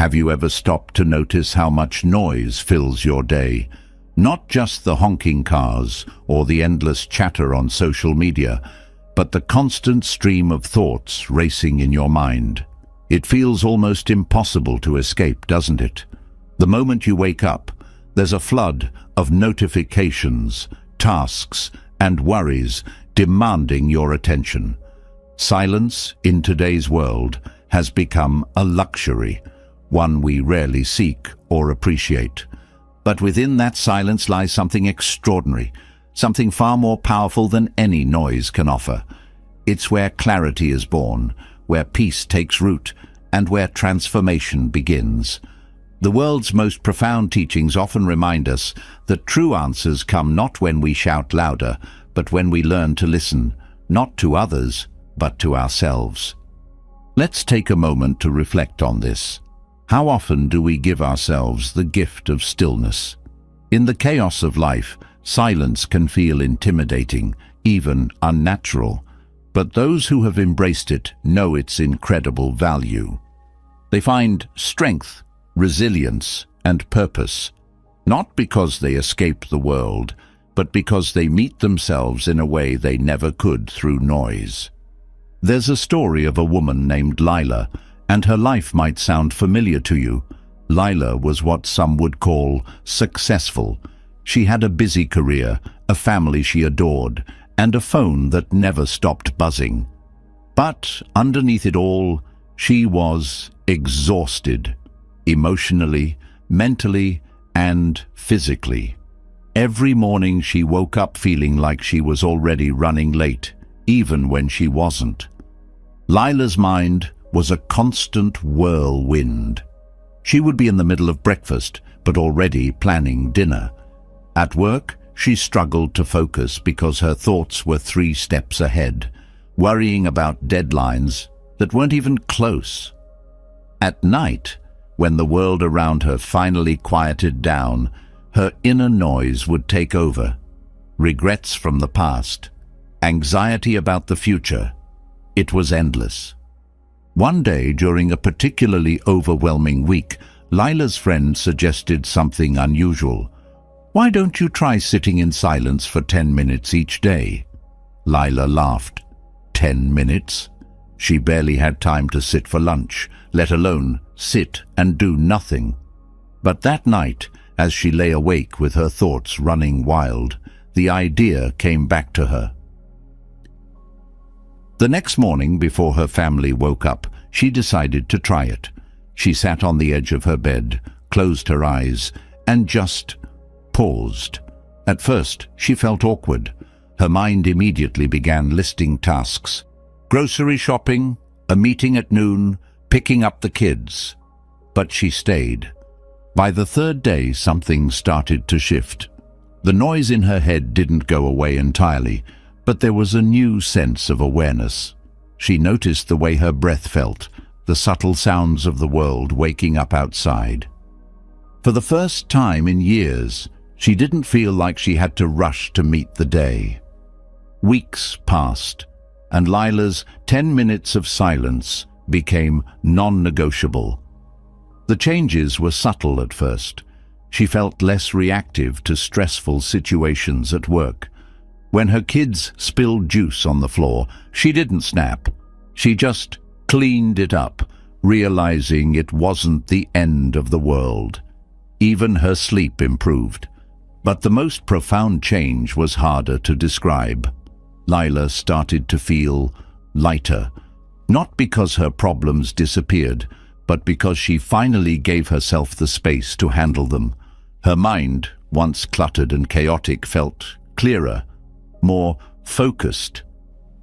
Have you ever stopped to notice how much noise fills your day? Not just the honking cars or the endless chatter on social media, but the constant stream of thoughts racing in your mind. It feels almost impossible to escape, doesn't it? The moment you wake up, there's a flood of notifications, tasks, and worries demanding your attention. Silence in today's world has become a luxury, one we rarely seek or appreciate. But within that silence lies something extraordinary, something far more powerful than any noise can offer. It's where clarity is born, where peace takes root, and where transformation begins. The world's most profound teachings often remind us that true answers come not when we shout louder, but when we learn to listen, not to others, but to ourselves. Let's take a moment to reflect on this. How often do we give ourselves the gift of stillness? In the chaos of life, silence can feel intimidating, even unnatural. But those who have embraced it know its incredible value. They find strength, resilience, and purpose, not because they escape the world, but because they meet themselves in a way they never could through noise. There's a story of a woman named Lila, and her life might sound familiar to you. Lila was what some would call successful. She had a busy career, a family she adored, and a phone that never stopped buzzing. But underneath it all, she was exhausted, emotionally, mentally, and physically. Every morning she woke up feeling like she was already running late, even when she wasn't. Lila's mind was a constant whirlwind. She would be in the middle of breakfast, but already planning dinner. At work, she struggled to focus because her thoughts were 3 steps ahead, worrying about deadlines that weren't even close. At night, when the world around her finally quieted down, her inner noise would take over. Regrets from the past, anxiety about the future. It was endless. One day, during a particularly overwhelming week, Lila's friend suggested something unusual. "Why don't you try sitting in silence for 10 minutes each day?" Lila laughed. 10 minutes? She barely had time to sit for lunch, let alone sit and do nothing. But that night, as she lay awake with her thoughts running wild, the idea came back to her. The next morning, before her family woke up, she decided to try it. She sat on the edge of her bed, closed her eyes, and just paused. At first, she felt awkward. Her mind immediately began listing tasks. Grocery shopping, a meeting at noon, picking up the kids. But she stayed. By the 3rd day, something started to shift. The noise in her head didn't go away entirely, but there was a new sense of awareness. She noticed the way her breath felt, the subtle sounds of the world waking up outside. For the first time in years, she didn't feel like she had to rush to meet the day. Weeks passed, and Lila's 10 minutes of silence became non-negotiable. The changes were subtle at first. She felt less reactive to stressful situations at work. When her kids spilled juice on the floor, she didn't snap. She just cleaned it up, realizing it wasn't the end of the world. Even her sleep improved. But the most profound change was harder to describe. Lila started to feel lighter, not because her problems disappeared, but because she finally gave herself the space to handle them. Her mind, once cluttered and chaotic, felt clearer, more focused.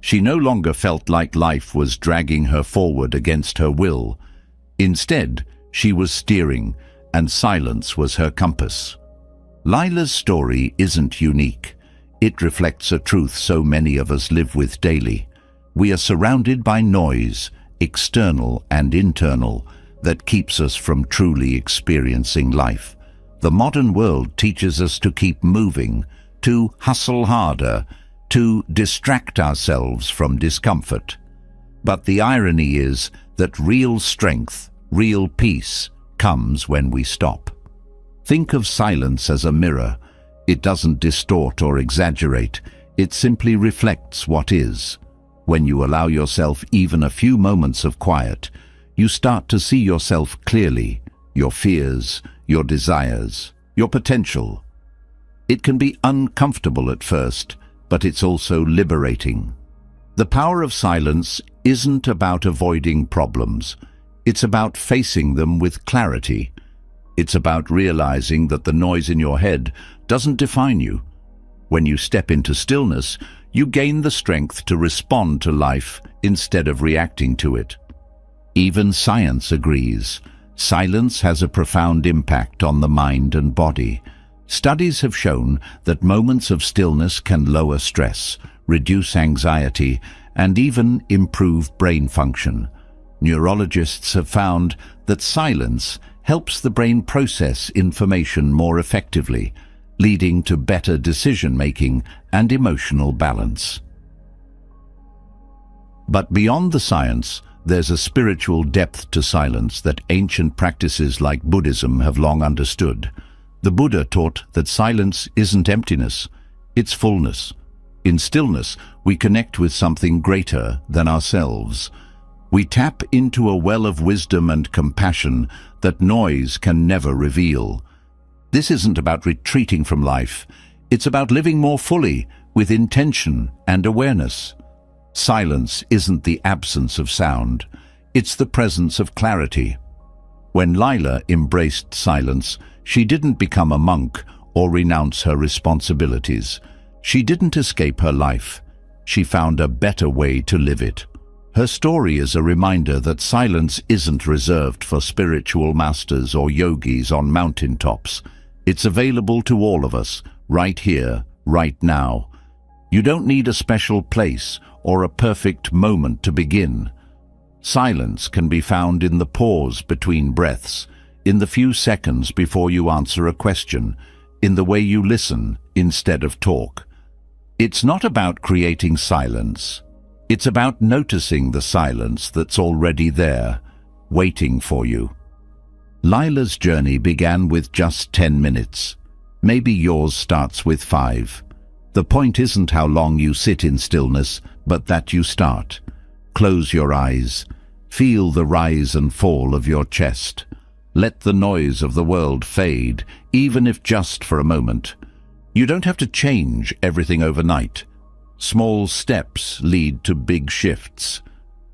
She no longer felt like life was dragging her forward against her will. Instead, she was steering, and silence was her compass. Lila's story isn't unique. It reflects a truth so many of us live with daily. We are surrounded by noise, external and internal, that keeps us from truly experiencing life. The modern world teaches us to keep moving, to hustle harder, to distract ourselves from discomfort. But the irony is that real strength, real peace, comes when we stop. Think of silence as a mirror. It doesn't distort or exaggerate. It simply reflects what is. When you allow yourself even a few moments of quiet, you start to see yourself clearly, your fears, your desires, your potential. It can be uncomfortable at first, but it's also liberating. The power of silence isn't about avoiding problems. It's about facing them with clarity. It's about realizing that the noise in your head doesn't define you. When you step into stillness, you gain the strength to respond to life instead of reacting to it. Even science agrees. Silence has a profound impact on the mind and body. Studies have shown that moments of stillness can lower stress, reduce anxiety, and even improve brain function. Neurologists have found that silence helps the brain process information more effectively, leading to better decision-making and emotional balance. But beyond the science, there's a spiritual depth to silence that ancient practices like Buddhism have long understood. The Buddha taught that silence isn't emptiness, it's fullness. In stillness, we connect with something greater than ourselves. We tap into a well of wisdom and compassion that noise can never reveal. This isn't about retreating from life. It's about living more fully, with intention and awareness. Silence isn't the absence of sound. It's the presence of clarity. When Lila embraced silence, she didn't become a monk or renounce her responsibilities. She didn't escape her life. She found a better way to live it. Her story is a reminder that silence isn't reserved for spiritual masters or yogis on mountaintops. It's available to all of us, right here, right now. You don't need a special place or a perfect moment to begin. Silence can be found in the pause between breaths, in the few seconds before you answer a question, in the way you listen instead of talk. It's not about creating silence. It's about noticing the silence that's already there, waiting for you. Lila's journey began with just 10 minutes. Maybe yours starts with 5. The point isn't how long you sit in stillness, but that you start. Close your eyes. Feel the rise and fall of your chest. Let the noise of the world fade, even if just for a moment. You don't have to change everything overnight. Small steps lead to big shifts.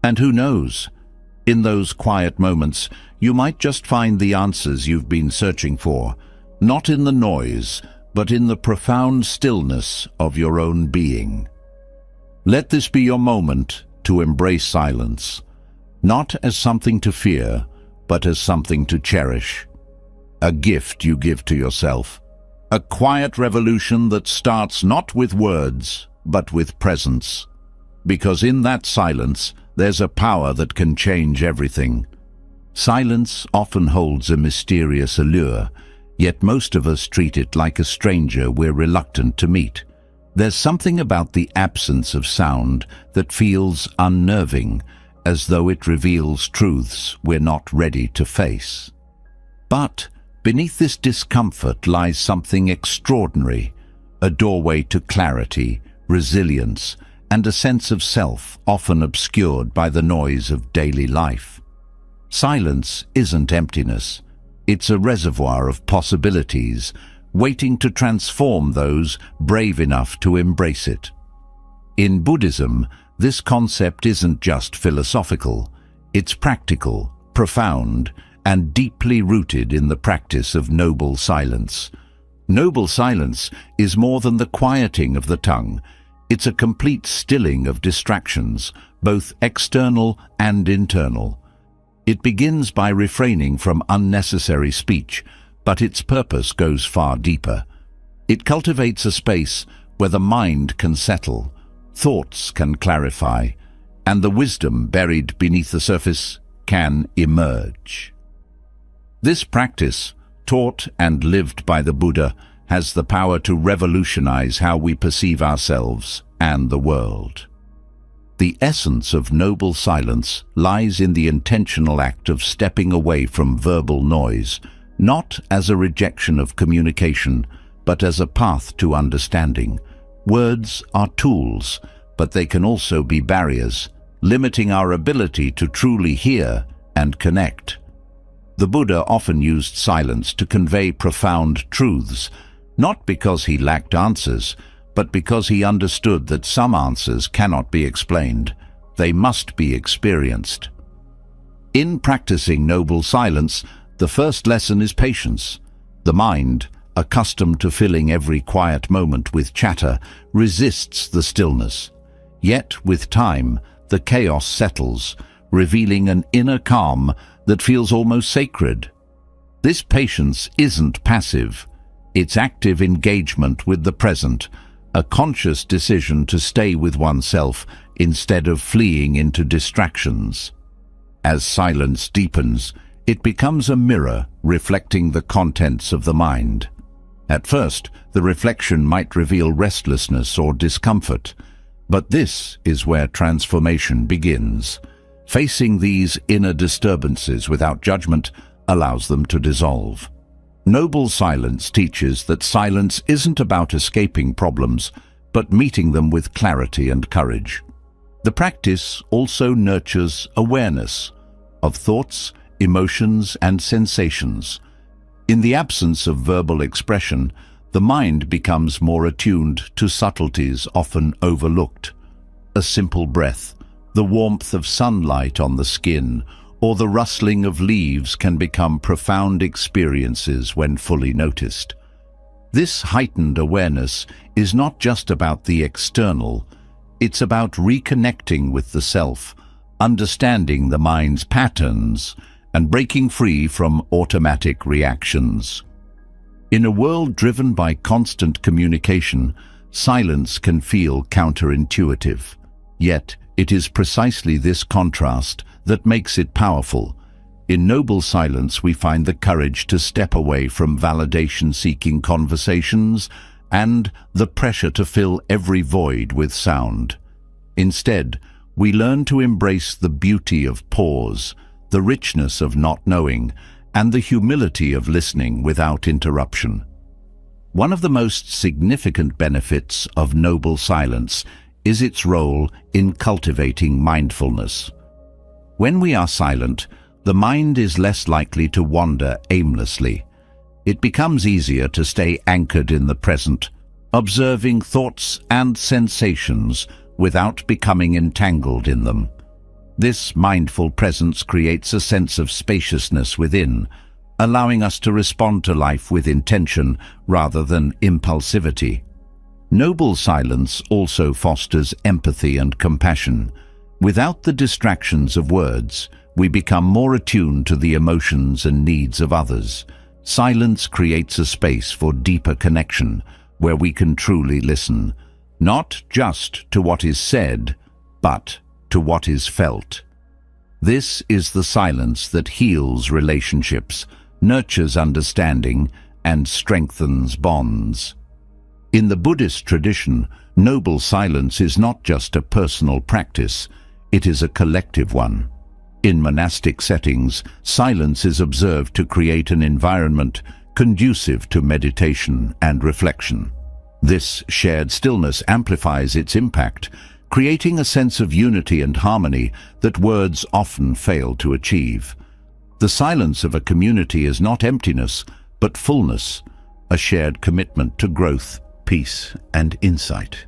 And who knows? In those quiet moments, you might just find the answers you've been searching for, not in the noise, but in the profound stillness of your own being. Let this be your moment to embrace silence, not as something to fear, but as something to cherish. A gift you give to yourself. A quiet revolution that starts not with words, but with presence. Because in that silence, there's a power that can change everything. Silence often holds a mysterious allure, yet most of us treat it like a stranger we're reluctant to meet. There's something about the absence of sound that feels unnerving, as though it reveals truths we're not ready to face. But beneath this discomfort lies something extraordinary, a doorway to clarity, resilience, and a sense of self often obscured by the noise of daily life. Silence isn't emptiness. It's a reservoir of possibilities, waiting to transform those brave enough to embrace it. In Buddhism, this concept isn't just philosophical. It's practical, profound, and deeply rooted in the practice of noble silence. Noble silence is more than the quieting of the tongue. It's a complete stilling of distractions, both external and internal. It begins by refraining from unnecessary speech, but its purpose goes far deeper. It cultivates a space where the mind can settle, thoughts can clarify, and the wisdom buried beneath the surface can emerge. This practice, taught and lived by the Buddha, has the power to revolutionize how we perceive ourselves and the world. The essence of noble silence lies in the intentional act of stepping away from verbal noise, not as a rejection of communication, but as a path to understanding. Words are tools, but they can also be barriers, limiting our ability to truly hear and connect. The Buddha often used silence to convey profound truths, not because he lacked answers, but because he understood that some answers cannot be explained. They must be experienced. In practicing noble silence, the first lesson is patience. The mind, accustomed to filling every quiet moment with chatter, resists the stillness. Yet, with time, the chaos settles, revealing an inner calm that feels almost sacred. This patience isn't passive. It's active engagement with the present, a conscious decision to stay with oneself instead of fleeing into distractions. As silence deepens, it becomes a mirror reflecting the contents of the mind. At first, the reflection might reveal restlessness or discomfort, but this is where transformation begins. Facing these inner disturbances without judgment allows them to dissolve. Noble silence teaches that silence isn't about escaping problems, but meeting them with clarity and courage. The practice also nurtures awareness of thoughts, emotions, and sensations. In the absence of verbal expression, the mind becomes more attuned to subtleties often overlooked. A simple breath, the warmth of sunlight on the skin, or the rustling of leaves can become profound experiences when fully noticed. This heightened awareness is not just about the external, it's about reconnecting with the self, understanding the mind's patterns, and breaking free from automatic reactions. In a world driven by constant communication, silence can feel counterintuitive. Yet, it is precisely this contrast that makes it powerful. In noble silence, we find the courage to step away from validation-seeking conversations and the pressure to fill every void with sound. Instead, we learn to embrace the beauty of pause, the richness of not knowing, and the humility of listening without interruption. One of the most significant benefits of noble silence is its role in cultivating mindfulness. When we are silent, the mind is less likely to wander aimlessly. It becomes easier to stay anchored in the present, observing thoughts and sensations without becoming entangled in them. This mindful presence creates a sense of spaciousness within, allowing us to respond to life with intention rather than impulsivity. Noble silence also fosters empathy and compassion. Without the distractions of words, we become more attuned to the emotions and needs of others. Silence creates a space for deeper connection, where we can truly listen, not just to what is said, but to what is felt. This is the silence that heals relationships, nurtures understanding, and strengthens bonds. In the Buddhist tradition, noble silence is not just a personal practice, it is a collective one. In monastic settings, silence is observed to create an environment conducive to meditation and reflection. This shared stillness amplifies its impact, creating a sense of unity and harmony that words often fail to achieve. The silence of a community is not emptiness, but fullness, a shared commitment to growth, peace, and insight.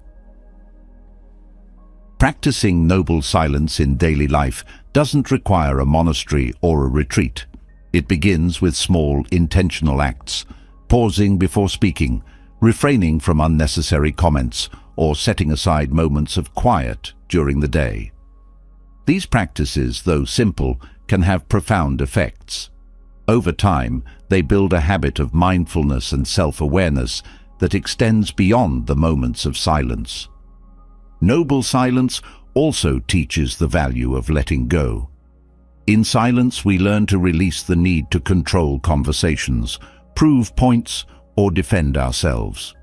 Practicing noble silence in daily life doesn't require a monastery or a retreat. It begins with small, intentional acts, pausing before speaking, refraining from unnecessary comments, or setting aside moments of quiet during the day. These practices, though simple, can have profound effects. Over time, they build a habit of mindfulness and self-awareness that extends beyond the moments of silence. Noble silence also teaches the value of letting go. In silence, we learn to release the need to control conversations, prove points, or defend ourselves.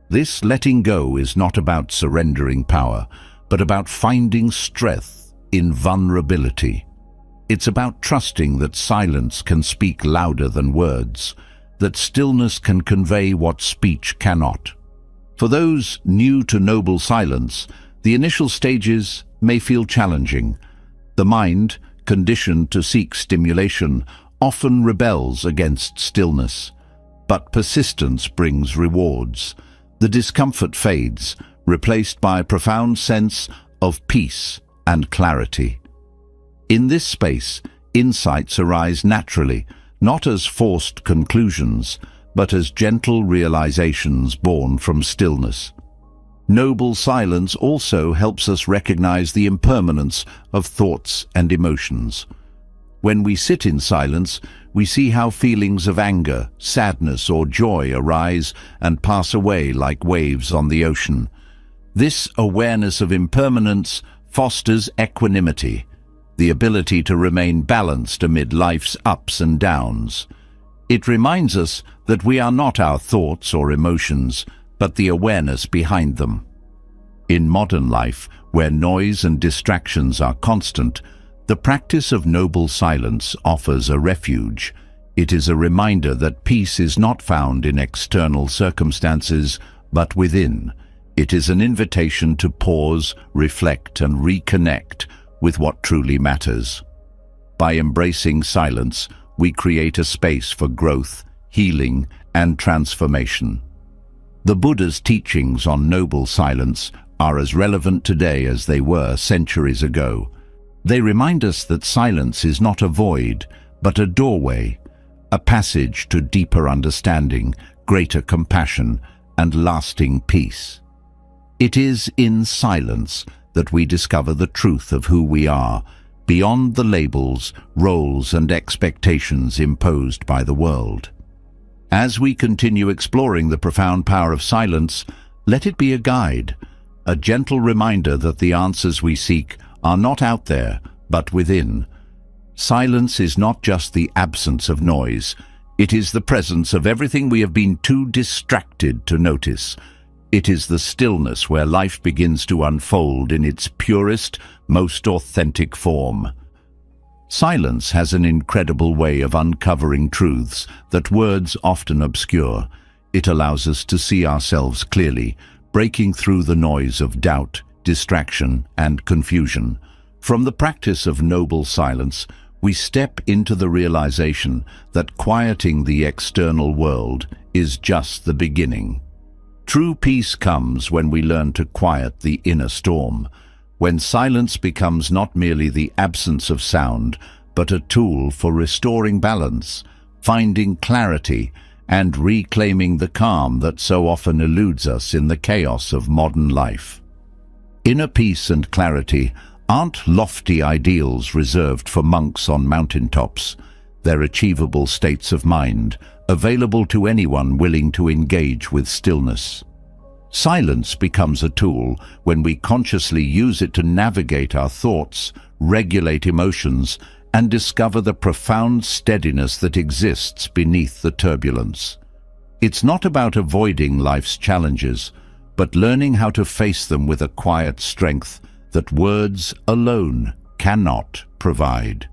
This letting go is not about surrendering power, but about finding strength in vulnerability. It's about trusting that silence can speak louder than words, that stillness can convey what speech cannot. For those new to noble silence, the initial stages may feel challenging. The mind, conditioned to seek stimulation, often rebels against stillness. But persistence brings rewards. The discomfort fades, replaced by a profound sense of peace and clarity. In this space, insights arise naturally, not as forced conclusions, but as gentle realizations born from stillness. Noble silence also helps us recognize the impermanence of thoughts and emotions. When we sit in silence, we see how feelings of anger, sadness, or joy arise and pass away like waves on the ocean. This awareness of impermanence fosters equanimity, the ability to remain balanced amid life's ups and downs. It reminds us that we are not our thoughts or emotions, but the awareness behind them. In modern life, where noise and distractions are constant, the practice of noble silence offers a refuge. It is a reminder that peace is not found in external circumstances, but within. It is an invitation to pause, reflect, and reconnect with what truly matters. By embracing silence, we create a space for growth, healing, and transformation. The Buddha's teachings on noble silence are as relevant today as they were centuries ago. They remind us that silence is not a void, but a doorway, a passage to deeper understanding, greater compassion, and lasting peace. It is in silence that we discover the truth of who we are, beyond the labels, roles, and expectations imposed by the world. As we continue exploring the profound power of silence, let it be a guide, a gentle reminder that the answers we seek are not out there, but within. Silence is not just the absence of noise. It is the presence of everything we have been too distracted to notice. It is the stillness where life begins to unfold in its purest, most authentic form. Silence has an incredible way of uncovering truths that words often obscure. It allows us to see ourselves clearly, breaking through the noise of doubt, distraction, and confusion. From the practice of noble silence, we step into the realization that quieting the external world is just the beginning. True peace comes when we learn to quiet the inner storm, when silence becomes not merely the absence of sound, but a tool for restoring balance, finding clarity, and reclaiming the calm that so often eludes us in the chaos of modern life. Inner peace and clarity aren't lofty ideals reserved for monks on mountaintops. They're achievable states of mind, available to anyone willing to engage with stillness. Silence becomes a tool when we consciously use it to navigate our thoughts, regulate emotions, and discover the profound steadiness that exists beneath the turbulence. It's not about avoiding life's challenges, but learning how to face them with a quiet strength that words alone cannot provide.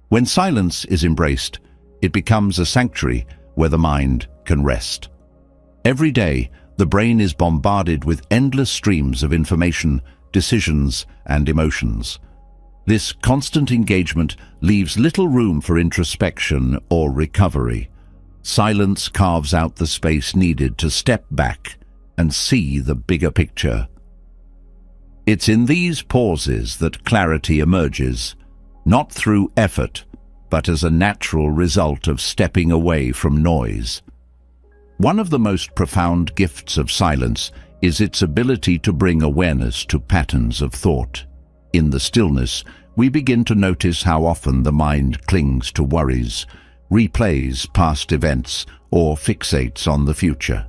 When silence is embraced, it becomes a sanctuary where the mind can rest. Every day, the brain is bombarded with endless streams of information, decisions, and emotions. This constant engagement leaves little room for introspection or recovery. Silence carves out the space needed to step back and see the bigger picture. It's in these pauses that clarity emerges, not through effort, but as a natural result of stepping away from noise. One of the most profound gifts of silence is its ability to bring awareness to patterns of thought. In the stillness, we begin to notice how often the mind clings to worries, replays past events, or fixates on the future.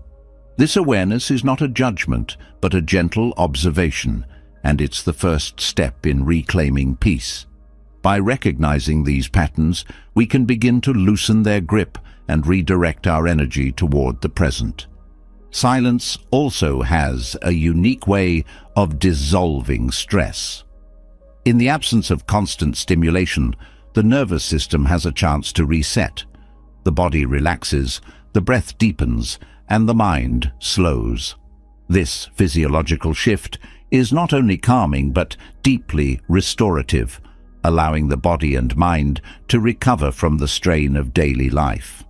This awareness is not a judgment, but a gentle observation, and it's the first step in reclaiming peace. By recognizing these patterns, we can begin to loosen their grip and redirect our energy toward the present. Silence also has a unique way of dissolving stress. In the absence of constant stimulation, the nervous system has a chance to reset. The body relaxes, the breath deepens, and the mind slows. This physiological shift is not only calming but deeply restorative, allowing the body and mind to recover from the strain of daily life.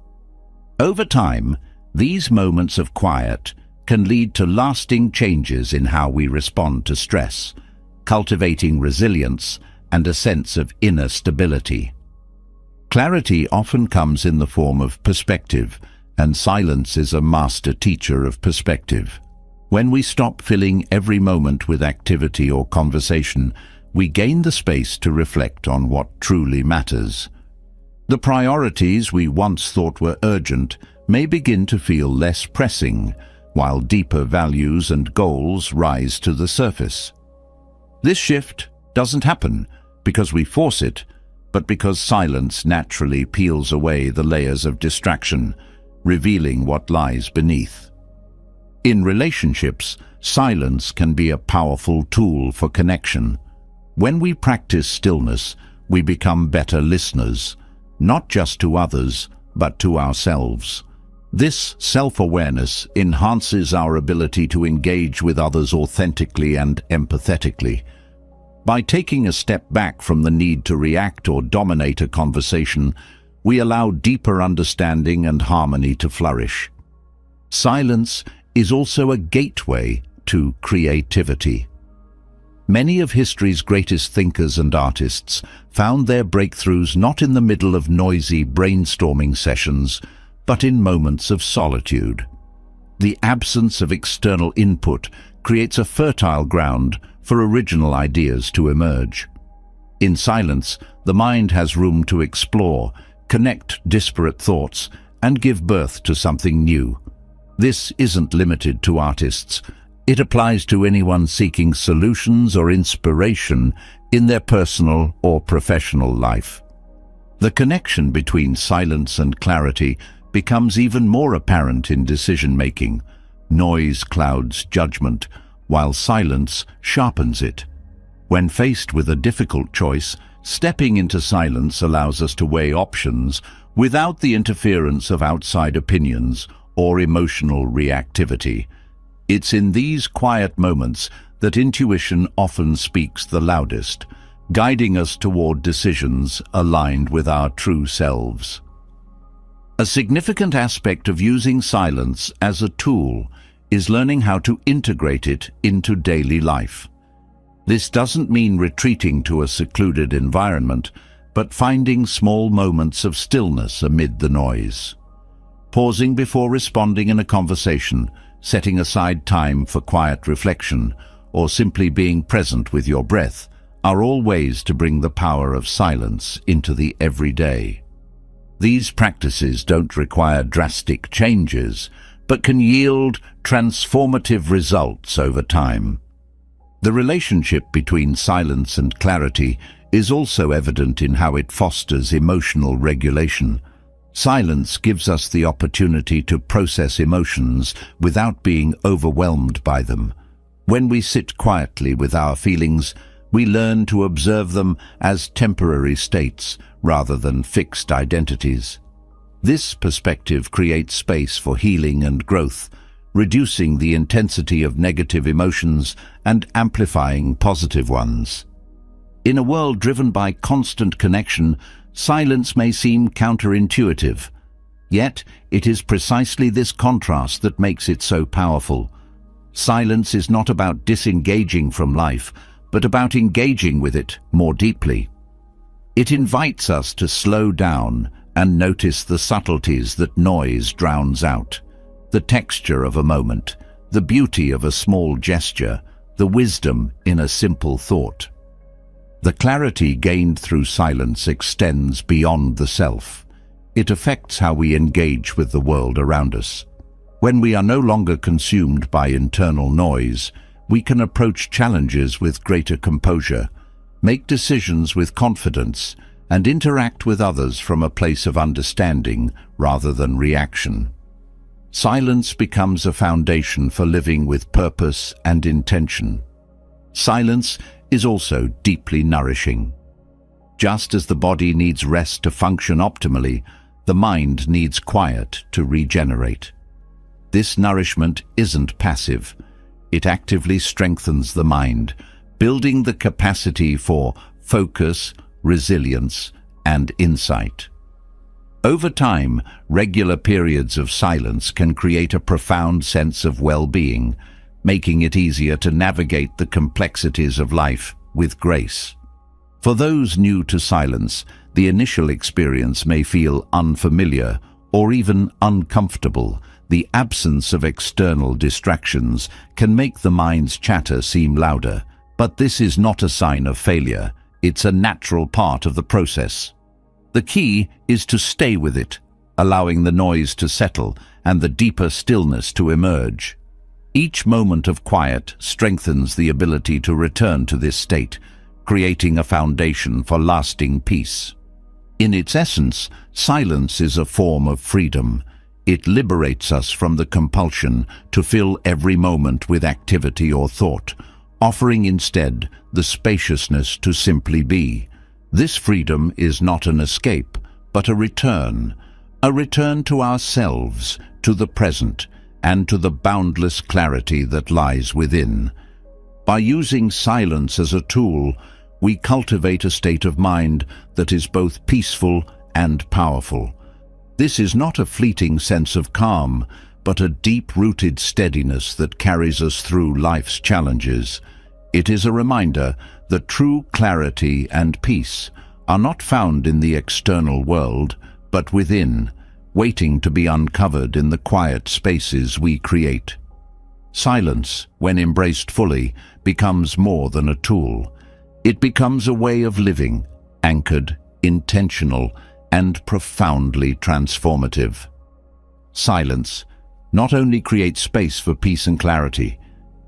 Over time, these moments of quiet can lead to lasting changes in how we respond to stress, cultivating resilience and a sense of inner stability. Clarity often comes in the form of perspective, and silence is a master teacher of perspective. When we stop filling every moment with activity or conversation, we gain the space to reflect on what truly matters. The priorities we once thought were urgent may begin to feel less pressing, while deeper values and goals rise to the surface. This shift doesn't happen because we force it, but because silence naturally peels away the layers of distraction, revealing what lies beneath. In relationships, silence can be a powerful tool for connection. When we practice stillness, we become better listeners, not just to others, but to ourselves. This self-awareness enhances our ability to engage with others authentically and empathetically. By taking a step back from the need to react or dominate a conversation, we allow deeper understanding and harmony to flourish. Silence is also a gateway to creativity. Many of history's greatest thinkers and artists found their breakthroughs not in the middle of noisy brainstorming sessions, but in moments of solitude. The absence of external input creates a fertile ground for original ideas to emerge. In silence, the mind has room to explore, connect disparate thoughts, and give birth to something new. This isn't limited to artists. It applies to anyone seeking solutions or inspiration in their personal or professional life. The connection between silence and clarity becomes even more apparent in decision-making. Noise clouds judgment, while silence sharpens it. When faced with a difficult choice, stepping into silence allows us to weigh options without the interference of outside opinions or emotional reactivity. It's in these quiet moments that intuition often speaks the loudest, guiding us toward decisions aligned with our true selves. A significant aspect of using silence as a tool is learning how to integrate it into daily life. This doesn't mean retreating to a secluded environment, but finding small moments of stillness amid the noise. Pausing before responding in a conversation, setting aside time for quiet reflection, or simply being present with your breath are all ways to bring the power of silence into the everyday. These practices don't require drastic changes, but can yield transformative results over time. The relationship between silence and clarity is also evident in how it fosters emotional regulation. Silence gives us the opportunity to process emotions without being overwhelmed by them. When we sit quietly with our feelings, we learn to observe them as temporary states rather than fixed identities. This perspective creates space for healing and growth, reducing the intensity of negative emotions and amplifying positive ones. In a world driven by constant connection, silence may seem counterintuitive. Yet, it is precisely this contrast that makes it so powerful. Silence is not about disengaging from life, but about engaging with it more deeply. It invites us to slow down and notice the subtleties that noise drowns out. The texture of a moment, the beauty of a small gesture, the wisdom in a simple thought. The clarity gained through silence extends beyond the self. It affects how we engage with the world around us. When we are no longer consumed by internal noise, we can approach challenges with greater composure, make decisions with confidence, and interact with others from a place of understanding rather than reaction. Silence becomes a foundation for living with purpose and intention. Silence is also deeply nourishing. Just as the body needs rest to function optimally, the mind needs quiet to regenerate. This nourishment isn't passive. It actively strengthens the mind, building the capacity for focus, resilience, and insight. Over time, regular periods of silence can create a profound sense of well-being, making it easier to navigate the complexities of life with grace. For those new to silence, the initial experience may feel unfamiliar or even uncomfortable. The absence of external distractions can make the mind's chatter seem louder, but this is not a sign of failure. It's a natural part of the process. The key is to stay with it, allowing the noise to settle and the deeper stillness to emerge. Each moment of quiet strengthens the ability to return to this state, creating a foundation for lasting peace. In its essence, silence is a form of freedom. It liberates us from the compulsion to fill every moment with activity or thought, offering instead the spaciousness to simply be. This freedom is not an escape, but a return to ourselves, to the present, and to the boundless clarity that lies within. By using silence as a tool, we cultivate a state of mind that is both peaceful and powerful. This is not a fleeting sense of calm, but a deep-rooted steadiness that carries us through life's challenges. It is a reminder that true clarity and peace are not found in the external world, but within, waiting to be uncovered in the quiet spaces we create. Silence, when embraced fully, becomes more than a tool. It becomes a way of living, anchored, intentional, and profoundly transformative. Silence not only creates space for peace and clarity,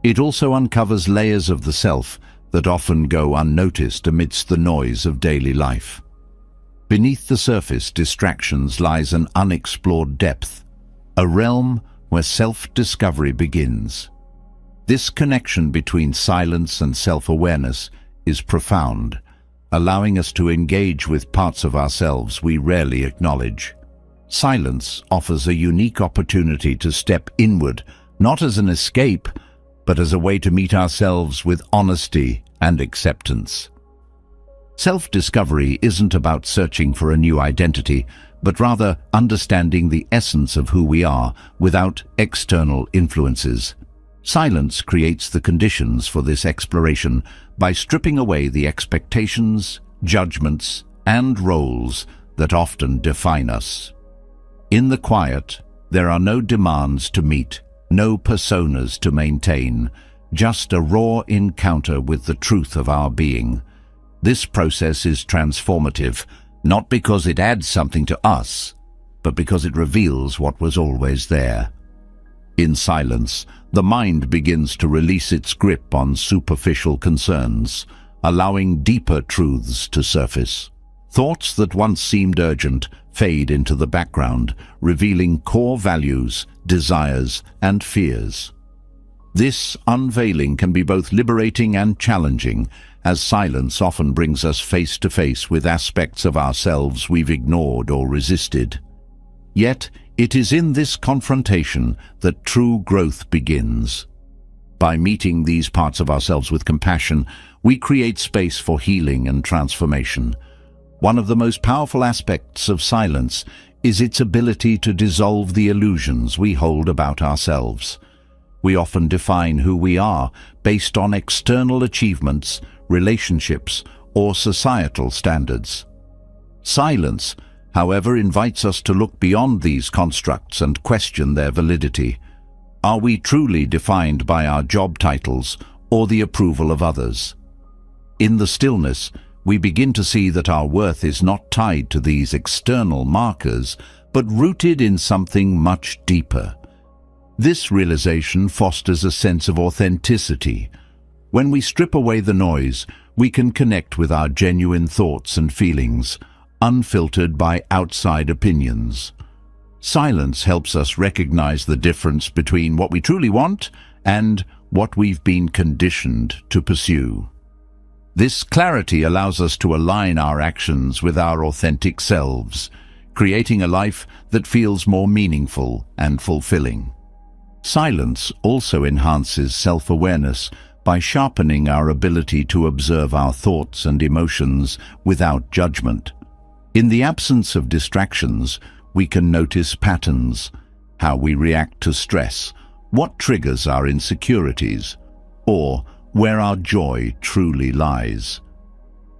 it also uncovers layers of the self that often go unnoticed amidst the noise of daily life. Beneath the surface distractions lies an unexplored depth, a realm where self-discovery begins. This connection between silence and self-awareness is profound, allowing us to engage with parts of ourselves we rarely acknowledge. Silence offers a unique opportunity to step inward, not as an escape, but as a way to meet ourselves with honesty and acceptance. Self-discovery isn't about searching for a new identity, but rather understanding the essence of who we are without external influences. Silence creates the conditions for this exploration by stripping away the expectations, judgments, and roles that often define us. In the quiet, there are no demands to meet, no personas to maintain, just a raw encounter with the truth of our being. This process is transformative, not because it adds something to us, but because it reveals what was always there. In silence, the mind begins to release its grip on superficial concerns, allowing deeper truths to surface. Thoughts that once seemed urgent fade into the background, revealing core values, desires, and fears. This unveiling can be both liberating and challenging, as silence often brings us face to face with aspects of ourselves we've ignored or resisted. Yet, it is in this confrontation that true growth begins. By meeting these parts of ourselves with compassion, we create space for healing and transformation. One of the most powerful aspects of silence is its ability to dissolve the illusions we hold about ourselves. We often define who we are based on external achievements, relationships, or societal standards. Silence, however, invites us to look beyond these constructs and question their validity. Are we truly defined by our job titles or the approval of others? In the stillness, we begin to see that our worth is not tied to these external markers, but rooted in something much deeper. This realization fosters a sense of authenticity. When we strip away the noise, we can connect with our genuine thoughts and feelings, unfiltered by outside opinions. Silence helps us recognize the difference between what we truly want and what we've been conditioned to pursue. This clarity allows us to align our actions with our authentic selves, creating a life that feels more meaningful and fulfilling. Silence also enhances self-awareness by sharpening our ability to observe our thoughts and emotions without judgment. In the absence of distractions, we can notice patterns, how we react to stress, what triggers our insecurities, or where our joy truly lies.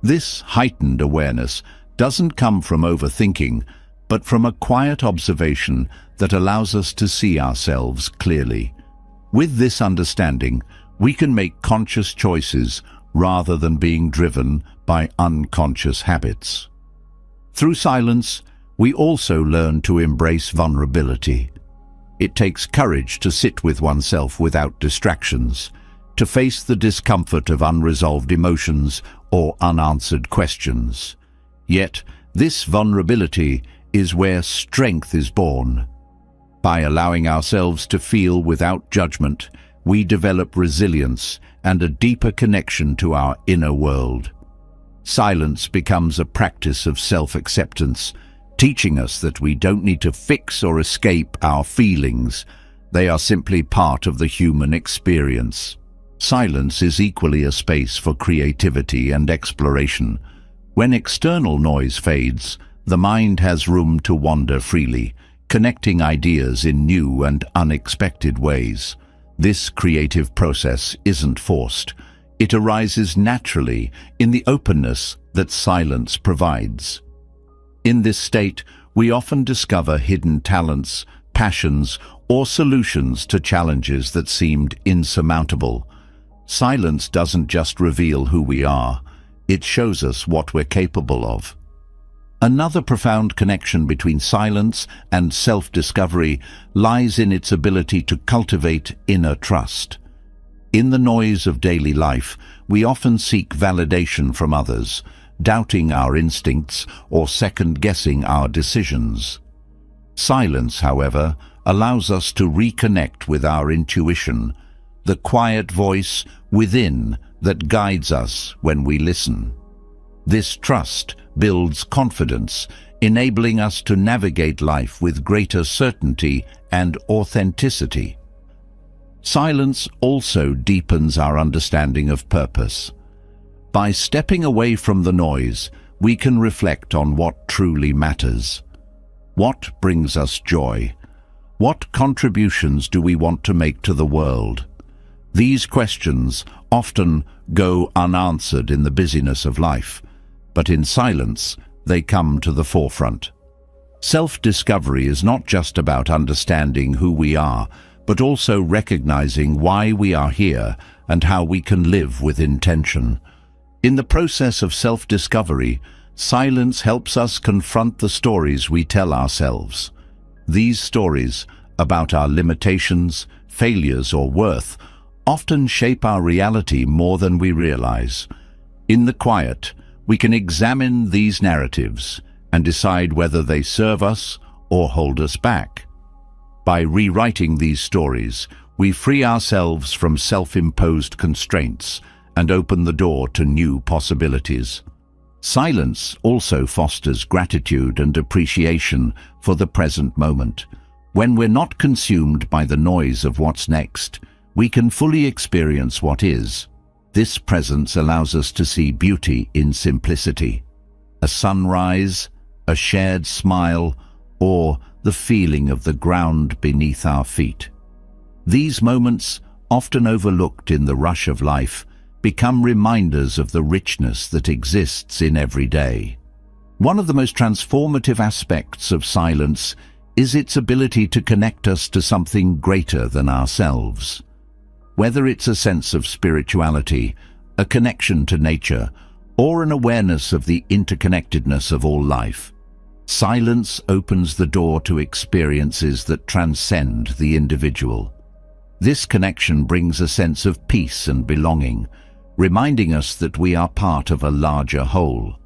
This heightened awareness doesn't come from overthinking, but from a quiet observation that allows us to see ourselves clearly. With this understanding, we can make conscious choices rather than being driven by unconscious habits. Through silence, we also learn to embrace vulnerability. It takes courage to sit with oneself without distractions, to face the discomfort of unresolved emotions or unanswered questions. Yet, this vulnerability is where strength is born. By allowing ourselves to feel without judgment, we develop resilience and a deeper connection to our inner world. Silence becomes a practice of self-acceptance, teaching us that we don't need to fix or escape our feelings. They are simply part of the human experience. Silence is equally a space for creativity and exploration. When external noise fades, the mind has room to wander freely, connecting ideas in new and unexpected ways. This creative process isn't forced. It arises naturally in the openness that silence provides. In this state, we often discover hidden talents, passions, or solutions to challenges that seemed insurmountable. Silence doesn't just reveal who we are, it shows us what we're capable of. Another profound connection between silence and self-discovery lies in its ability to cultivate inner trust. In the noise of daily life, we often seek validation from others, doubting our instincts or second-guessing our decisions. Silence, however, allows us to reconnect with our intuition, the quiet voice within that guides us when we listen. This trust builds confidence, enabling us to navigate life with greater certainty and authenticity. Silence also deepens our understanding of purpose. By stepping away from the noise, we can reflect on what truly matters. What brings us joy? What contributions do we want to make to the world? These questions often go unanswered in the busyness of life, but in silence, they come to the forefront. Self-discovery is not just about understanding who we are, but also recognizing why we are here and how we can live with intention. In the process of self-discovery, silence helps us confront the stories we tell ourselves. These stories, about our limitations, failures, or worth, often shape our reality more than we realize. In the quiet, we can examine these narratives and decide whether they serve us or hold us back. By rewriting these stories, we free ourselves from self-imposed constraints and open the door to new possibilities. Silence also fosters gratitude and appreciation for the present moment. When we're not consumed by the noise of what's next, we can fully experience what is. This presence allows us to see beauty in simplicity. A sunrise, a shared smile, or the feeling of the ground beneath our feet. These moments, often overlooked in the rush of life, become reminders of the richness that exists in every day. One of the most transformative aspects of silence is its ability to connect us to something greater than ourselves. Whether it's a sense of spirituality, a connection to nature, or an awareness of the interconnectedness of all life, silence opens the door to experiences that transcend the individual. This connection brings a sense of peace and belonging, reminding us that we are part of a larger whole.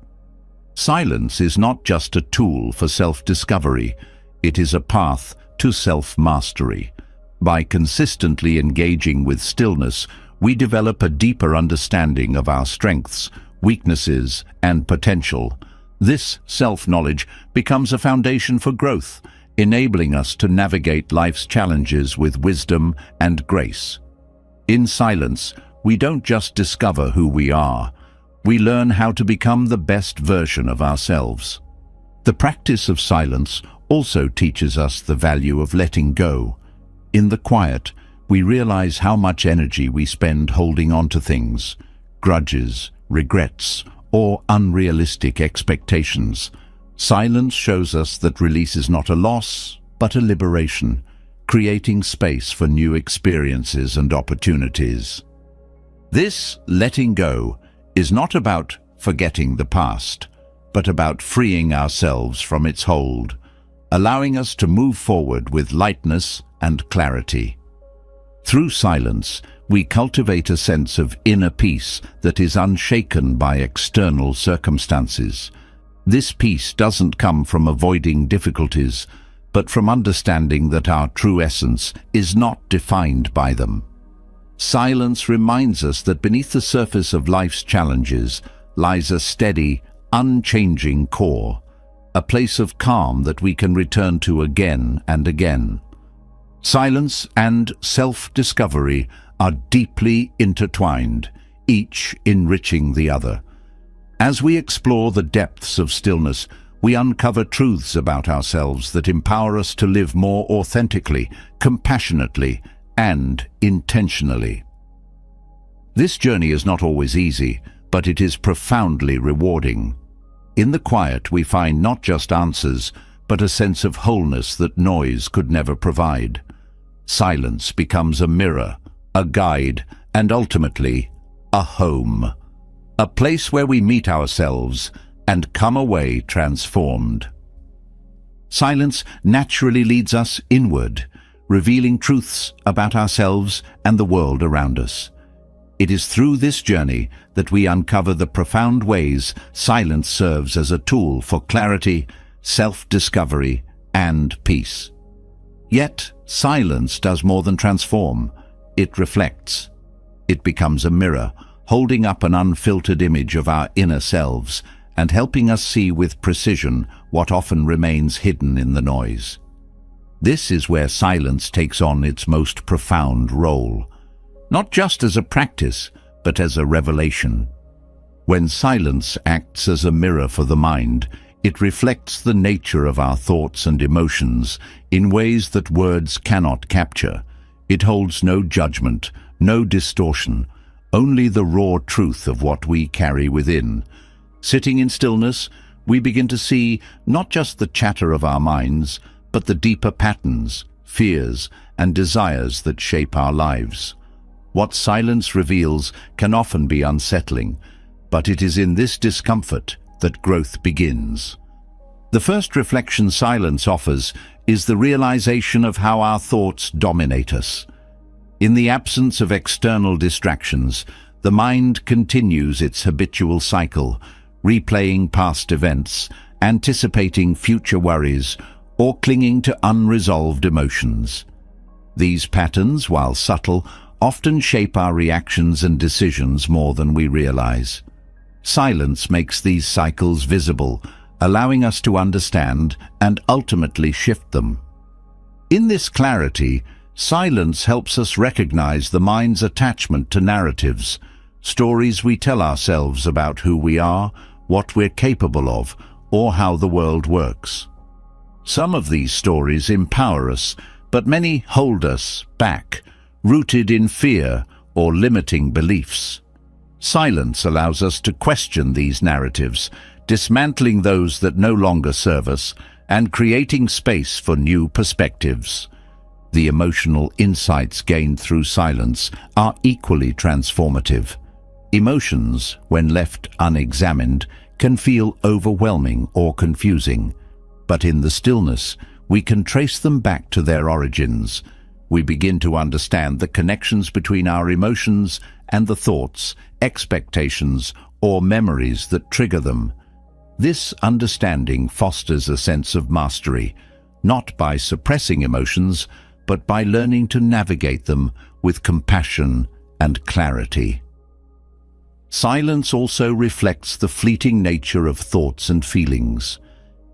Silence is not just a tool for self-discovery, It is a path to self-mastery. By consistently engaging with stillness, we develop a deeper understanding of our strengths, weaknesses, and potential. This self-knowledge becomes a foundation for growth, enabling us to navigate life's challenges with wisdom and grace. In silence, we don't just discover who we are, we learn how to become the best version of ourselves. The practice of silence also teaches us the value of letting go. In the quiet, we realize how much energy we spend holding on to things, grudges, regrets, or unrealistic expectations. Silence shows us that release is not a loss, but a liberation, creating space for new experiences and opportunities. This letting go is not about forgetting the past, but about freeing ourselves from its hold, allowing us to move forward with lightness and clarity. Through silence, we cultivate a sense of inner peace that is unshaken by external circumstances. This peace doesn't come from avoiding difficulties, but from understanding that our true essence is not defined by them. Silence reminds us that beneath the surface of life's challenges lies a steady, unchanging core, a place of calm that we can return to again and again. Silence and self-discovery are deeply intertwined, each enriching the other. As we explore the depths of stillness, we uncover truths about ourselves that empower us to live more authentically, compassionately, and intentionally. This journey is not always easy, but it is profoundly rewarding. In the quiet, we find not just answers, but a sense of wholeness that noise could never provide. Silence becomes a mirror, a guide, and ultimately, a home. A place where we meet ourselves and come away transformed. Silence naturally leads us inward, revealing truths about ourselves and the world around us. It is through this journey that we uncover the profound ways silence serves as a tool for clarity, self-discovery, and peace. Yet, silence does more than transform. It reflects. It becomes a mirror, holding up an unfiltered image of our inner selves and helping us see with precision what often remains hidden in the noise. This is where silence takes on its most profound role, not just as a practice, but as a revelation. When silence acts as a mirror for the mind, it reflects the nature of our thoughts and emotions in ways that words cannot capture. It holds no judgment, no distortion, only the raw truth of what we carry within. Sitting in stillness, we begin to see not just the chatter of our minds, but the deeper patterns, fears, and desires that shape our lives. What silence reveals can often be unsettling, but it is in this discomfort that growth begins. The first reflection silence offers is the realization of how our thoughts dominate us. In the absence of external distractions, the mind continues its habitual cycle, replaying past events, anticipating future worries, or clinging to unresolved emotions. These patterns, while subtle, often shape our reactions and decisions more than we realize. Silence makes these cycles visible, allowing us to understand and ultimately shift them. In this clarity, silence helps us recognize the mind's attachment to narratives, stories we tell ourselves about who we are, what we're capable of, or how the world works. Some of these stories empower us, but many hold us back, rooted in fear or limiting beliefs. Silence allows us to question these narratives, dismantling those that no longer serve us and creating space for new perspectives. The emotional insights gained through silence are equally transformative. Emotions, when left unexamined, can feel overwhelming or confusing, but in the stillness, we can trace them back to their origins. We begin to understand the connections between our emotions and the thoughts, expectations, or memories that trigger them. This understanding fosters a sense of mastery, not by suppressing emotions, but by learning to navigate them with compassion and clarity. Silence also reflects the fleeting nature of thoughts and feelings.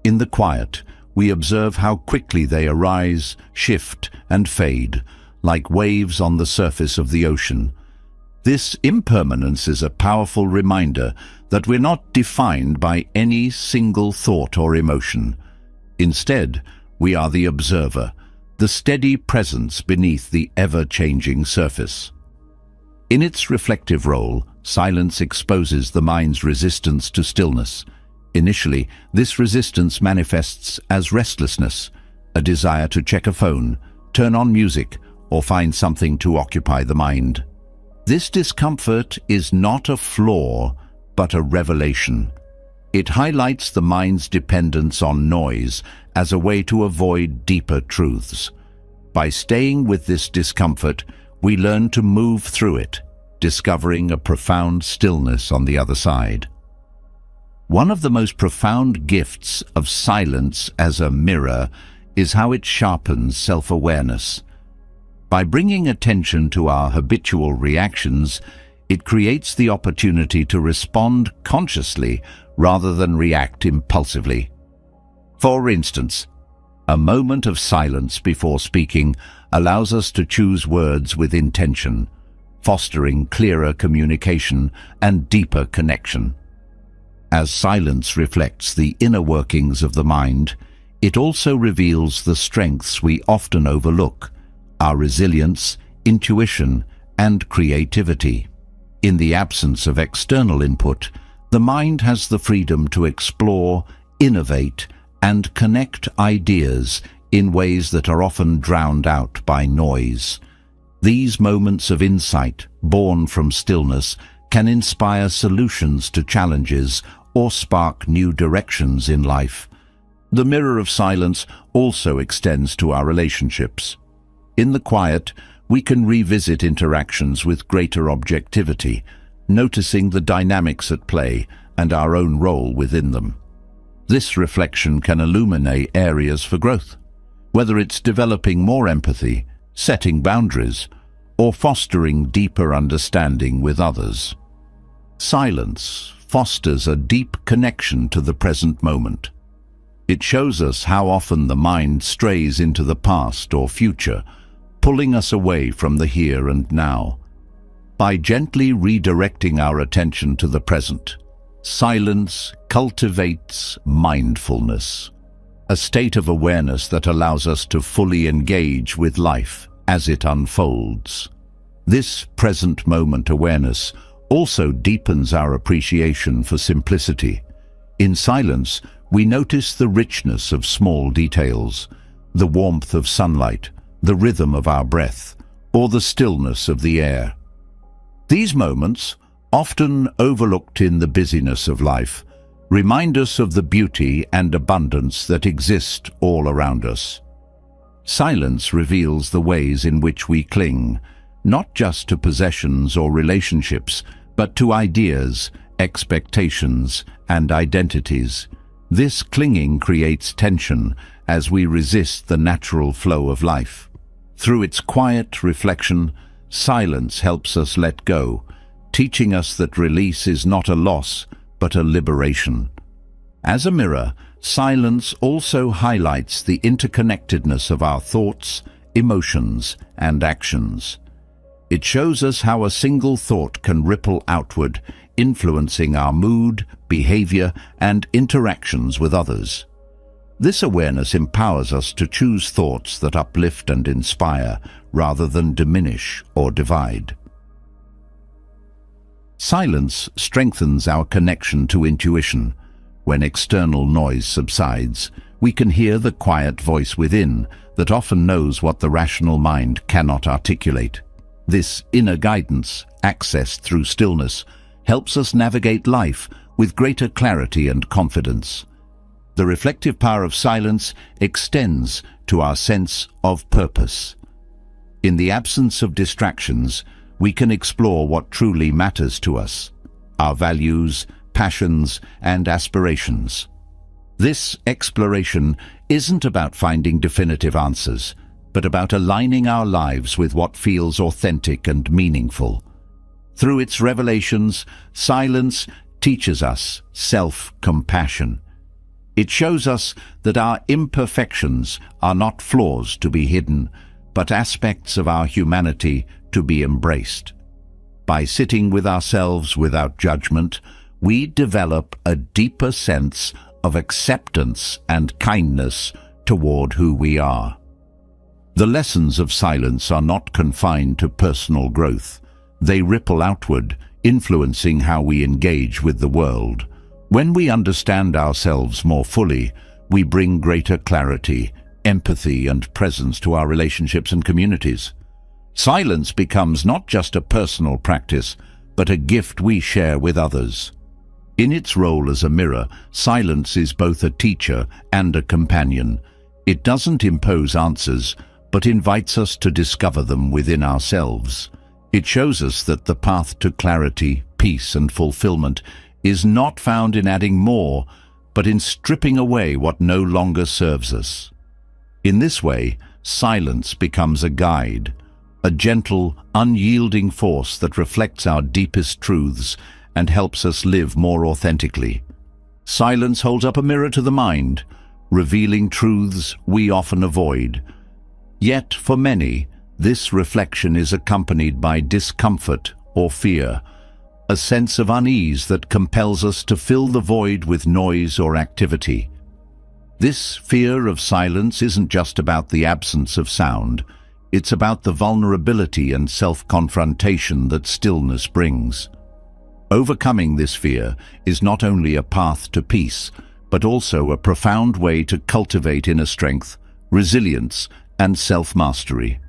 In the quiet, we observe how quickly they arise, shift, and fade, like waves on the surface of the ocean. This impermanence is a powerful reminder that we're not defined by any single thought or emotion. Instead, we are the observer, the steady presence beneath the ever-changing surface. In its reflective role, silence exposes the mind's resistance to stillness. Initially, this resistance manifests as restlessness, a desire to check a phone, turn on music, or find something to occupy the mind. This discomfort is not a flaw, but a revelation. It highlights the mind's dependence on noise as a way to avoid deeper truths. By staying with this discomfort, we learn to move through it, discovering a profound stillness on the other side. One of the most profound gifts of silence as a mirror is how it sharpens self-awareness. By bringing attention to our habitual reactions, it creates the opportunity to respond consciously rather than react impulsively. For instance, a moment of silence before speaking allows us to choose words with intention, fostering clearer communication and deeper connection. As silence reflects the inner workings of the mind, it also reveals the strengths we often overlook: our resilience, intuition, and creativity. In the absence of external input, the mind has the freedom to explore, innovate, and connect ideas in ways that are often drowned out by noise. These moments of insight, born from stillness, can inspire solutions to challenges or spark new directions in life. The mirror of silence also extends to our relationships. In the quiet, we can revisit interactions with greater objectivity, noticing the dynamics at play and our own role within them. This reflection can illuminate areas for growth, whether it's developing more empathy, setting boundaries, or fostering deeper understanding with others. Silence fosters a deep connection to the present moment. It shows us how often the mind strays into the past or future, pulling us away from the here and now. By gently redirecting our attention to the present, silence cultivates mindfulness, a state of awareness that allows us to fully engage with life as it unfolds. This present moment awareness also deepens our appreciation for simplicity. In silence, we notice the richness of small details, the warmth of sunlight, the rhythm of our breath, or the stillness of the air. These moments, often overlooked in the busyness of life, remind us of the beauty and abundance that exist all around us. Silence reveals the ways in which we cling, not just to possessions or relationships, but to ideas, expectations, and identities. This clinging creates tension as we resist the natural flow of life. Through its quiet reflection, silence helps us let go, teaching us that release is not a loss, but a liberation. As a mirror, silence also highlights the interconnectedness of our thoughts, emotions, and actions. It shows us how a single thought can ripple outward, influencing our mood, behavior, and interactions with others. This awareness empowers us to choose thoughts that uplift and inspire, rather than diminish or divide. Silence strengthens our connection to intuition. When external noise subsides, we can hear the quiet voice within that often knows what the rational mind cannot articulate. This inner guidance, accessed through stillness, helps us navigate life with greater clarity and confidence. The reflective power of silence extends to our sense of purpose. In the absence of distractions, we can explore what truly matters to us, our values, passions, and aspirations. This exploration isn't about finding definitive answers, but about aligning our lives with what feels authentic and meaningful. Through its revelations, silence teaches us self-compassion. It shows us that our imperfections are not flaws to be hidden, but aspects of our humanity to be embraced. By sitting with ourselves without judgment, we develop a deeper sense of acceptance and kindness toward who we are. The lessons of silence are not confined to personal growth. They ripple outward, influencing how we engage with the world. When we understand ourselves more fully, we bring greater clarity, empathy, and presence to our relationships and communities. Silence becomes not just a personal practice, but a gift we share with others. In its role as a mirror, silence is both a teacher and a companion. It doesn't impose answers, but invites us to discover them within ourselves. It shows us that the path to clarity, peace, and fulfillment is not found in adding more, but in stripping away what no longer serves us. In this way, silence becomes a guide, a gentle, unyielding force that reflects our deepest truths and helps us live more authentically. Silence holds up a mirror to the mind, revealing truths we often avoid. Yet, for many, this reflection is accompanied by discomfort or fear, a sense of unease that compels us to fill the void with noise or activity. This fear of silence isn't just about the absence of sound. It's about the vulnerability and self-confrontation that stillness brings. Overcoming this fear is not only a path to peace, but also a profound way to cultivate inner strength, resilience, and self-mastery.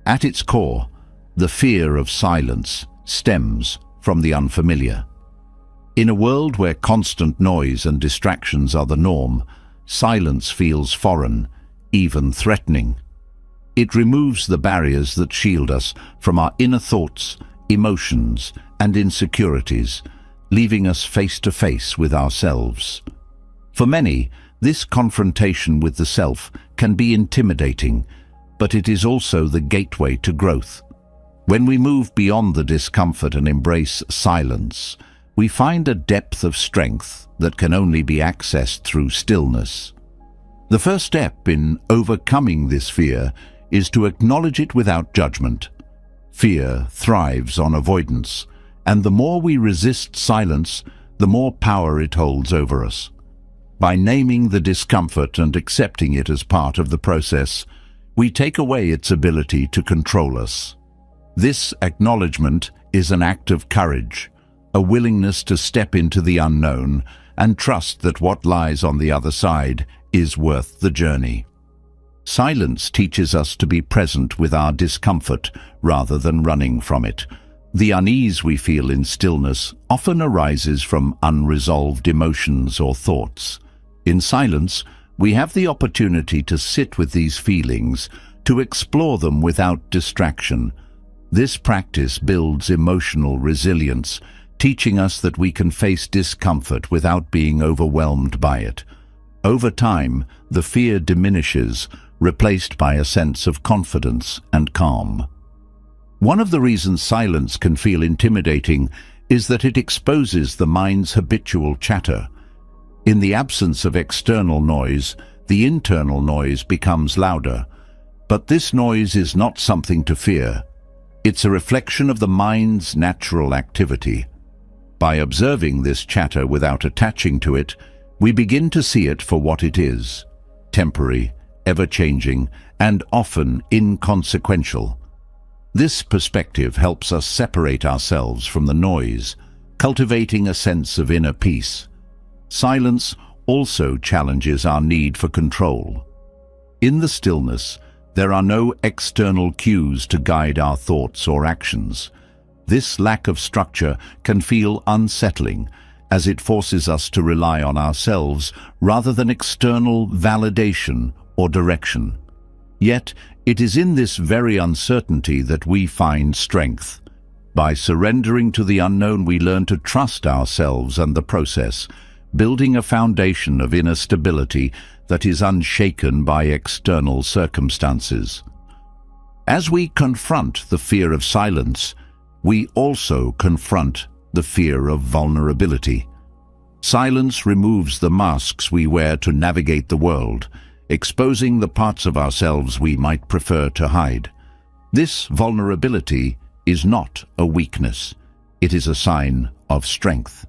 At its core, the fear of silence stems from the unfamiliar. In a world where constant noise and distractions are the norm, silence feels foreign, even threatening. It removes the barriers that shield us from our inner thoughts, emotions, and insecurities, leaving us face to face with ourselves. For many, this confrontation with the self can be intimidating, but it is also the gateway to growth. When we move beyond the discomfort and embrace silence, we find a depth of strength that can only be accessed through stillness. The first step in overcoming this fear is to acknowledge it without judgment. Fear thrives on avoidance, and the more we resist silence, the more power it holds over us. By naming the discomfort and accepting it as part of the process, we take away its ability to control us. This acknowledgement is an act of courage, a willingness to step into the unknown and trust that what lies on the other side is worth the journey. Silence teaches us to be present with our discomfort rather than running from it. The unease we feel in stillness often arises from unresolved emotions or thoughts. In silence, we have the opportunity to sit with these feelings, to explore them without distraction. This practice builds emotional resilience, teaching us that we can face discomfort without being overwhelmed by it. Over time, the fear diminishes, replaced by a sense of confidence and calm. One of the reasons silence can feel intimidating is that it exposes the mind's habitual chatter. In the absence of external noise, the internal noise becomes louder. But this noise is not something to fear. It's a reflection of the mind's natural activity. By observing this chatter without attaching to it, we begin to see it for what it is: temporary, ever-changing, and often inconsequential. This perspective helps us separate ourselves from the noise, cultivating a sense of inner peace. Silence also challenges our need for control. In the stillness, there are no external cues to guide our thoughts or actions. This lack of structure can feel unsettling, as it forces us to rely on ourselves rather than external validation or direction. Yet, it is in this very uncertainty that we find strength. By surrendering to the unknown, we learn to trust ourselves and the process, building a foundation of inner stability that is unshaken by external circumstances. As we confront the fear of silence, we also confront the fear of vulnerability. Silence removes the masks we wear to navigate the world, exposing the parts of ourselves we might prefer to hide. This vulnerability is not a weakness. It is a sign of strength.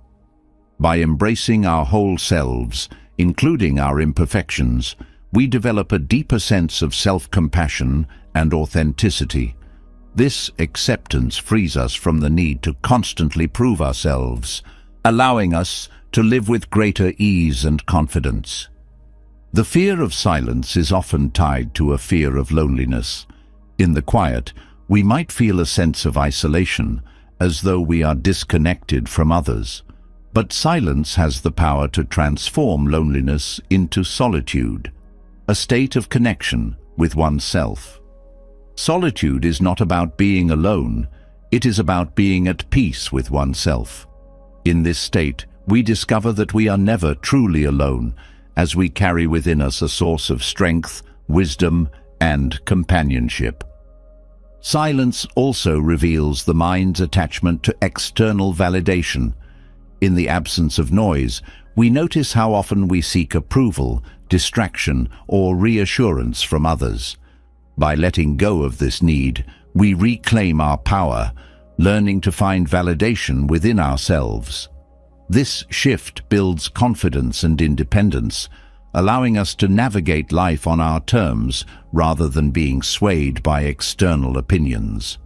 By embracing our whole selves, including our imperfections, we develop a deeper sense of self-compassion and authenticity. This acceptance frees us from the need to constantly prove ourselves, allowing us to live with greater ease and confidence. The fear of silence is often tied to a fear of loneliness. In the quiet, we might feel a sense of isolation, as though we are disconnected from others. But silence has the power to transform loneliness into solitude, a state of connection with oneself. Solitude is not about being alone, it is about being at peace with oneself. In this state, we discover that we are never truly alone, as we carry within us a source of strength, wisdom, and companionship. Silence also reveals the mind's attachment to external validation. In the absence of noise, we notice how often we seek approval, distraction, or reassurance from others. By letting go of this need, we reclaim our power, learning to find validation within ourselves. This shift builds confidence and independence, allowing us to navigate life on our terms rather than being swayed by external opinions.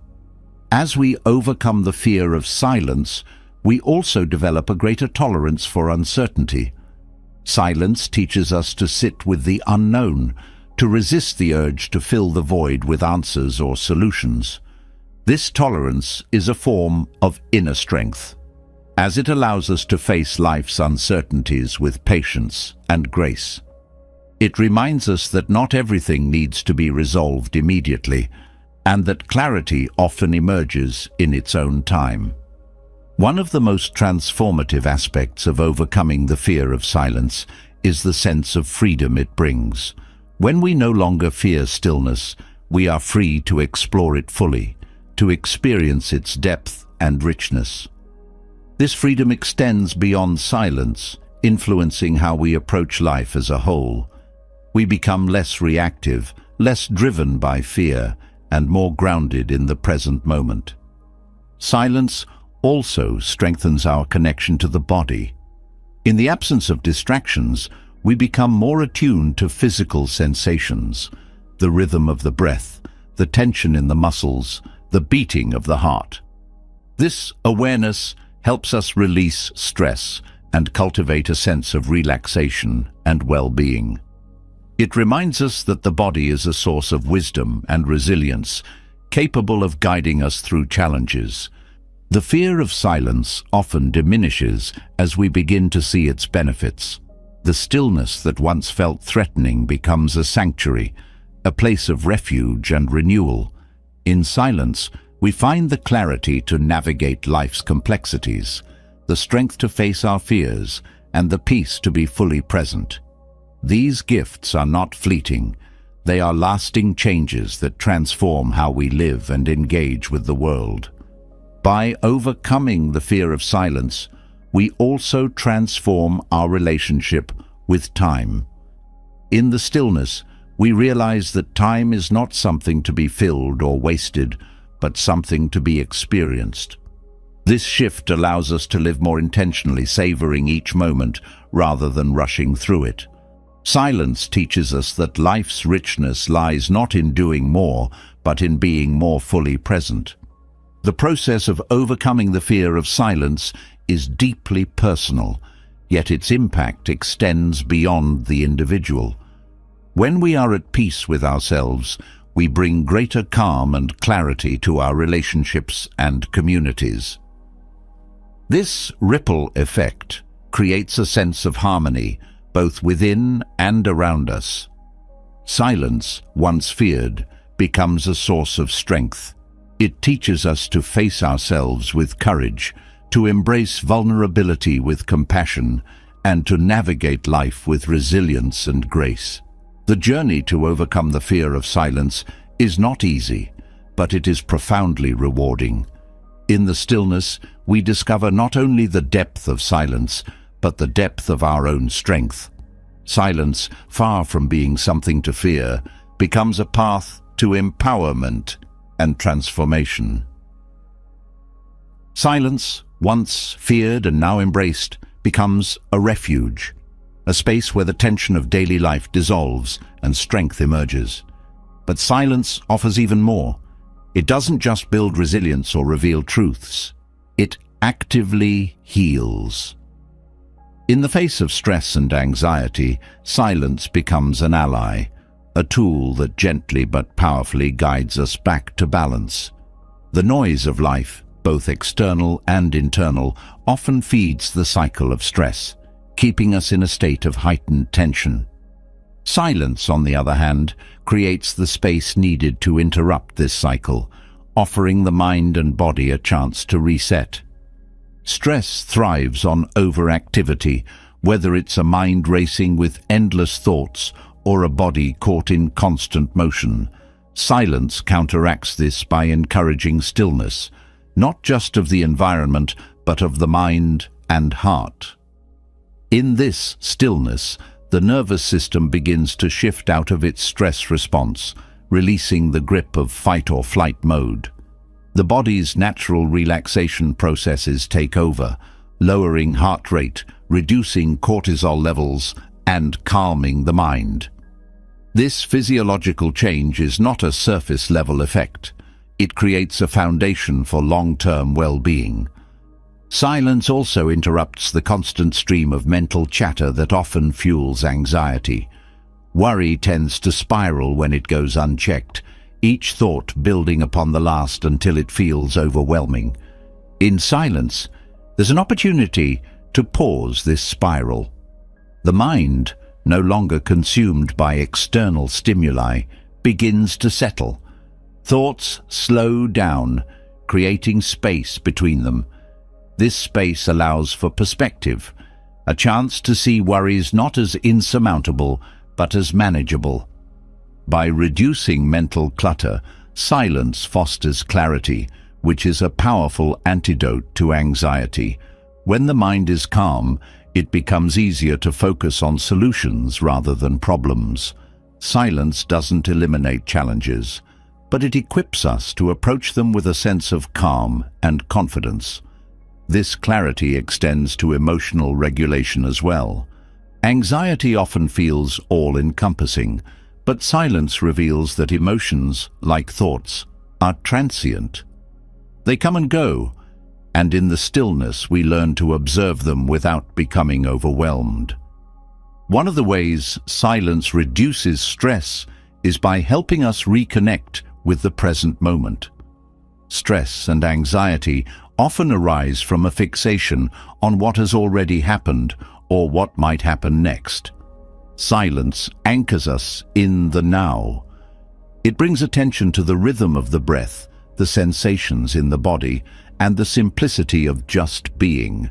As we overcome the fear of silence, we also develop a greater tolerance for uncertainty. Silence teaches us to sit with the unknown, to resist the urge to fill the void with answers or solutions. This tolerance is a form of inner strength, as it allows us to face life's uncertainties with patience and grace. It reminds us that not everything needs to be resolved immediately, and that clarity often emerges in its own time. One of the most transformative aspects of overcoming the fear of silence is the sense of freedom it brings. When we no longer fear stillness, we are free to explore it fully, to experience its depth and richness. This freedom extends beyond silence, influencing how we approach life as a whole. We become less reactive, less driven by fear, and more grounded in the present moment. Silence also strengthens our connection to the body. In the absence of distractions, we become more attuned to physical sensations, the rhythm of the breath, the tension in the muscles, the beating of the heart. This awareness helps us release stress and cultivate a sense of relaxation and well-being. It reminds us that the body is a source of wisdom and resilience, capable of guiding us through challenges. The fear of silence often diminishes as we begin to see its benefits. The stillness that once felt threatening becomes a sanctuary, a place of refuge and renewal. In silence, we find the clarity to navigate life's complexities, the strength to face our fears, and the peace to be fully present. These gifts are not fleeting. They are lasting changes that transform how we live and engage with the world. By overcoming the fear of silence, we also transform our relationship with time. In the stillness, we realize that time is not something to be filled or wasted, but something to be experienced. This shift allows us to live more intentionally, savoring each moment rather than rushing through it. Silence teaches us that life's richness lies not in doing more, but in being more fully present. The process of overcoming the fear of silence is deeply personal, yet its impact extends beyond the individual. When we are at peace with ourselves, we bring greater calm and clarity to our relationships and communities. This ripple effect creates a sense of harmony, both within and around us. Silence, once feared, becomes a source of strength. It teaches us to face ourselves with courage, to embrace vulnerability with compassion, and to navigate life with resilience and grace. The journey to overcome the fear of silence is not easy, but it is profoundly rewarding. In the stillness, we discover not only the depth of silence, but the depth of our own strength. Silence, far from being something to fear, becomes a path to empowerment and transformation. Silence, once feared and now embraced, becomes a refuge, a space where the tension of daily life dissolves and strength emerges. But silence offers even more. It doesn't just build resilience or reveal truths. It actively heals. In the face of stress and anxiety, silence becomes an ally, a tool that gently but powerfully guides us back to balance. The noise of life, both external and internal, often feeds the cycle of stress, keeping us in a state of heightened tension. Silence, on the other hand, creates the space needed to interrupt this cycle, offering the mind and body a chance to reset. Stress thrives on overactivity, whether it's a mind racing with endless thoughts or a body caught in constant motion. Silence counteracts this by encouraging stillness, not just of the environment, but of the mind and heart. In this stillness, the nervous system begins to shift out of its stress response, releasing the grip of fight or flight mode. The body's natural relaxation processes take over, lowering heart rate, reducing cortisol levels, and calming the mind. This physiological change is not a surface-level effect. It creates a foundation for long-term well-being. Silence also interrupts the constant stream of mental chatter that often fuels anxiety. Worry tends to spiral when it goes unchecked, each thought building upon the last until it feels overwhelming. In silence, there's an opportunity to pause this spiral. The mind, no longer consumed by external stimuli, begins to settle. Thoughts slow down, creating space between them. This space allows for perspective, a chance to see worries not as insurmountable, but as manageable. By reducing mental clutter, silence fosters clarity, which is a powerful antidote to anxiety. When the mind is calm, it becomes easier to focus on solutions rather than problems. Silence doesn't eliminate challenges, but it equips us to approach them with a sense of calm and confidence. This clarity extends to emotional regulation as well. Anxiety often feels all-encompassing, but silence reveals that emotions, like thoughts, are transient. They come and go, and in the stillness we learn to observe them without becoming overwhelmed. One of the ways silence reduces stress is by helping us reconnect with the present moment. Stress and anxiety often arise from a fixation on what has already happened or what might happen next. Silence anchors us in the now. It brings attention to the rhythm of the breath, the sensations in the body, and the simplicity of just being.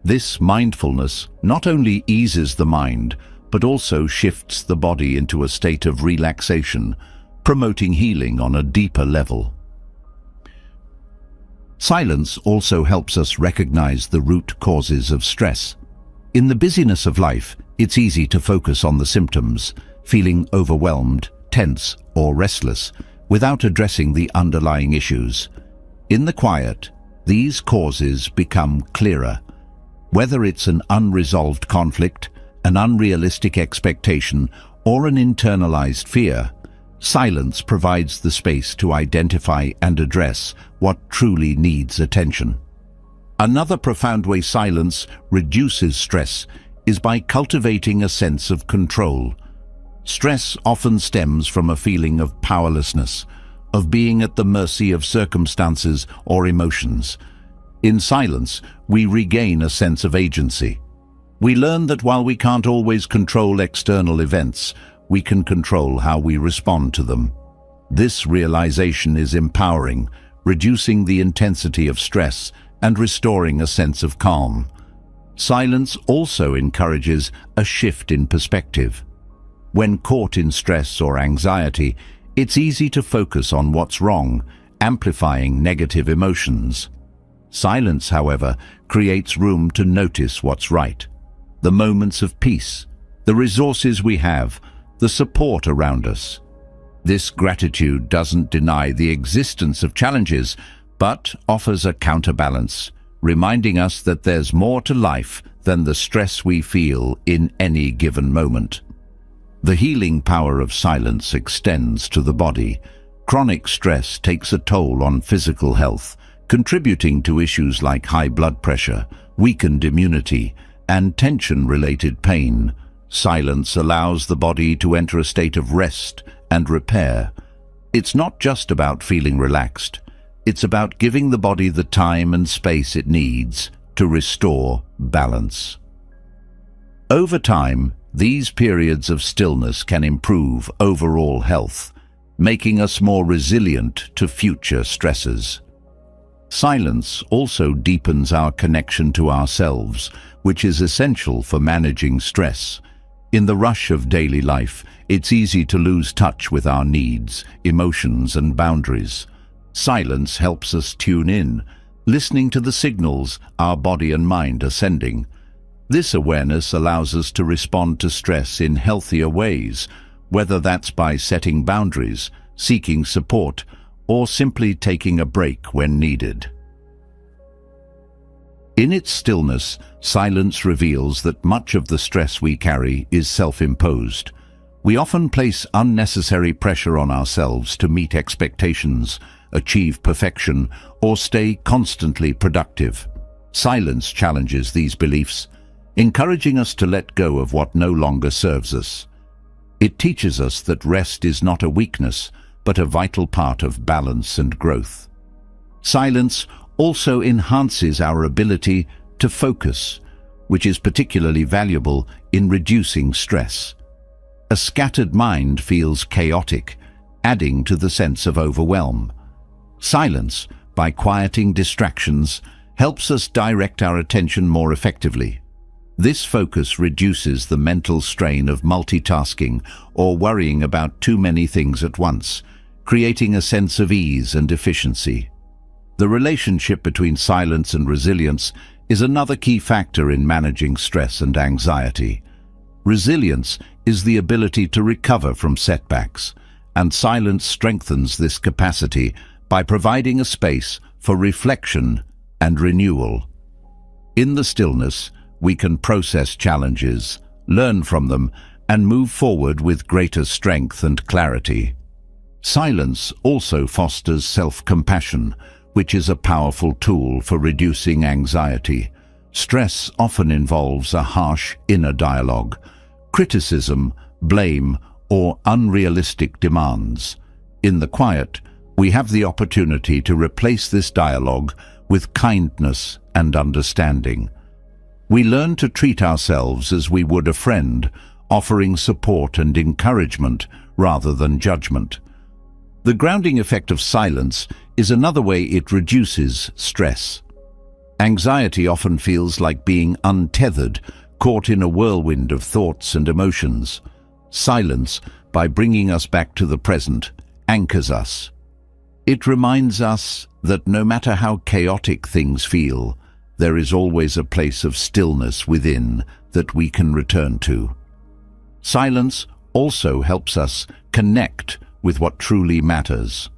This mindfulness not only eases the mind, but also shifts the body into a state of relaxation, promoting healing on a deeper level. Silence also helps us recognize the root causes of stress. In the busyness of life, it's easy to focus on the symptoms, feeling overwhelmed, tense, or restless, without addressing the underlying issues. In the quiet, these causes become clearer. Whether it's an unresolved conflict, an unrealistic expectation, or an internalized fear, silence provides the space to identify and address what truly needs attention. Another profound way silence reduces stress is by cultivating a sense of control. Stress often stems from a feeling of powerlessness, of being at the mercy of circumstances or emotions. In silence, we regain a sense of agency. We learn that while we can't always control external events, we can control how we respond to them. This realization is empowering, reducing the intensity of stress and restoring a sense of calm. Silence also encourages a shift in perspective. When caught in stress or anxiety, it's easy to focus on what's wrong, amplifying negative emotions. Silence, however, creates room to notice what's right. The moments of peace, the resources we have, the support around us. This gratitude doesn't deny the existence of challenges, but offers a counterbalance, reminding us that there's more to life than the stress we feel in any given moment. The healing power of silence extends to the body. Chronic stress takes a toll on physical health, contributing to issues like high blood pressure, weakened immunity, and tension-related pain. Silence allows the body to enter a state of rest and repair. It's not just about feeling relaxed. It's about giving the body the time and space it needs to restore balance. Over time, these periods of stillness can improve overall health, making us more resilient to future stresses. Silence also deepens our connection to ourselves, which is essential for managing stress. In the rush of daily life, it's easy to lose touch with our needs, emotions, and boundaries. Silence helps us tune in, listening to the signals our body and mind are sending. This awareness allows us to respond to stress in healthier ways, whether that's by setting boundaries, seeking support, or simply taking a break when needed. In its stillness, silence reveals that much of the stress we carry is self-imposed. We often place unnecessary pressure on ourselves to meet expectations, achieve perfection, or stay constantly productive. Silence challenges these beliefs, encouraging us to let go of what no longer serves us. It teaches us that rest is not a weakness, but a vital part of balance and growth. Silence also enhances our ability to focus, which is particularly valuable in reducing stress. A scattered mind feels chaotic, adding to the sense of overwhelm. Silence, by quieting distractions, helps us direct our attention more effectively. This focus reduces the mental strain of multitasking or worrying about too many things at once, creating a sense of ease and efficiency. The relationship between silence and resilience is another key factor in managing stress and anxiety. Resilience is the ability to recover from setbacks, and silence strengthens this capacity by providing a space for reflection and renewal. In the stillness, we can process challenges, learn from them, and move forward with greater strength and clarity. Silence also fosters self-compassion, which is a powerful tool for reducing anxiety. Stress often involves a harsh inner dialogue, criticism, blame, or unrealistic demands. In the quiet, we have the opportunity to replace this dialogue with kindness and understanding. We learn to treat ourselves as we would a friend, offering support and encouragement rather than judgment. The grounding effect of silence is another way it reduces stress. Anxiety often feels like being untethered, caught in a whirlwind of thoughts and emotions. Silence, by bringing us back to the present, anchors us. It reminds us that no matter how chaotic things feel, there is always a place of stillness within that we can return to. Silence also helps us connect with what truly matters.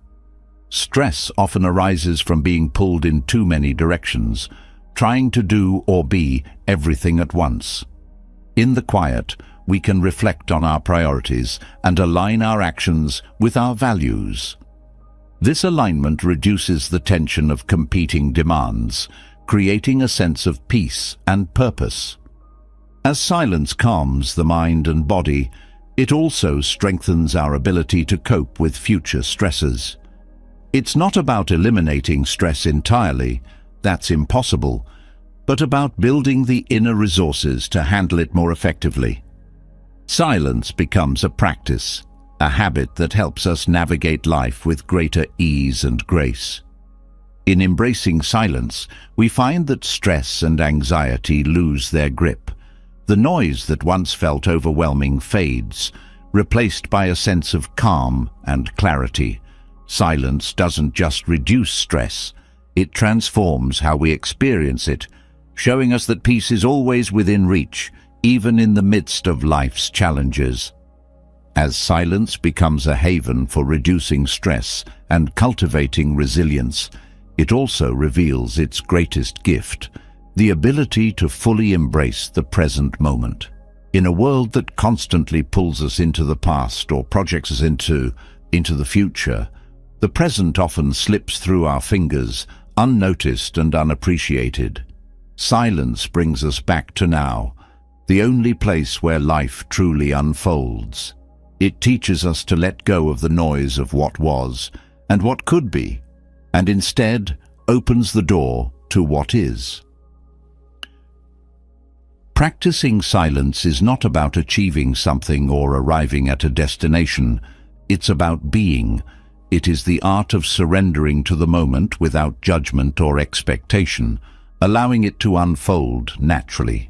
Stress often arises from being pulled in too many directions, trying to do or be everything at once. In the quiet, we can reflect on our priorities and align our actions with our values. This alignment reduces the tension of competing demands, creating a sense of peace and purpose. As silence calms the mind and body, it also strengthens our ability to cope with future stresses. It's not about eliminating stress entirely, that's impossible, but about building the inner resources to handle it more effectively. Silence becomes a practice, a habit that helps us navigate life with greater ease and grace. In embracing silence, we find that stress and anxiety lose their grip. The noise that once felt overwhelming fades, replaced by a sense of calm and clarity. Silence doesn't just reduce stress, it transforms how we experience it, showing us that peace is always within reach, even in the midst of life's challenges. As silence becomes a haven for reducing stress and cultivating resilience, it also reveals its greatest gift, the ability to fully embrace the present moment. In a world that constantly pulls us into the past or projects us into the future, the present often slips through our fingers, unnoticed and unappreciated. Silence brings us back to now, the only place where life truly unfolds. It teaches us to let go of the noise of what was and what could be, and instead opens the door to what is. Practicing silence is not about achieving something or arriving at a destination. It's about being. It is the art of surrendering to the moment without judgment or expectation, allowing it to unfold naturally.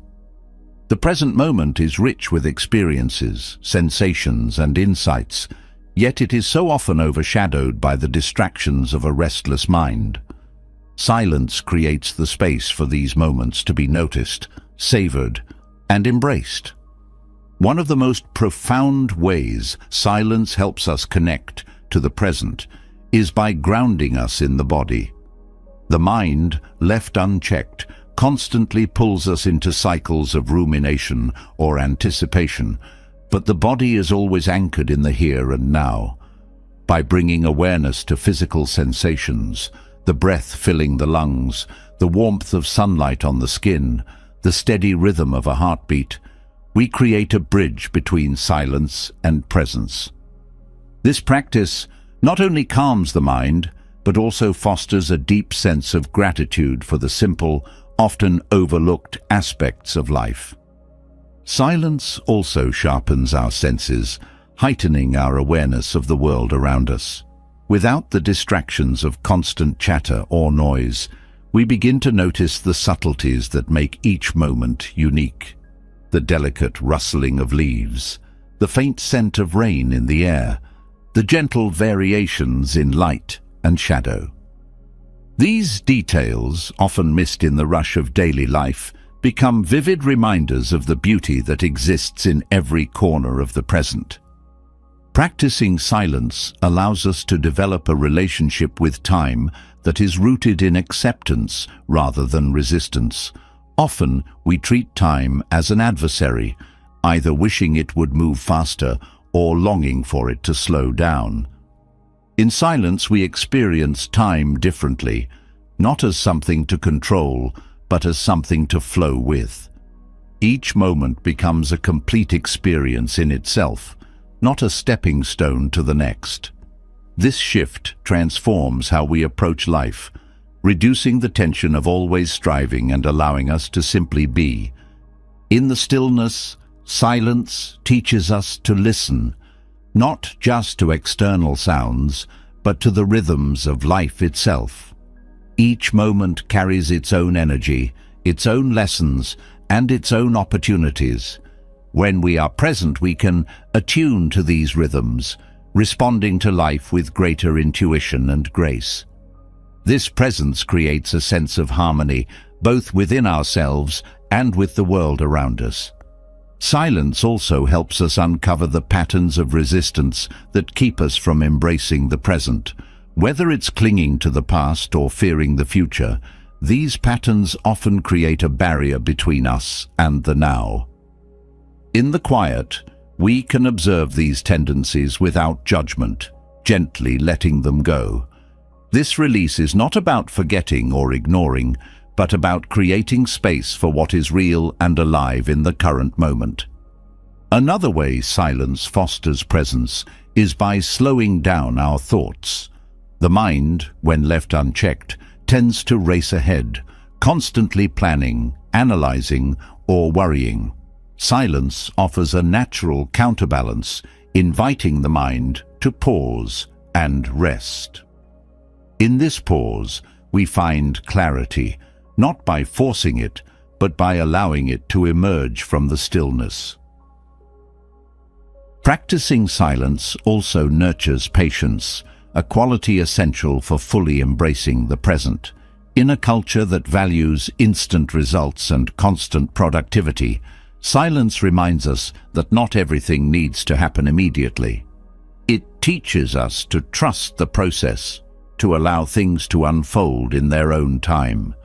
The present moment is rich with experiences, sensations, and insights, yet it is so often overshadowed by the distractions of a restless mind. Silence creates the space for these moments to be noticed, savored, and embraced. One of the most profound ways silence helps us connect to the present is by grounding us in the body. The mind, left unchecked, constantly pulls us into cycles of rumination or anticipation, but the body is always anchored in the here and now. By bringing awareness to physical sensations, the breath filling the lungs, the warmth of sunlight on the skin, the steady rhythm of a heartbeat, we create a bridge between silence and presence. This practice not only calms the mind, but also fosters a deep sense of gratitude for the simple, often overlooked aspects of life. Silence also sharpens our senses, heightening our awareness of the world around us. Without the distractions of constant chatter or noise, we begin to notice the subtleties that make each moment unique. The delicate rustling of leaves, the faint scent of rain in the air, the gentle variations in light and shadow. These details, often missed in the rush of daily life, become vivid reminders of the beauty that exists in every corner of the present. Practicing silence allows us to develop a relationship with time that is rooted in acceptance rather than resistance. Often, we treat time as an adversary, either wishing it would move faster or longing for it to slow down. In silence, we experience time differently, not as something to control, but as something to flow with. Each moment becomes a complete experience in itself, not a stepping stone to the next. This shift transforms how we approach life, reducing the tension of always striving and allowing us to simply be. In the stillness, silence teaches us to listen, not just to external sounds, but to the rhythms of life itself. Each moment carries its own energy, its own lessons, and its own opportunities. When we are present, we can attune to these rhythms, responding to life with greater intuition and grace. This presence creates a sense of harmony, both within ourselves and with the world around us. Silence also helps us uncover the patterns of resistance that keep us from embracing the present. Whether it's clinging to the past or fearing the future, these patterns often create a barrier between us and the now. In the quiet, we can observe these tendencies without judgment, gently letting them go. This release is not about forgetting or ignoring, but about creating space for what is real and alive in the current moment. Another way silence fosters presence is by slowing down our thoughts. The mind, when left unchecked, tends to race ahead, constantly planning, analyzing, or worrying. Silence offers a natural counterbalance, inviting the mind to pause and rest. In this pause, we find clarity, not by forcing it, but by allowing it to emerge from the stillness. Practicing silence also nurtures patience, a quality essential for fully embracing the present. In a culture that values instant results and constant productivity, silence reminds us that not everything needs to happen immediately. It teaches us to trust the process, to allow things to unfold in their own time.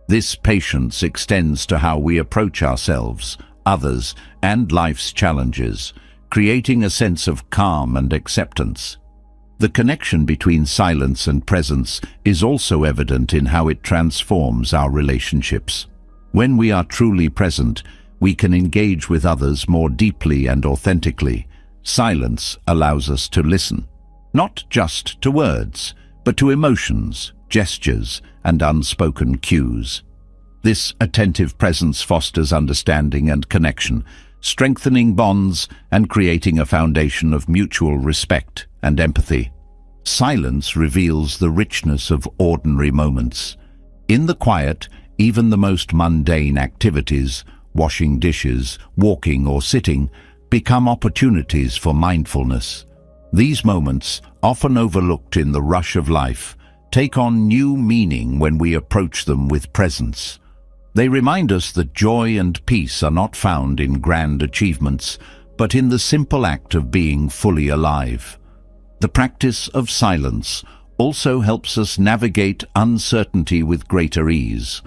This patience extends to how we approach ourselves, others, and life's challenges, creating a sense of calm and acceptance. The connection between silence and presence is also evident in how it transforms our relationships. When we are truly present, we can engage with others more deeply and authentically. Silence allows us to listen, not just to words, but to emotions, gestures, and unspoken cues. This attentive presence fosters understanding and connection, strengthening bonds and creating a foundation of mutual respect and empathy. Silence reveals the richness of ordinary moments. In the quiet, even the most mundane activities, washing dishes, walking or sitting, become opportunities for mindfulness. These moments, often overlooked in the rush of life, take on new meaning when we approach them with presence. They remind us that joy and peace are not found in grand achievements, but in the simple act of being fully alive. The practice of silence also helps us navigate uncertainty with greater ease.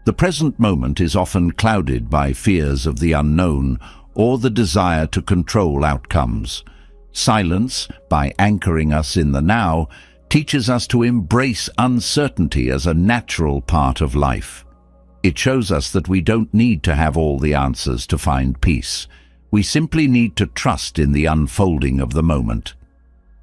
The present moment is often clouded by fears of the unknown or the desire to control outcomes. Silence, by anchoring us in the now, teaches us to embrace uncertainty as a natural part of life. It shows us that we don't need to have all the answers to find peace. We simply need to trust in the unfolding of the moment.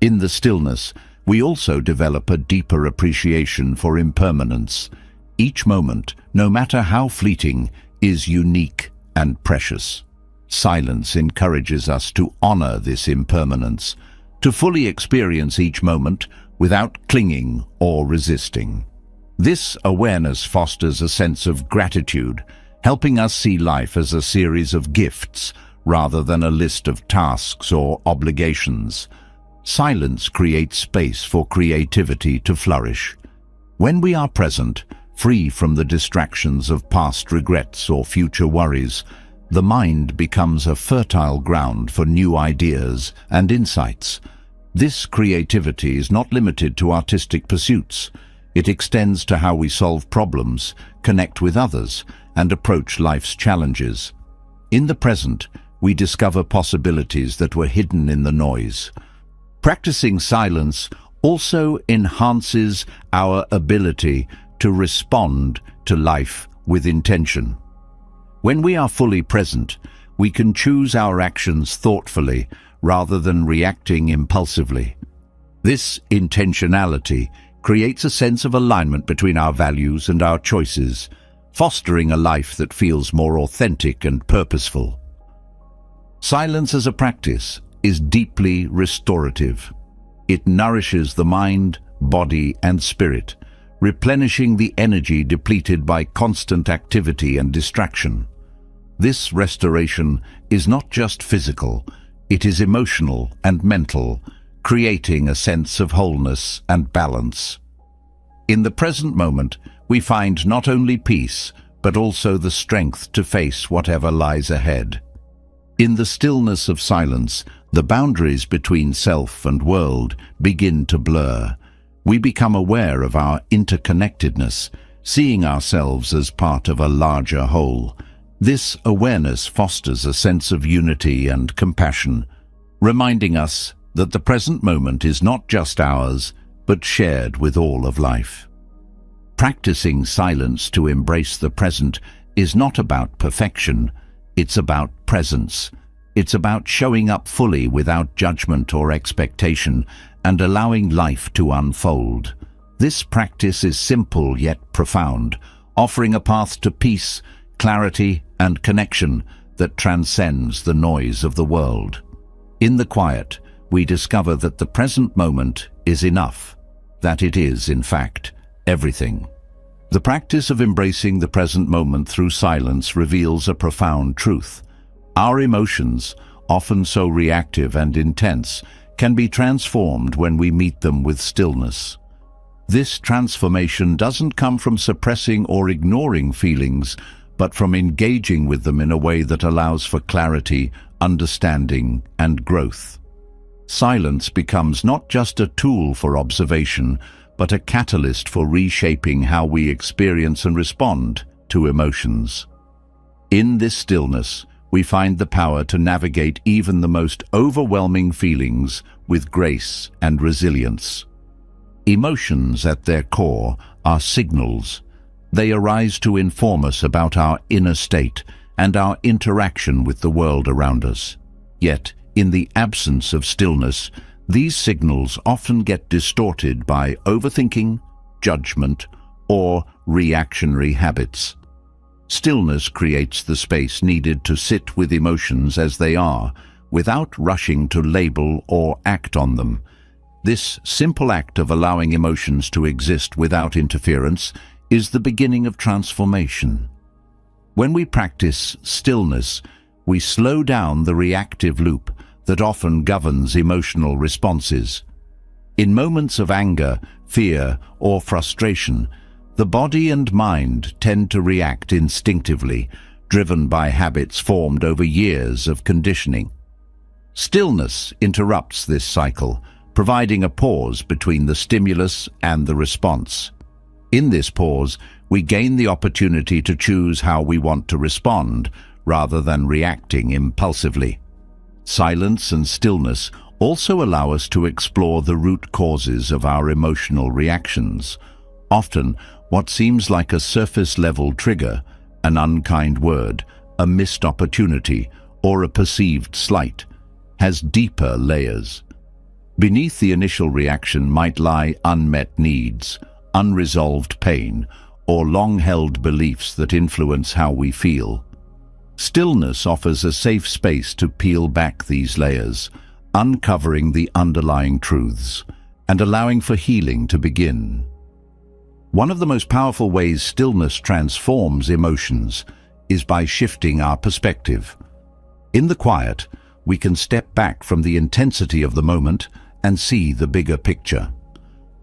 In the stillness, we also develop a deeper appreciation for impermanence. Each moment, no matter how fleeting, is unique and precious. Silence encourages us to honor this impermanence, to fully experience each moment without clinging or resisting. This awareness fosters a sense of gratitude, helping us see life as a series of gifts rather than a list of tasks or obligations. Silence creates space for creativity to flourish. When we are present, free from the distractions of past regrets or future worries, the mind becomes a fertile ground for new ideas and insights. This creativity is not limited to artistic pursuits. It extends to how we solve problems, connect with others, and approach life's challenges. In the present, we discover possibilities that were hidden in the noise. Practicing silence also enhances our ability to respond to life with intention. When we are fully present, we can choose our actions thoughtfully rather than reacting impulsively. This intentionality creates a sense of alignment between our values and our choices, fostering a life that feels more authentic and purposeful. Silence as a practice is deeply restorative. It nourishes the mind, body, and spirit, replenishing the energy depleted by constant activity and distraction. This restoration is not just physical, it is emotional and mental, creating a sense of wholeness and balance. In the present moment, we find not only peace, but also the strength to face whatever lies ahead. In the stillness of silence, the boundaries between self and world begin to blur. We become aware of our interconnectedness, seeing ourselves as part of a larger whole. This awareness fosters a sense of unity and compassion, reminding us that the present moment is not just ours, but shared with all of life. Practicing silence to embrace the present is not about perfection, it's about presence. It's about showing up fully without judgment or expectation and allowing life to unfold. This practice is simple yet profound, offering a path to peace, clarity, and connection that transcends the noise of the world. In the quiet, we discover that the present moment is enough, that it is, in fact, everything. The practice of embracing the present moment through silence reveals a profound truth. Our emotions, often so reactive and intense, can be transformed when we meet them with stillness. This transformation doesn't come from suppressing or ignoring feelings, but from engaging with them in a way that allows for clarity, understanding, and growth. Silence becomes not just a tool for observation, but a catalyst for reshaping how we experience and respond to emotions. In this stillness, we find the power to navigate even the most overwhelming feelings with grace and resilience. Emotions at their core are signals. They arise to inform us about our inner state and our interaction with the world around us. Yet, in the absence of stillness, these signals often get distorted by overthinking, judgment, or reactionary habits. Stillness creates the space needed to sit with emotions as they are, without rushing to label or act on them. This simple act of allowing emotions to exist without interference is the beginning of transformation. When we practice stillness, we slow down the reactive loop that often governs emotional responses. In moments of anger, fear, or frustration, the body and mind tend to react instinctively, driven by habits formed over years of conditioning. Stillness interrupts this cycle, providing a pause between the stimulus and the response. In this pause, we gain the opportunity to choose how we want to respond, rather than reacting impulsively. Silence and stillness also allow us to explore the root causes of our emotional reactions. Often, what seems like a surface-level trigger, an unkind word, a missed opportunity, or a perceived slight, has deeper layers. Beneath the initial reaction might lie unmet needs, unresolved pain, or long-held beliefs that influence how we feel. Stillness offers a safe space to peel back these layers, uncovering the underlying truths and allowing for healing to begin. One of the most powerful ways stillness transforms emotions is by shifting our perspective. In the quiet, we can step back from the intensity of the moment and see the bigger picture.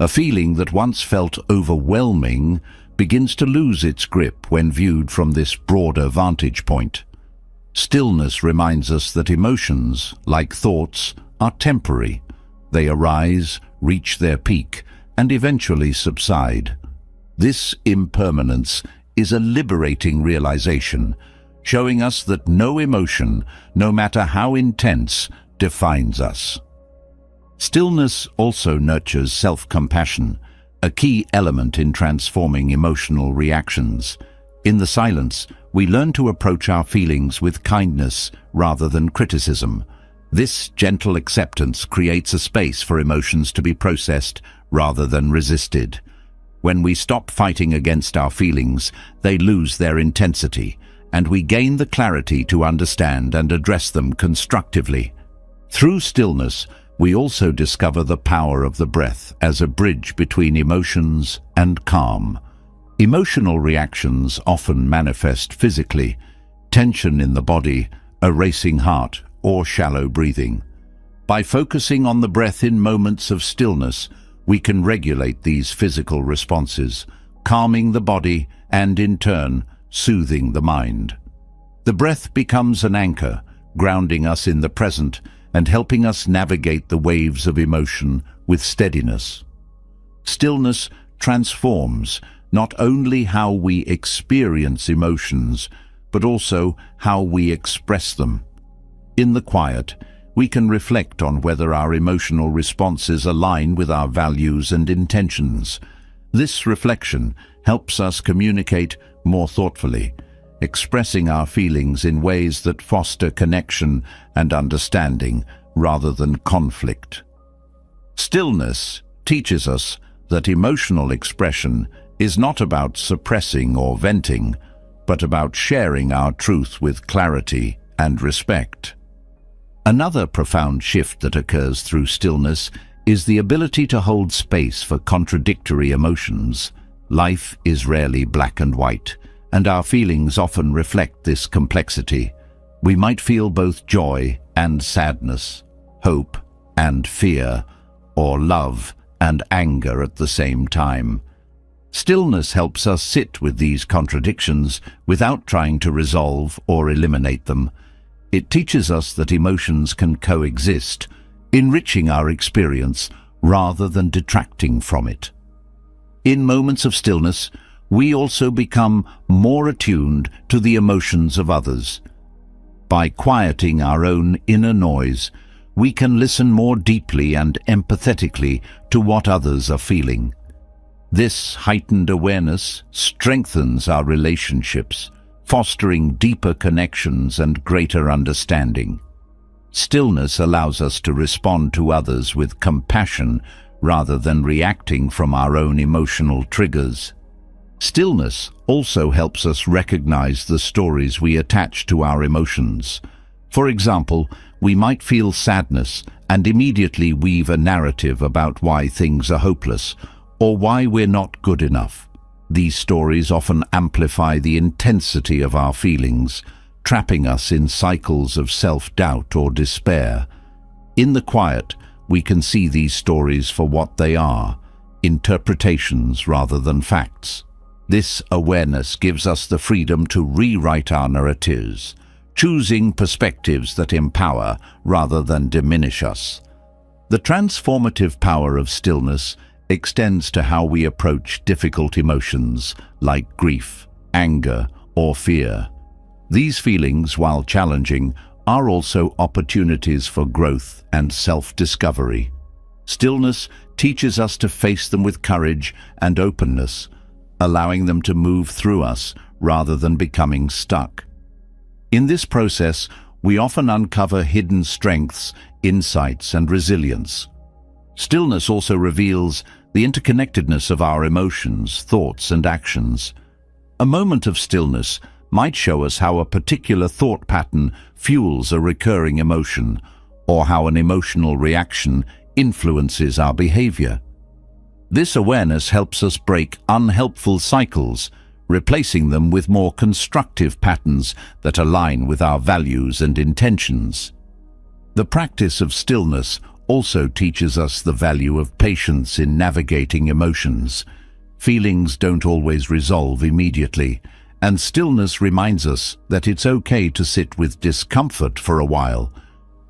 A feeling that once felt overwhelming begins to lose its grip when viewed from this broader vantage point. Stillness reminds us that emotions, like thoughts, are temporary. They arise, reach their peak, and eventually subside. This impermanence is a liberating realization, showing us that no emotion, no matter how intense, defines us. Stillness also nurtures self-compassion, a key element in transforming emotional reactions. In the silence, we learn to approach our feelings with kindness rather than criticism. This gentle acceptance creates a space for emotions to be processed rather than resisted. When we stop fighting against our feelings, they lose their intensity, and we gain the clarity to understand and address them constructively. Through stillness, we also discover the power of the breath as a bridge between emotions and calm. Emotional reactions often manifest physically: tension in the body, a racing heart, or shallow breathing. By focusing on the breath in moments of stillness, we can regulate these physical responses, calming the body and, in turn, soothing the mind. The breath becomes an anchor, grounding us in the present and helping us navigate the waves of emotion with steadiness. Stillness transforms not only how we experience emotions, but also how we express them. In the quiet, we can reflect on whether our emotional responses align with our values and intentions. This reflection helps us communicate more thoughtfully, expressing our feelings in ways that foster connection and understanding rather than conflict. Stillness teaches us that emotional expression is not about suppressing or venting, but about sharing our truth with clarity and respect. Another profound shift that occurs through stillness is the ability to hold space for contradictory emotions. Life is rarely black and white, and our feelings often reflect this complexity. We might feel both joy and sadness, hope and fear, or love and anger at the same time. Stillness helps us sit with these contradictions without trying to resolve or eliminate them. It teaches us that emotions can coexist, enriching our experience rather than detracting from it. In moments of stillness, we also become more attuned to the emotions of others. By quieting our own inner noise, we can listen more deeply and empathetically to what others are feeling. This heightened awareness strengthens our relationships, fostering deeper connections and greater understanding. Stillness allows us to respond to others with compassion rather than reacting from our own emotional triggers. Stillness also helps us recognize the stories we attach to our emotions. For example, we might feel sadness and immediately weave a narrative about why things are hopeless or why we're not good enough. These stories often amplify the intensity of our feelings, trapping us in cycles of self-doubt or despair. In the quiet, we can see these stories for what they are, interpretations rather than facts. This awareness gives us the freedom to rewrite our narratives, choosing perspectives that empower rather than diminish us. The transformative power of stillness extends to how we approach difficult emotions like grief, anger, or fear. These feelings, while challenging, are also opportunities for growth and self-discovery. Stillness teaches us to face them with courage and openness, allowing them to move through us rather than becoming stuck. In this process, we often uncover hidden strengths, insights, and resilience. Stillness also reveals the interconnectedness of our emotions, thoughts, and actions. A moment of stillness might show us how a particular thought pattern fuels a recurring emotion, or how an emotional reaction influences our behavior. This awareness helps us break unhelpful cycles, replacing them with more constructive patterns that align with our values and intentions. The practice of stillness also teaches us the value of patience in navigating emotions. Feelings don't always resolve immediately, and stillness reminds us that it's okay to sit with discomfort for a while.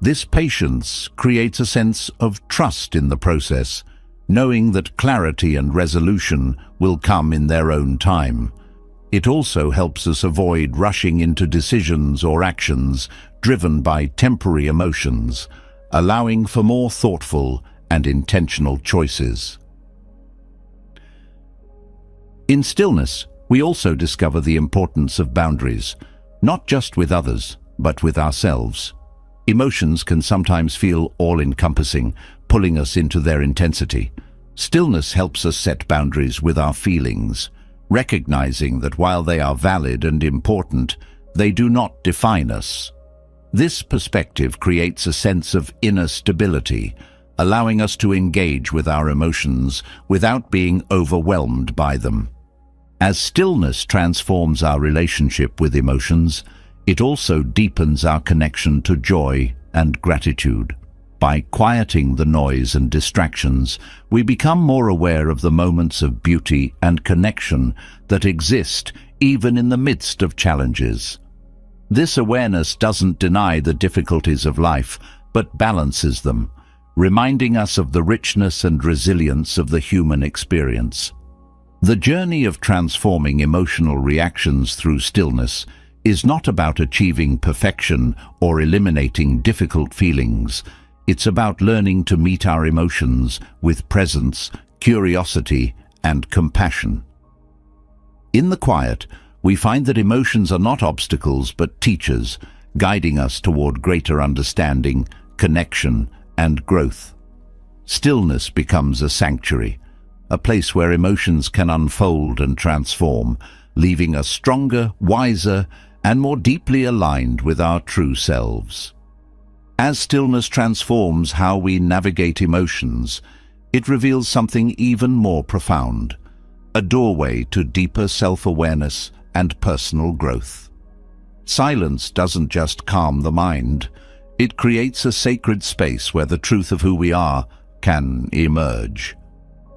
This patience creates a sense of trust in the process, knowing that clarity and resolution will come in their own time. It also helps us avoid rushing into decisions or actions driven by temporary emotions, allowing for more thoughtful and intentional choices. In stillness, we also discover the importance of boundaries, not just with others, but with ourselves. Emotions can sometimes feel all-encompassing, pulling us into their intensity. Stillness helps us set boundaries with our feelings, recognizing that while they are valid and important, they do not define us. This perspective creates a sense of inner stability, allowing us to engage with our emotions without being overwhelmed by them. As stillness transforms our relationship with emotions, it also deepens our connection to joy and gratitude. By quieting the noise and distractions, we become more aware of the moments of beauty and connection that exist even in the midst of challenges. This awareness doesn't deny the difficulties of life, but balances them, reminding us of the richness and resilience of the human experience. The journey of transforming emotional reactions through stillness is not about achieving perfection or eliminating difficult feelings. It's about learning to meet our emotions with presence, curiosity, and compassion. In the quiet, we find that emotions are not obstacles but teachers, guiding us toward greater understanding, connection, and growth. Stillness becomes a sanctuary, a place where emotions can unfold and transform, leaving us stronger, wiser, and more deeply aligned with our true selves. As stillness transforms how we navigate emotions, it reveals something even more profound, a doorway to deeper self-awareness and personal growth. Silence doesn't just calm the mind, it creates a sacred space where the truth of who we are can emerge.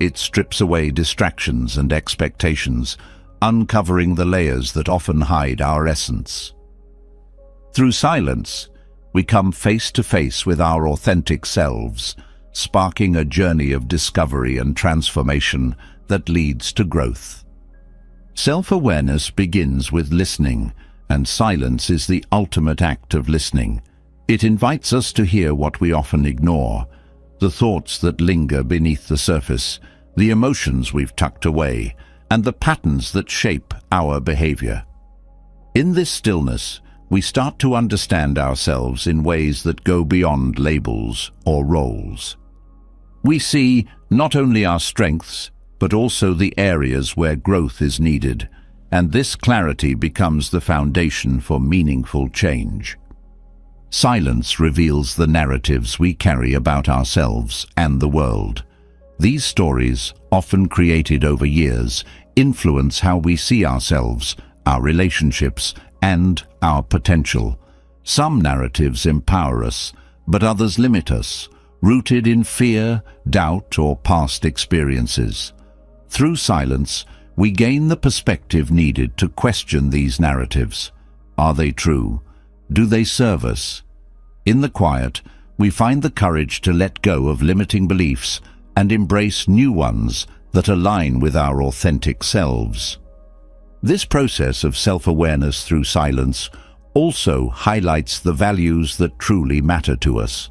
It strips away distractions and expectations, uncovering the layers that often hide our essence. Through silence, we come face to face with our authentic selves, sparking a journey of discovery and transformation that leads to growth. Self-awareness begins with listening, and silence is the ultimate act of listening. It invites us to hear what we often ignore, the thoughts that linger beneath the surface, the emotions we've tucked away, and the patterns that shape our behavior. In this stillness, we start to understand ourselves in ways that go beyond labels or roles. We see not only our strengths, but also the areas where growth is needed, and this clarity becomes the foundation for meaningful change. Silence reveals the narratives we carry about ourselves and the world. These stories, often created over years, influence how we see ourselves, our relationships, and our potential. Some narratives empower us, but others limit us, rooted in fear, doubt, or past experiences. Through silence, we gain the perspective needed to question these narratives. Are they true? Do they serve us? In the quiet, we find the courage to let go of limiting beliefs and embrace new ones that align with our authentic selves. This process of self-awareness through silence also highlights the values that truly matter to us.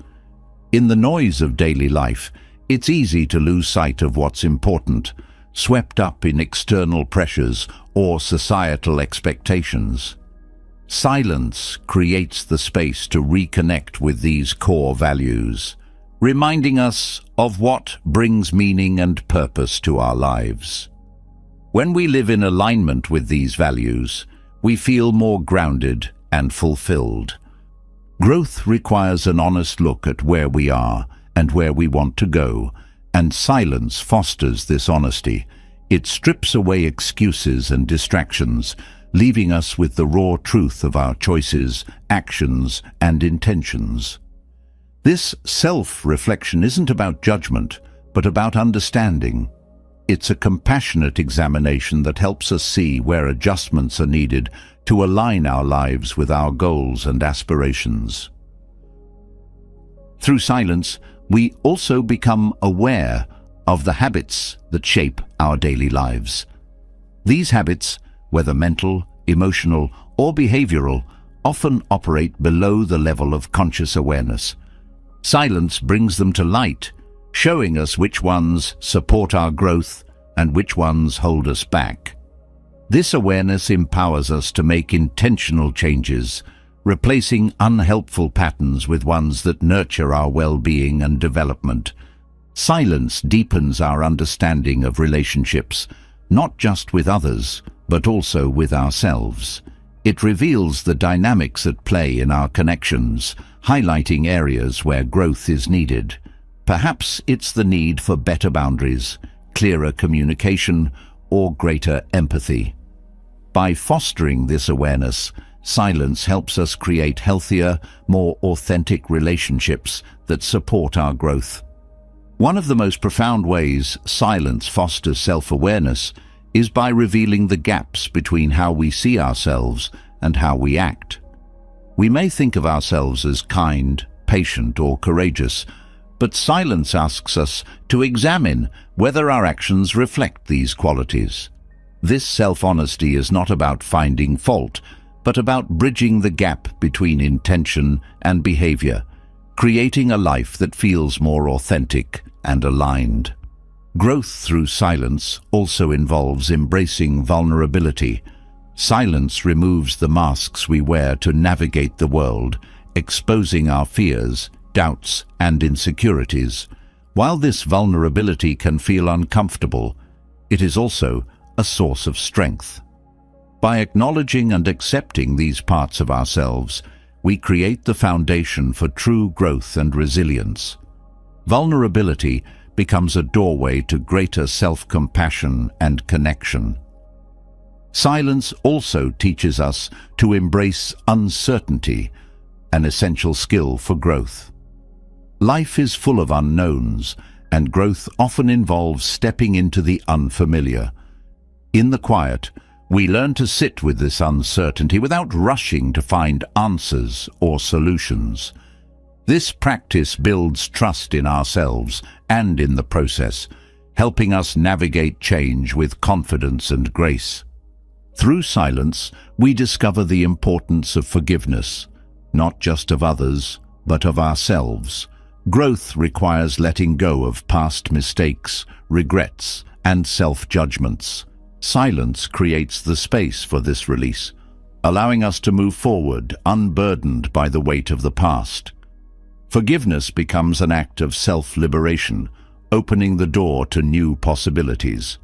In the noise of daily life, it's easy to lose sight of what's important, swept up in external pressures or societal expectations. Silence creates the space to reconnect with these core values, reminding us of what brings meaning and purpose to our lives. When we live in alignment with these values, we feel more grounded and fulfilled. Growth requires an honest look at where we are and where we want to go, and silence fosters this honesty. It strips away excuses and distractions, leaving us with the raw truth of our choices, actions, and intentions. This self-reflection isn't about judgment, but about understanding. It's a compassionate examination that helps us see where adjustments are needed to align our lives with our goals and aspirations. Through silence, we also become aware of the habits that shape our daily lives. These habits, whether mental, emotional, or behavioral, often operate below the level of conscious awareness. Silence brings them to light, showing us which ones support our growth and which ones hold us back. This awareness empowers us to make intentional changes, replacing unhelpful patterns with ones that nurture our well-being and development. Silence deepens our understanding of relationships, not just with others, but also with ourselves. It reveals the dynamics at play in our connections, highlighting areas where growth is needed. Perhaps it's the need for better boundaries, clearer communication, or greater empathy. By fostering this awareness, silence helps us create healthier, more authentic relationships that support our growth. One of the most profound ways silence fosters self-awareness is by revealing the gaps between how we see ourselves and how we act. We may think of ourselves as kind, patient, or courageous, but silence asks us to examine whether our actions reflect these qualities. This self-honesty is not about finding fault, but about bridging the gap between intention and behavior, creating a life that feels more authentic and aligned. Growth through silence also involves embracing vulnerability. Silence removes the masks we wear to navigate the world, exposing our fears, doubts, and insecurities. While this vulnerability can feel uncomfortable, it is also a source of strength. By acknowledging and accepting these parts of ourselves, we create the foundation for true growth and resilience. Vulnerability becomes a doorway to greater self-compassion and connection. Silence also teaches us to embrace uncertainty, an essential skill for growth. Life is full of unknowns, and growth often involves stepping into the unfamiliar. In the quiet, we learn to sit with this uncertainty without rushing to find answers or solutions. This practice builds trust in ourselves and in the process, helping us navigate change with confidence and grace. Through silence, we discover the importance of forgiveness, not just of others, but of ourselves. Growth requires letting go of past mistakes, regrets, and self-judgments. Silence creates the space for this release, allowing us to move forward unburdened by the weight of the past. Forgiveness becomes an act of self-liberation, opening the door to new possibilities.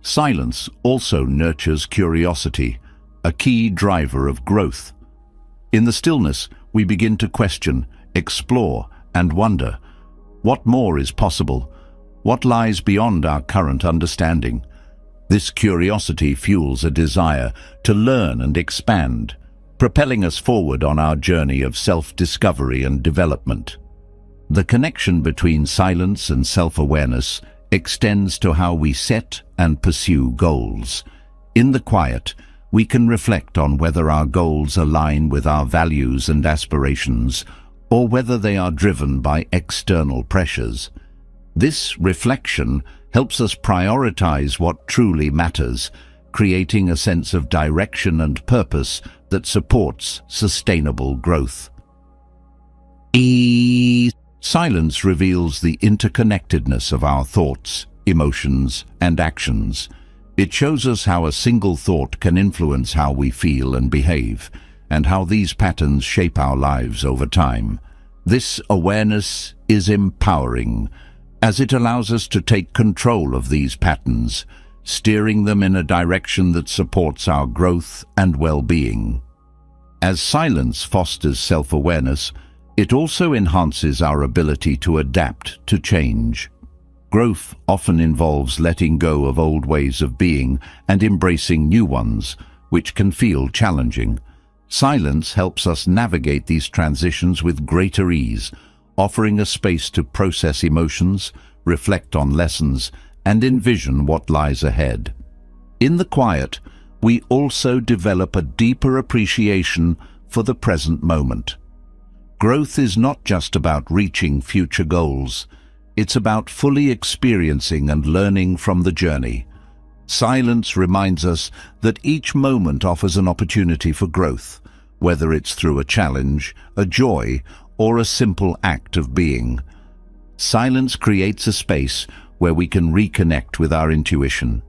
Silence also nurtures curiosity, a key driver of growth. In the stillness, we begin to question, explore, and wonder. What more is possible? What lies beyond our current understanding? This curiosity fuels a desire to learn and expand, propelling us forward on our journey of self-discovery and development. The connection between silence and self-awareness extends to how we set and pursue goals. In the quiet, we can reflect on whether our goals align with our values and aspirations, or whether they are driven by external pressures. This reflection helps us prioritize what truly matters, creating a sense of direction and purpose that supports sustainable growth. Silence reveals the interconnectedness of our thoughts, emotions, and actions. It shows us how a single thought can influence how we feel and behave, and how these patterns shape our lives over time. This awareness is empowering, as it allows us to take control of these patterns, steering them in a direction that supports our growth and well-being. As silence fosters self-awareness, it also enhances our ability to adapt to change. Growth often involves letting go of old ways of being and embracing new ones, which can feel challenging. Silence helps us navigate these transitions with greater ease, offering a space to process emotions, reflect on lessons, and envision what lies ahead. In the quiet, we also develop a deeper appreciation for the present moment. Growth is not just about reaching future goals. It's about fully experiencing and learning from the journey. Silence reminds us that each moment offers an opportunity for growth, whether it's through a challenge, a joy, or a simple act of being. Silence creates a space where we can reconnect with our intuition.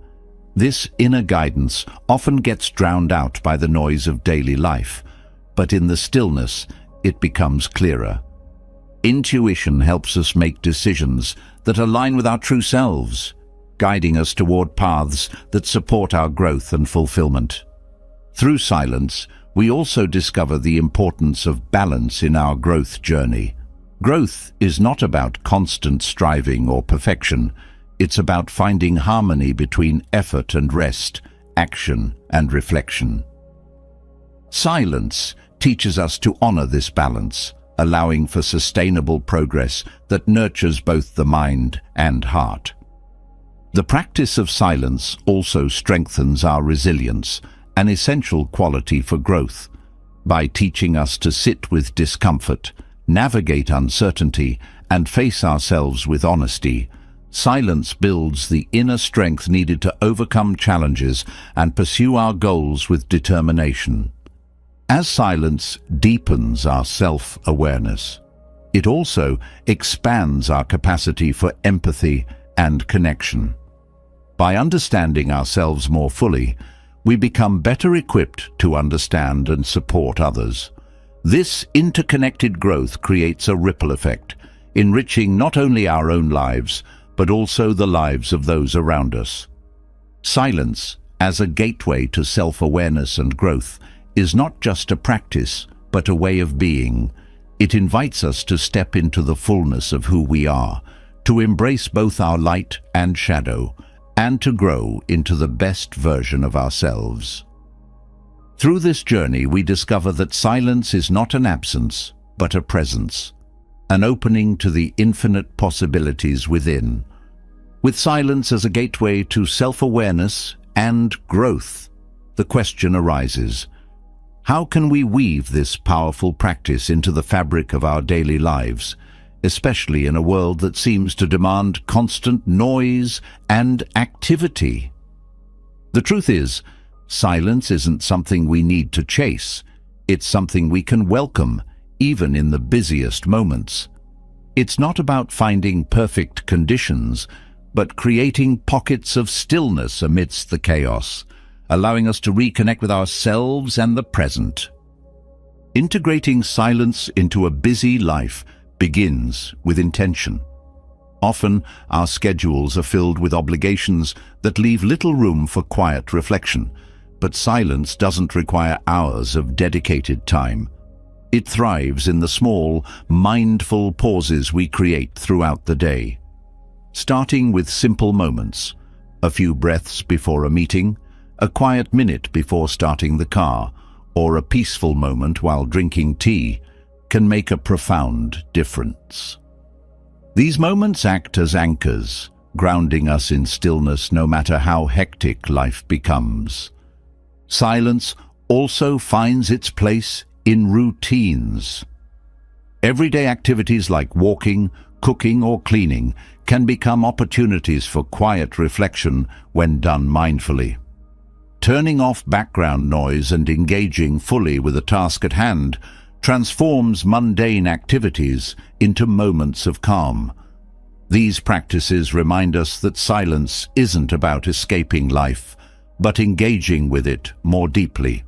This inner guidance often gets drowned out by the noise of daily life, but in the stillness, it becomes clearer. Intuition helps us make decisions that align with our true selves, guiding us toward paths that support our growth and fulfillment. Through silence, we also discover the importance of balance in our growth journey. Growth is not about constant striving or perfection. It's about finding harmony between effort and rest, action and reflection. Silence teaches us to honor this balance, allowing for sustainable progress that nurtures both the mind and heart. The practice of silence also strengthens our resilience, an essential quality for growth. By teaching us to sit with discomfort, navigate uncertainty, and face ourselves with honesty, silence builds the inner strength needed to overcome challenges and pursue our goals with determination. As silence deepens our self-awareness, it also expands our capacity for empathy and connection. By understanding ourselves more fully, we become better equipped to understand and support others. This interconnected growth creates a ripple effect, enriching not only our own lives, but also the lives of those around us. Silence, as a gateway to self-awareness and growth, is not just a practice, but a way of being. It invites us to step into the fullness of who we are, to embrace both our light and shadow, and to grow into the best version of ourselves. Through this journey, we discover that silence is not an absence, but a presence, an opening to the infinite possibilities within. With silence as a gateway to self-awareness and growth, the question arises: how can we weave this powerful practice into the fabric of our daily lives, especially in a world that seems to demand constant noise and activity? The truth is, silence isn't something we need to chase. It's something we can welcome, even in the busiest moments. It's not about finding perfect conditions, but creating pockets of stillness amidst the chaos, allowing us to reconnect with ourselves and the present. Integrating silence into a busy life begins with intention. Often, our schedules are filled with obligations that leave little room for quiet reflection, but silence doesn't require hours of dedicated time. It thrives in the small, mindful pauses we create throughout the day. Starting with simple moments, a few breaths before a meeting, a quiet minute before starting the car, or a peaceful moment while drinking tea, can make a profound difference. These moments act as anchors, grounding us in stillness no matter how hectic life becomes. Silence also finds its place in routines. Everyday activities like walking, cooking, or cleaning can become opportunities for quiet reflection when done mindfully. Turning off background noise and engaging fully with the task at hand transforms mundane activities into moments of calm. These practices remind us that silence isn't about escaping life, but engaging with it more deeply.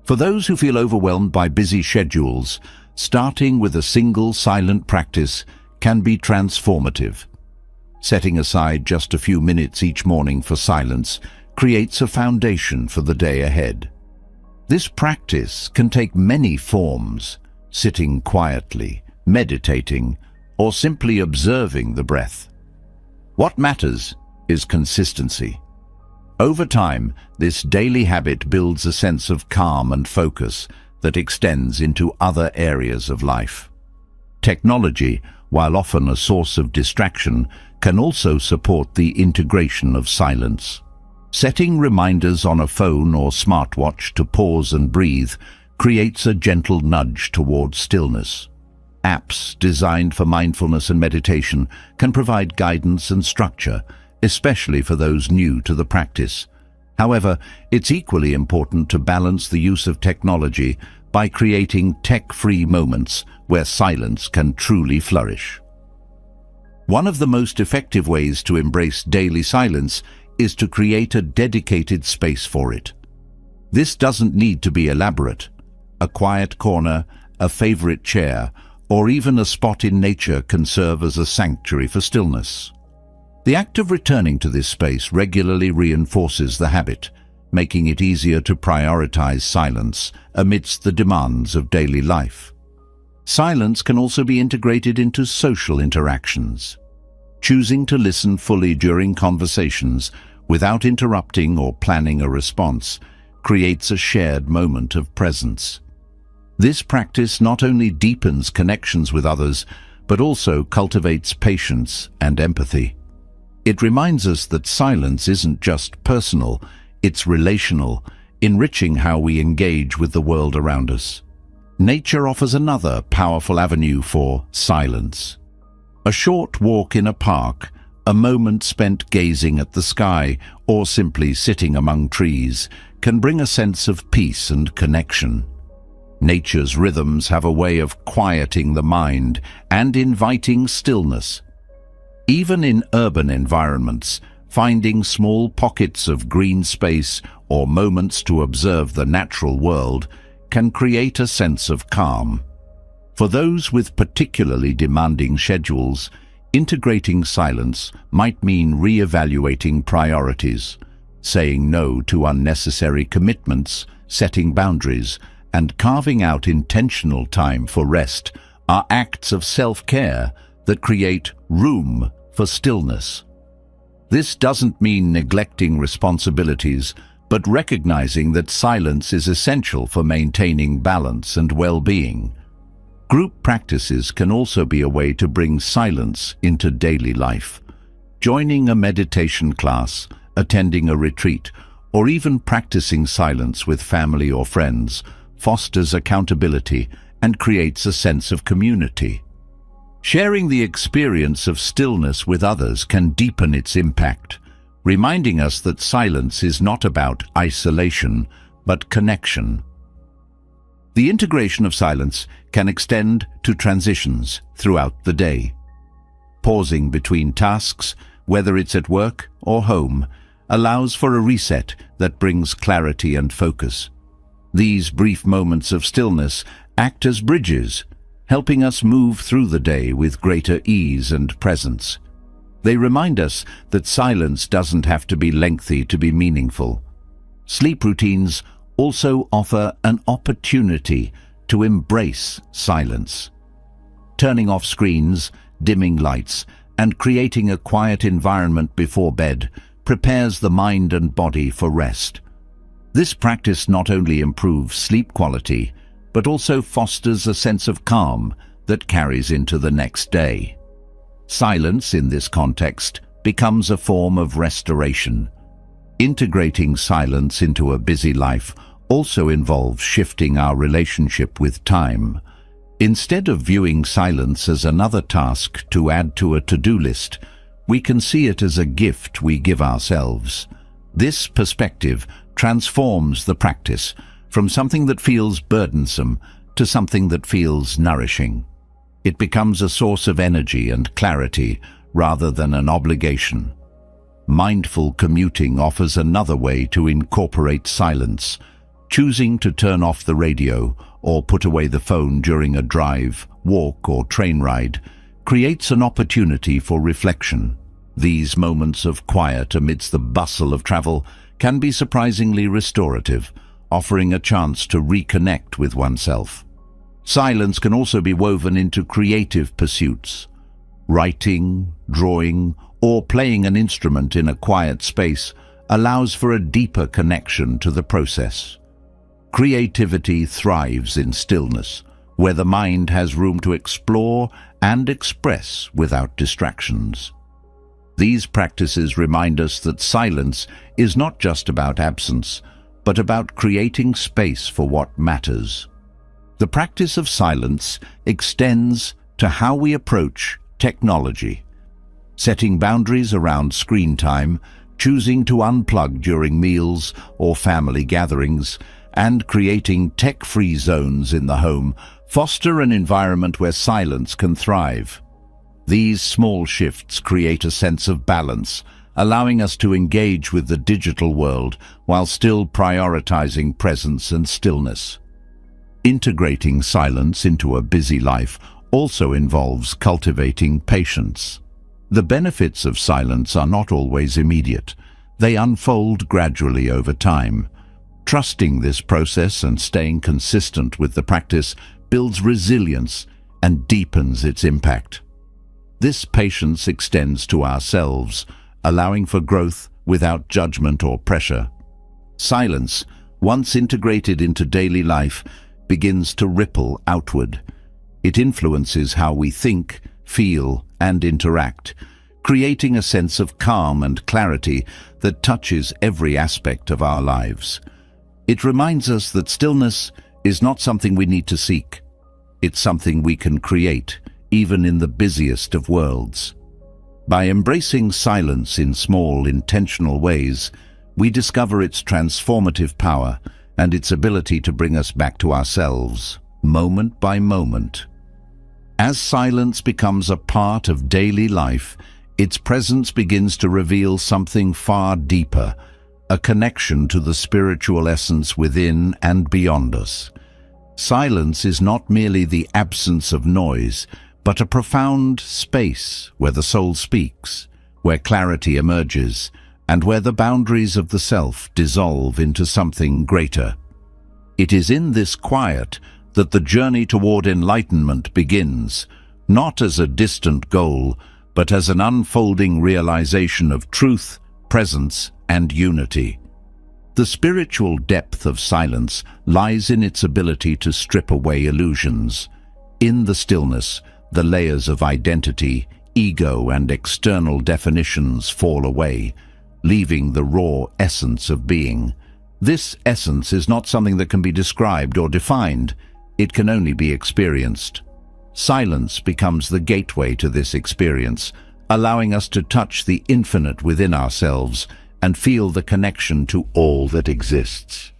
For those who feel overwhelmed by busy schedules, starting with a single silent practice can be transformative. Setting aside just a few minutes each morning for silence creates a foundation for the day ahead. This practice can take many forms: sitting quietly, meditating, or simply observing the breath. What matters is consistency. Over time, this daily habit builds a sense of calm and focus that extends into other areas of life. Technology, while often a source of distraction, can also support the integration of silence. Setting reminders on a phone or smartwatch to pause and breathe creates a gentle nudge towards stillness. Apps designed for mindfulness and meditation can provide guidance and structure, especially for those new to the practice. However, it's equally important to balance the use of technology by creating tech-free moments where silence can truly flourish. One of the most effective ways to embrace daily silence is to create a dedicated space for it. This doesn't need to be elaborate. A quiet corner, a favorite chair, or even a spot in nature can serve as a sanctuary for stillness. The act of returning to this space regularly reinforces the habit, making it easier to prioritize silence amidst the demands of daily life. Silence can also be integrated into social interactions. Choosing to listen fully during conversations without interrupting or planning a response creates a shared moment of presence. This practice not only deepens connections with others, but also cultivates patience and empathy. It reminds us that silence isn't just personal, it's relational, enriching how we engage with the world around us. Nature offers another powerful avenue for silence. A short walk in a park, a moment spent gazing at the sky, or simply sitting among trees, can bring a sense of peace and connection. Nature's rhythms have a way of quieting the mind and inviting stillness. Even in urban environments, finding small pockets of green space or moments to observe the natural world can create a sense of calm. For those with particularly demanding schedules, integrating silence might mean re-evaluating priorities. Saying no to unnecessary commitments, setting boundaries, and carving out intentional time for rest are acts of self-care that create room for stillness. This doesn't mean neglecting responsibilities, but recognizing that silence is essential for maintaining balance and well-being. Group practices can also be a way to bring silence into daily life. Joining a meditation class, attending a retreat, or even practicing silence with family or friends fosters accountability and creates a sense of community. Sharing the experience of stillness with others can deepen its impact, reminding us that silence is not about isolation, but connection. The integration of silence can extend to transitions throughout the day. Pausing between tasks, whether it's at work or home, allows for a reset that brings clarity and focus. These brief moments of stillness act as bridges, helping us move through the day with greater ease and presence. They remind us that silence doesn't have to be lengthy to be meaningful. Sleep routines also offer an opportunity to embrace silence. Turning off screens, dimming lights, and creating a quiet environment before bed prepares the mind and body for rest. This practice not only improves sleep quality, but also fosters a sense of calm that carries into the next day. Silence, in this context, becomes a form of restoration. Integrating silence into a busy life also involves shifting our relationship with time. Instead of viewing silence as another task to add to a to-do list, we can see it as a gift we give ourselves. This perspective transforms the practice from something that feels burdensome to something that feels nourishing. It becomes a source of energy and clarity rather than an obligation. Mindful commuting offers another way to incorporate silence. Choosing to turn off the radio or put away the phone during a drive, walk, or train ride creates an opportunity for reflection. These moments of quiet amidst the bustle of travel can be surprisingly restorative, offering a chance to reconnect with oneself. Silence can also be woven into creative pursuits. Writing, drawing, or playing an instrument in a quiet space allows for a deeper connection to the process. Creativity thrives in stillness, where the mind has room to explore and express without distractions. These practices remind us that silence is not just about absence, but about creating space for what matters. The practice of silence extends to how we approach technology. Setting boundaries around screen time, choosing to unplug during meals or family gatherings, and creating tech-free zones in the home foster an environment where silence can thrive. These small shifts create a sense of balance, allowing us to engage with the digital world while still prioritizing presence and stillness. Integrating silence into a busy life also involves cultivating patience. The benefits of silence are not always immediate. They unfold gradually over time. Trusting this process and staying consistent with the practice builds resilience and deepens its impact. This patience extends to ourselves, allowing for growth without judgment or pressure. Silence, once integrated into daily life, begins to ripple outward. It influences how we think, feel, and interact, creating a sense of calm and clarity that touches every aspect of our lives. It reminds us that stillness is not something we need to seek. It's something we can create, even in the busiest of worlds. By embracing silence in small, intentional ways, we discover its transformative power and its ability to bring us back to ourselves, moment by moment. As silence becomes a part of daily life, its presence begins to reveal something far deeper, a connection to the spiritual essence within and beyond us. Silence is not merely the absence of noise, but a profound space where the soul speaks, where clarity emerges, and where the boundaries of the self dissolve into something greater. It is in this quiet that the journey toward enlightenment begins, not as a distant goal, but as an unfolding realization of truth, presence, and unity. The spiritual depth of silence lies in its ability to strip away illusions. In the stillness, the layers of identity, ego, and external definitions fall away, leaving the raw essence of being. This essence is not something that can be described or defined. It can only be experienced. Silence becomes the gateway to this experience, allowing us to touch the infinite within ourselves and feel the connection to all that exists.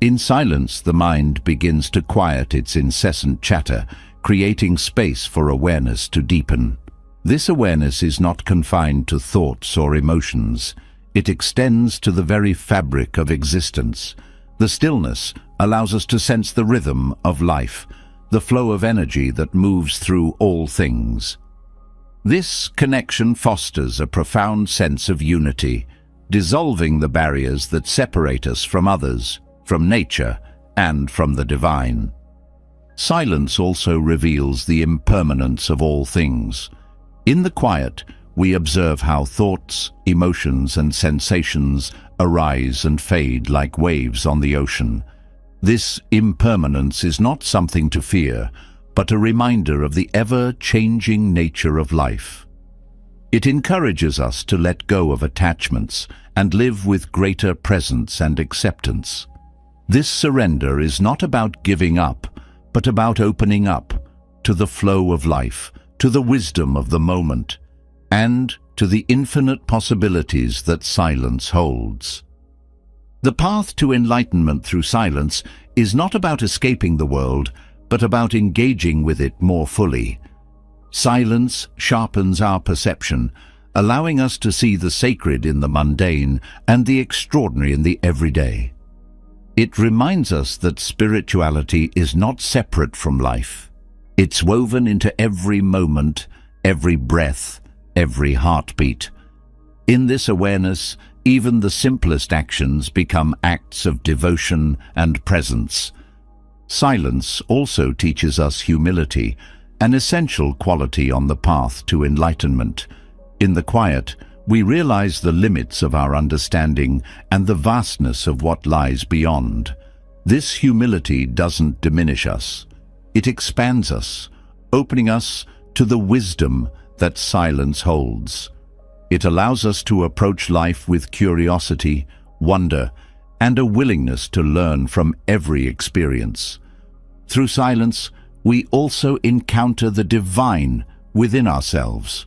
In silence, the mind begins to quiet its incessant chatter, creating space for awareness to deepen. This awareness is not confined to thoughts or emotions. It extends to the very fabric of existence. The stillness allows us to sense the rhythm of life, the flow of energy that moves through all things. This connection fosters a profound sense of unity, dissolving the barriers that separate us from others, from nature, and from the divine. Silence also reveals the impermanence of all things. In the quiet, we observe how thoughts, emotions, and sensations arise and fade like waves on the ocean. This impermanence is not something to fear, but a reminder of the ever-changing nature of life. It encourages us to let go of attachments and live with greater presence and acceptance. This surrender is not about giving up, but about opening up to the flow of life, to the wisdom of the moment, and to the infinite possibilities that silence holds. The path to enlightenment through silence is not about escaping the world, but about engaging with it more fully. Silence sharpens our perception, allowing us to see the sacred in the mundane and the extraordinary in the everyday. It reminds us that spirituality is not separate from life. It's woven into every moment, every breath, every heartbeat. In this awareness, even the simplest actions become acts of devotion and presence. Silence also teaches us humility, an essential quality on the path to enlightenment. In the quiet, we realize the limits of our understanding and the vastness of what lies beyond. This humility doesn't diminish us. It expands us, opening us to the wisdom that silence holds. It allows us to approach life with curiosity, wonder, and a willingness to learn from every experience. Through silence, we also encounter the divine within ourselves.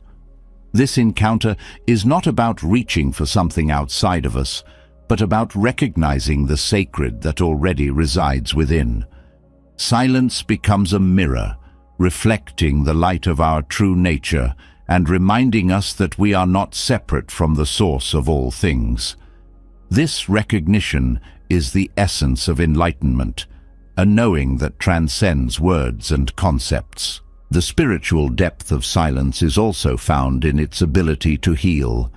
This encounter is not about reaching for something outside of us, but about recognizing the sacred that already resides within. Silence becomes a mirror, reflecting the light of our true nature and reminding us that we are not separate from the source of all things. This recognition is the essence of enlightenment, a knowing that transcends words and concepts. The spiritual depth of silence is also found in its ability to heal.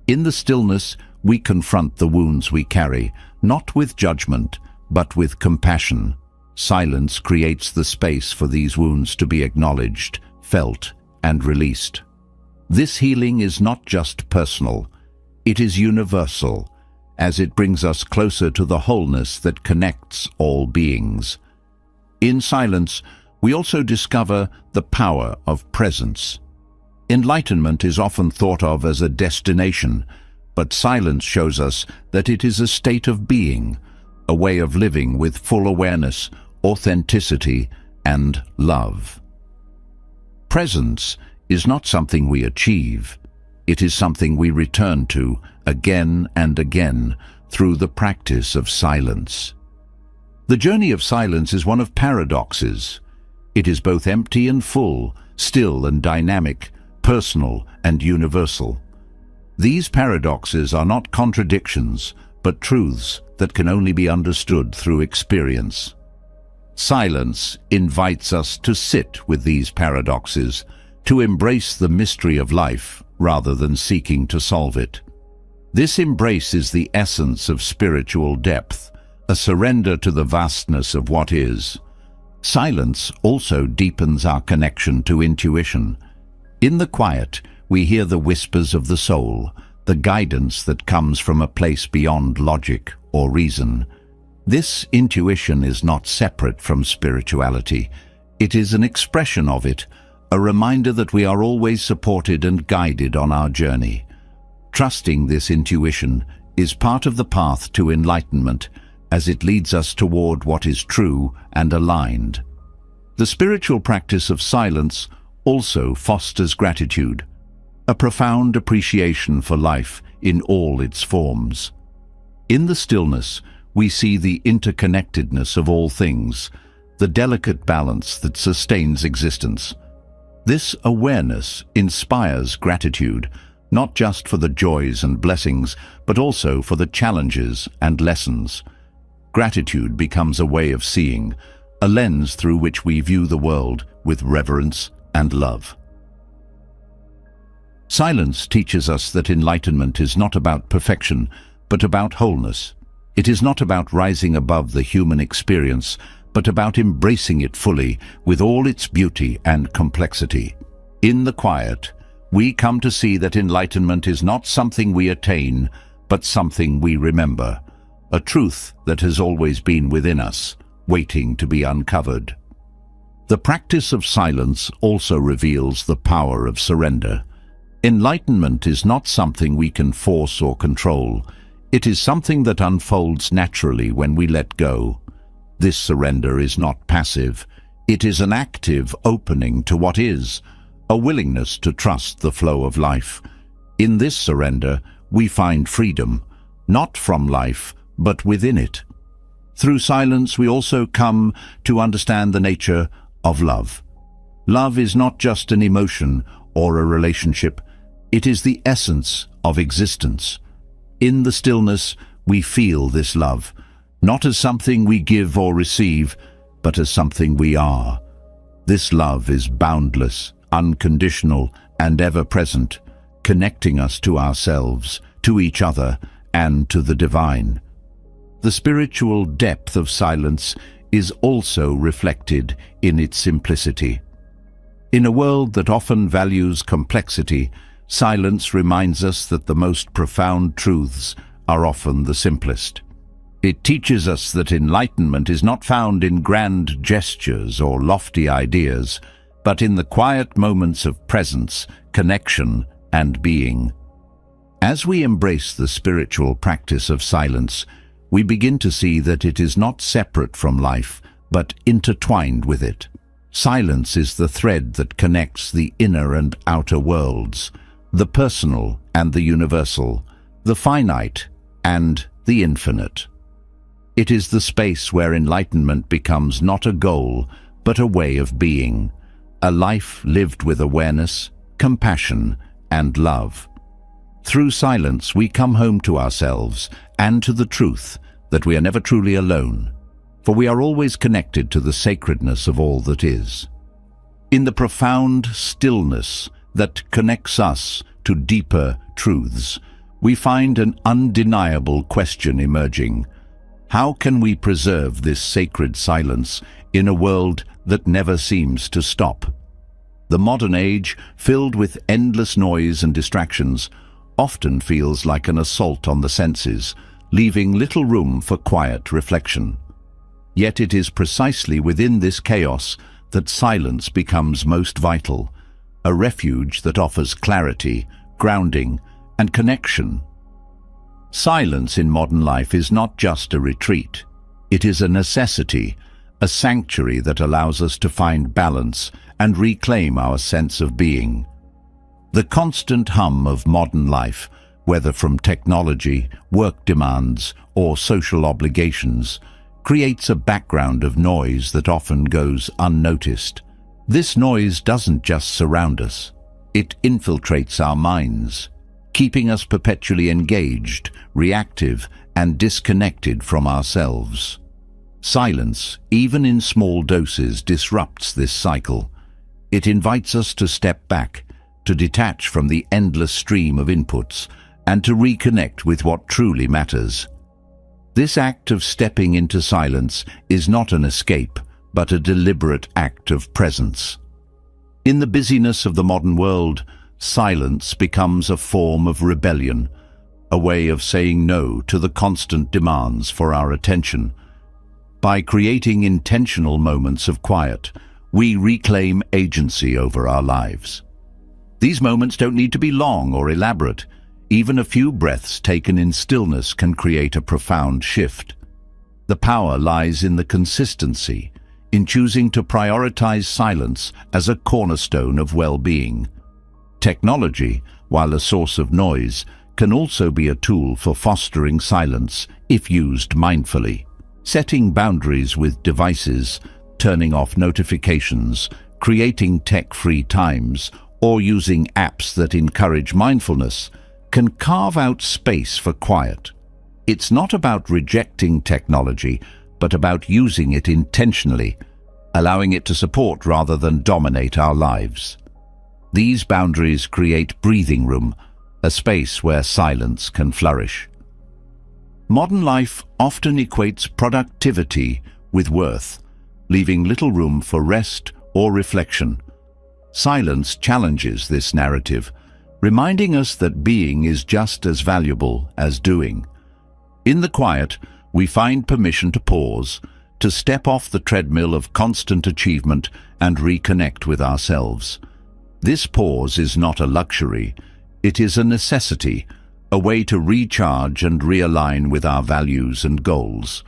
In the stillness, we confront the wounds we carry, not with judgment, but with compassion. Silence creates the space for these wounds to be acknowledged, felt, and released. This healing is not just personal, it is universal, as it brings us closer to the wholeness that connects all beings. In silence, we also discover the power of presence. Enlightenment is often thought of as a destination, but silence shows us that it is a state of being, a way of living with full awareness, authenticity, and love. Presence is not something we achieve. It is something we return to again and again through the practice of silence. The journey of silence is one of paradoxes. It is both empty and full, still and dynamic, personal and universal. These paradoxes are not contradictions, but truths that can only be understood through experience. Silence invites us to sit with these paradoxes, to embrace the mystery of life rather than seeking to solve it. This embrace is the essence of spiritual depth, a surrender to the vastness of what is. Silence also deepens our connection to intuition. In the quiet, we hear the whispers of the soul, the guidance that comes from a place beyond logic or reason. This intuition is not separate from spirituality. It is an expression of it, a reminder that we are always supported and guided on our journey. Trusting this intuition is part of the path to enlightenment, as it leads us toward what is true and aligned. The spiritual practice of silence also fosters gratitude, a profound appreciation for life in all its forms. In the stillness, we see the interconnectedness of all things, the delicate balance that sustains existence. This awareness inspires gratitude, not just for the joys and blessings, but also for the challenges and lessons. Gratitude becomes a way of seeing, a lens through which we view the world with reverence and love. Silence teaches us that enlightenment is not about perfection, but about wholeness. It is not about rising above the human experience, but about embracing it fully with all its beauty and complexity. In the quiet, we come to see that enlightenment is not something we attain, but something we remember, a truth that has always been within us, waiting to be uncovered. The practice of silence also reveals the power of surrender. Enlightenment is not something we can force or control. It is something that unfolds naturally when we let go. This surrender is not passive. It is an active opening to what is, a willingness to trust the flow of life. In this surrender, we find freedom, not from life, but within it. Through silence, we also come to understand the nature of love. Love is not just an emotion or a relationship. It is the essence of existence. In the stillness, we feel this love, not as something we give or receive, but as something we are. This love is boundless, unconditional, and ever-present, connecting us to ourselves, to each other, and to the divine. The spiritual depth of silence is also reflected in its simplicity. In a world that often values complexity, silence reminds us that the most profound truths are often the simplest. It teaches us that enlightenment is not found in grand gestures or lofty ideas, but in the quiet moments of presence, connection, and being. As we embrace the spiritual practice of silence, we begin to see that it is not separate from life, but intertwined with it. Silence is the thread that connects the inner and outer worlds, the personal and the universal, the finite and the infinite. It is the space where enlightenment becomes not a goal, but a way of being, a life lived with awareness, compassion, and love. Through silence, we come home to ourselves and to the truth that we are never truly alone, for we are always connected to the sacredness of all that is. In the profound stillness that connects us to deeper truths, we find an undeniable question emerging. How can we preserve this sacred silence in a world that never seems to stop? The modern age, filled with endless noise and distractions, often feels like an assault on the senses, leaving little room for quiet reflection. Yet it is precisely within this chaos that silence becomes most vital, a refuge that offers clarity, grounding, and connection. Silence in modern life is not just a retreat. It is a necessity, a sanctuary that allows us to find balance and reclaim our sense of being. The constant hum of modern life, whether from technology, work demands, or social obligations, creates a background of noise that often goes unnoticed. This noise doesn't just surround us. It infiltrates our minds, keeping us perpetually engaged, reactive, and disconnected from ourselves. Silence, even in small doses, disrupts this cycle. It invites us to step back, to detach from the endless stream of inputs, and to reconnect with what truly matters. This act of stepping into silence is not an escape, but a deliberate act of presence. In the busyness of the modern world, silence becomes a form of rebellion, a way of saying no to the constant demands for our attention. By creating intentional moments of quiet, we reclaim agency over our lives. These moments don't need to be long or elaborate. Even a few breaths taken in stillness can create a profound shift. The power lies in the consistency, in choosing to prioritize silence as a cornerstone of well-being. Technology, while a source of noise, can also be a tool for fostering silence if used mindfully. Setting boundaries with devices, turning off notifications, creating tech-free times, or using apps that encourage mindfulness can carve out space for quiet. It's not about rejecting technology, but about using it intentionally, allowing it to support rather than dominate our lives. These boundaries create breathing room, a space where silence can flourish. Modern life often equates productivity with worth, leaving little room for rest or reflection. Silence challenges this narrative, reminding us that being is just as valuable as doing. In the quiet, we find permission to pause, to step off the treadmill of constant achievement and reconnect with ourselves. This pause is not a luxury, it is a necessity, a way to recharge and realign with our values and goals.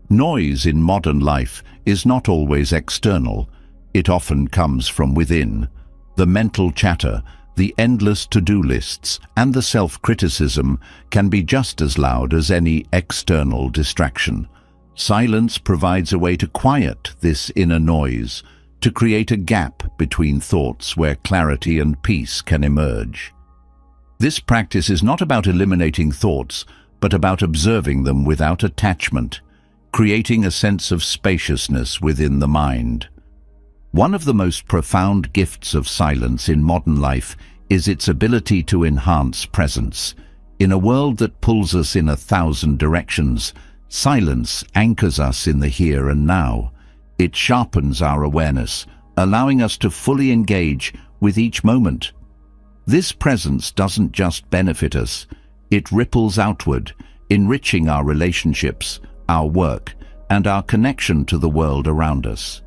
Noise in modern life is not always external, it often comes from within. The mental chatter, the endless to-do lists, and the self-criticism can be just as loud as any external distraction. Silence provides a way to quiet this inner noise, to create a gap between thoughts where clarity and peace can emerge. This practice is not about eliminating thoughts, but about observing them without attachment, creating a sense of spaciousness within the mind. One of the most profound gifts of silence in modern life is its ability to enhance presence. In a world that pulls us in 1,000 directions, silence anchors us in the here and now. It sharpens our awareness, allowing us to fully engage with each moment. This presence doesn't just benefit us, it ripples outward, enriching our relationships, our work, and our connection to the world around us.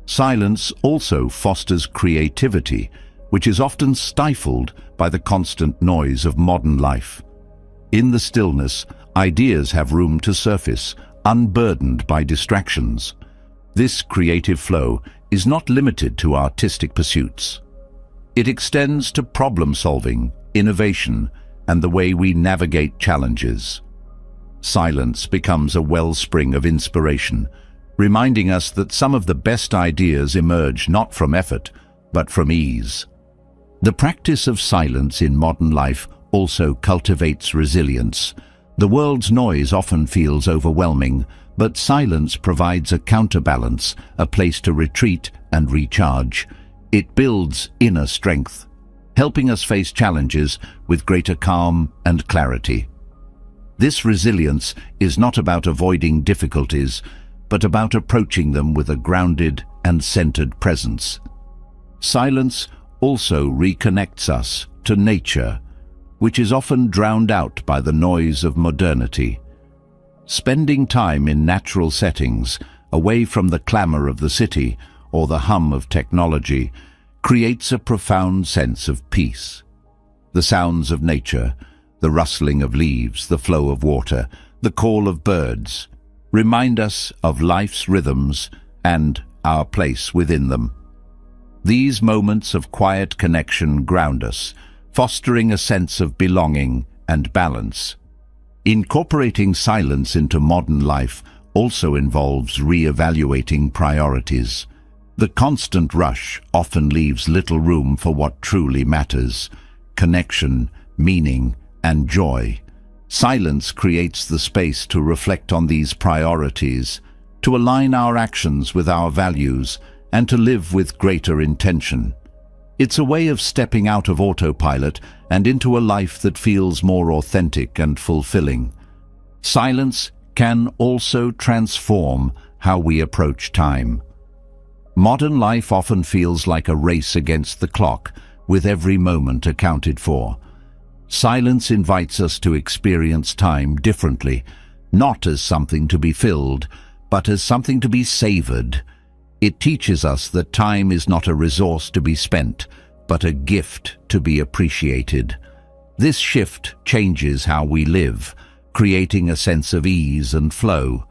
Silence also fosters creativity, which is often stifled by the constant noise of modern life. In the stillness, ideas have room to surface, unburdened by distractions. This creative flow is not limited to artistic pursuits. It extends to problem-solving, innovation, and the way we navigate challenges. Silence becomes a wellspring of inspiration, reminding us that some of the best ideas emerge not from effort, but from ease. The practice of silence in modern life also cultivates resilience. The world's noise often feels overwhelming, but silence provides a counterbalance, a place to retreat and recharge. It builds inner strength, helping us face challenges with greater calm and clarity. This resilience is not about avoiding difficulties, but about approaching them with a grounded and centered presence. Silence also reconnects us to nature, which is often drowned out by the noise of modernity. Spending time in natural settings, away from the clamor of the city or the hum of technology, creates a profound sense of peace. The sounds of nature, the rustling of leaves, the flow of water, the call of birds, remind us of life's rhythms and our place within them. These moments of quiet connection ground us, fostering a sense of belonging and balance. Incorporating silence into modern life also involves re-evaluating priorities. The constant rush often leaves little room for what truly matters: connection, meaning, and joy. Silence creates the space to reflect on these priorities, to align our actions with our values, and to live with greater intention. It's a way of stepping out of autopilot and into a life that feels more authentic and fulfilling. Silence can also transform how we approach time. Modern life often feels like a race against the clock, with every moment accounted for. Silence invites us to experience time differently, not as something to be filled, but as something to be savored. It teaches us that time is not a resource to be spent, but a gift to be appreciated. This shift changes how we live, creating a sense of ease and flow.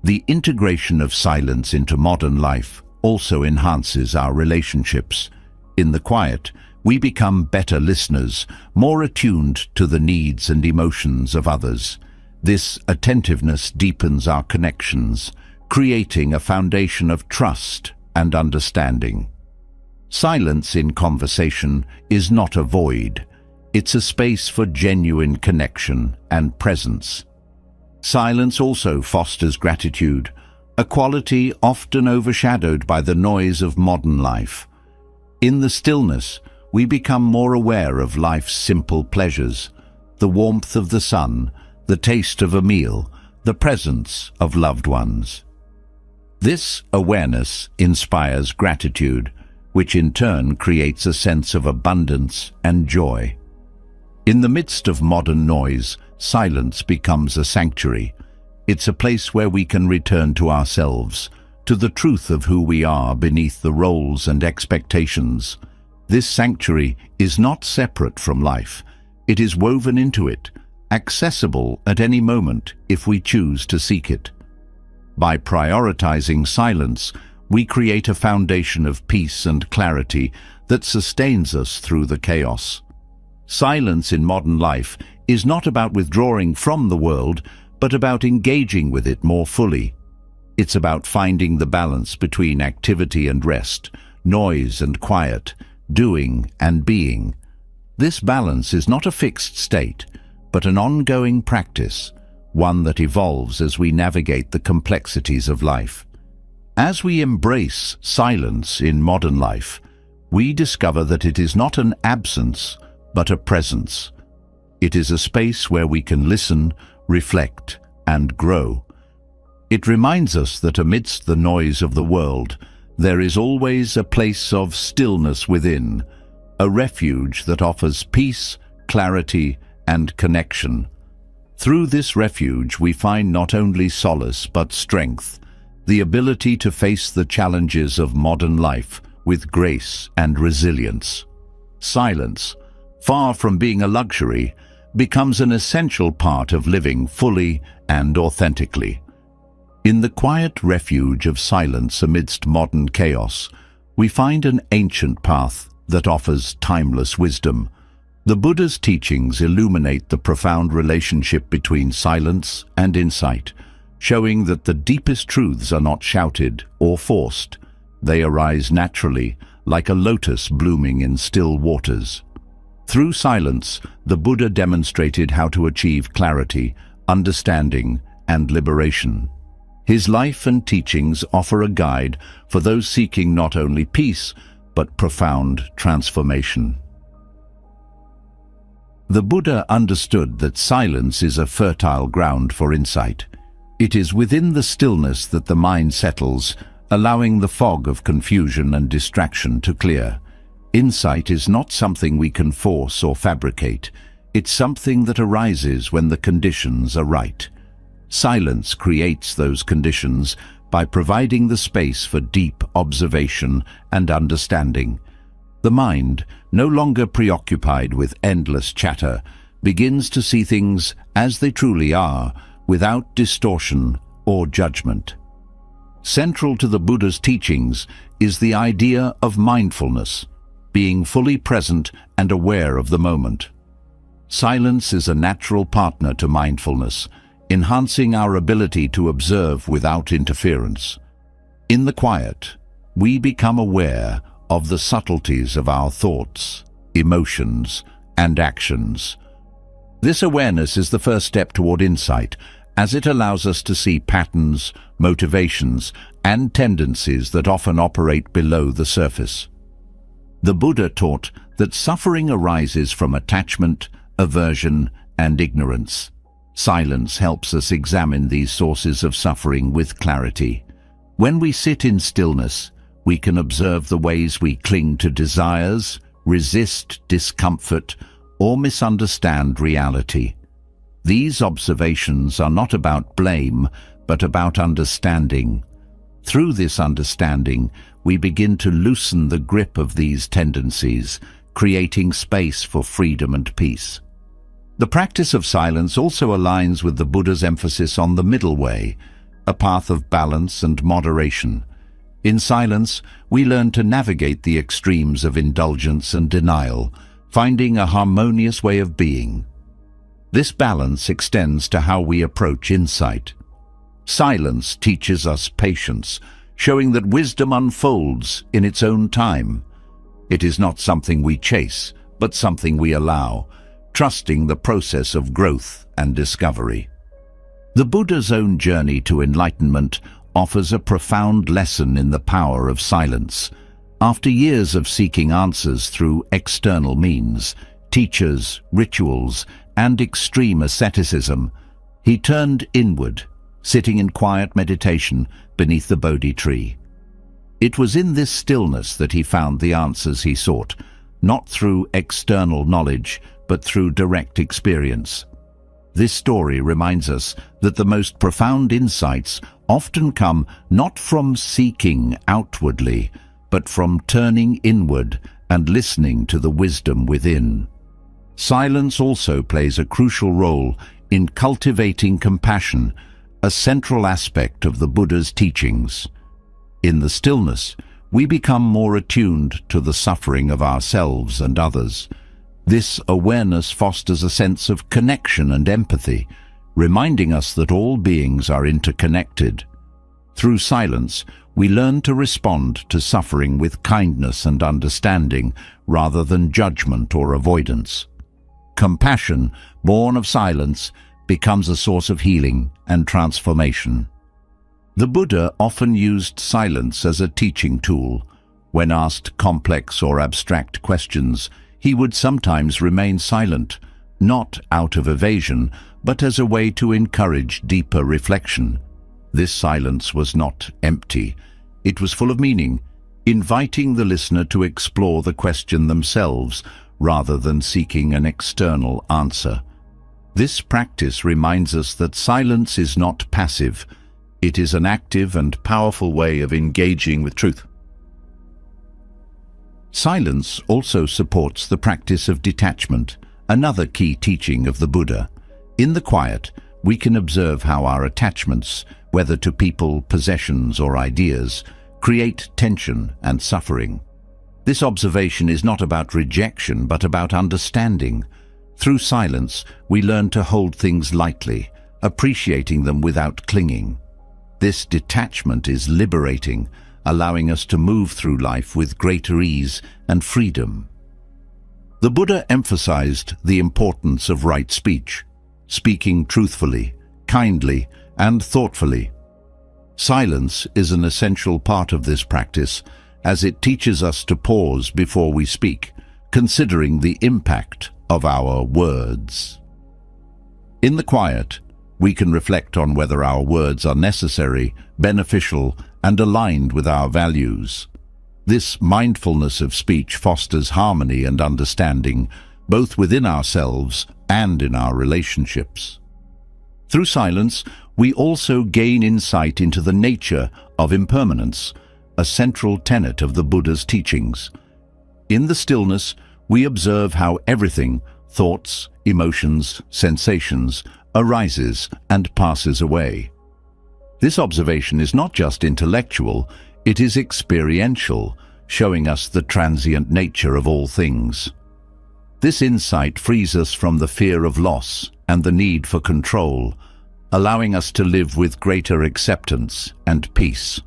The integration of silence into modern life also enhances our relationships. In the quiet, we become better listeners, more attuned to the needs and emotions of others. This attentiveness deepens our connections, creating a foundation of trust and understanding. Silence in conversation is not a void. It's a space for genuine connection and presence. Silence also fosters gratitude, a quality often overshadowed by the noise of modern life. In the stillness, we become more aware of life's simple pleasures, the warmth of the sun, the taste of a meal, the presence of loved ones. This awareness inspires gratitude, which in turn creates a sense of abundance and joy. In the midst of modern noise, silence becomes a sanctuary. It's a place where we can return to ourselves, to the truth of who we are beneath the roles and expectations. This sanctuary is not separate from life. It is woven into it, accessible at any moment if we choose to seek it. By prioritizing silence, we create a foundation of peace and clarity that sustains us through the chaos. Silence in modern life is not about withdrawing from the world, but about engaging with it more fully. It's about finding the balance between activity and rest, noise and quiet, doing and being. This balance is not a fixed state, but an ongoing practice, one that evolves as we navigate the complexities of life. As we embrace silence in modern life, we discover that it is not an absence, but a presence. It is a space where we can listen, reflect, and grow. It reminds us that amidst the noise of the world, there is always a place of stillness within, a refuge that offers peace, clarity, and connection. Through this refuge, we find not only solace but strength, the ability to face the challenges of modern life with grace and resilience. Silence, far from being a luxury, becomes an essential part of living fully and authentically. In the quiet refuge of silence amidst modern chaos, we find an ancient path that offers timeless wisdom. The Buddha's teachings illuminate the profound relationship between silence and insight, showing that the deepest truths are not shouted or forced. They arise naturally, like a lotus blooming in still waters. Through silence, the Buddha demonstrated how to achieve clarity, understanding, and liberation. His life and teachings offer a guide for those seeking not only peace, but profound transformation. The Buddha understood that silence is a fertile ground for insight. It is within the stillness that the mind settles, allowing the fog of confusion and distraction to clear. Insight is not something we can force or fabricate. It's something that arises when the conditions are right. Silence creates those conditions by providing the space for deep observation and understanding. The mind, no longer preoccupied with endless chatter, begins to see things as they truly are, without distortion or judgment. Central to the Buddha's teachings is the idea of mindfulness, being fully present and aware of the moment. Silence is a natural partner to mindfulness, enhancing our ability to observe without interference. In the quiet, we become aware of the subtleties of our thoughts, emotions, and actions. This awareness is the first step toward insight, as it allows us to see patterns, motivations, and tendencies that often operate below the surface. The Buddha taught that suffering arises from attachment, aversion, and ignorance. Silence helps us examine these sources of suffering with clarity. When we sit in stillness, we can observe the ways we cling to desires, resist discomfort, or misunderstand reality. These observations are not about blame, but about understanding. Through this understanding, we begin to loosen the grip of these tendencies, creating space for freedom and peace. The practice of silence also aligns with the Buddha's emphasis on the middle way, a path of balance and moderation. In silence, we learn to navigate the extremes of indulgence and denial, finding a harmonious way of being. This balance extends to how we approach insight. Silence teaches us patience, showing that wisdom unfolds in its own time. It is not something we chase, but something we allow, trusting the process of growth and discovery. The Buddha's own journey to enlightenment offers a profound lesson in the power of silence. After years of seeking answers through external means, teachers, rituals, and extreme asceticism, he turned inward, sitting in quiet meditation beneath the Bodhi tree. It was in this stillness that he found the answers he sought, not through external knowledge, but through direct experience. This story reminds us that the most profound insights often come not from seeking outwardly, but from turning inward and listening to the wisdom within. Silence also plays a crucial role in cultivating compassion, a central aspect of the Buddha's teachings. In the stillness, we become more attuned to the suffering of ourselves and others. This awareness fosters a sense of connection and empathy, reminding us that all beings are interconnected. Through silence, we learn to respond to suffering with kindness and understanding rather than judgment or avoidance. Compassion, born of silence, becomes a source of healing and transformation. The Buddha often used silence as a teaching tool. When asked complex or abstract questions, he would sometimes remain silent, not out of evasion, but as a way to encourage deeper reflection. This silence was not empty. It was full of meaning, inviting the listener to explore the question themselves rather than seeking an external answer. This practice reminds us that silence is not passive. It is an active and powerful way of engaging with truth. Silence also supports the practice of detachment, another key teaching of the Buddha. In the quiet, we can observe how our attachments, whether to people, possessions, or ideas, create tension and suffering. This observation is not about rejection, but about understanding. Through silence, we learn to hold things lightly, appreciating them without clinging. This detachment is liberating, allowing us to move through life with greater ease and freedom. The Buddha emphasized the importance of right speech, speaking truthfully, kindly, and thoughtfully. Silence is an essential part of this practice, as it teaches us to pause before we speak, considering the impact of our words. In the quiet, we can reflect on whether our words are necessary, beneficial, and aligned with our values. This mindfulness of speech fosters harmony and understanding, both within ourselves and in our relationships. Through silence, we also gain insight into the nature of impermanence, a central tenet of the Buddha's teachings. In the stillness, we observe how everything, thoughts, emotions, sensations, arises and passes away. This observation is not just intellectual, it is experiential, showing us the transient nature of all things. This insight frees us from the fear of loss and the need for control, allowing us to live with greater acceptance and peace.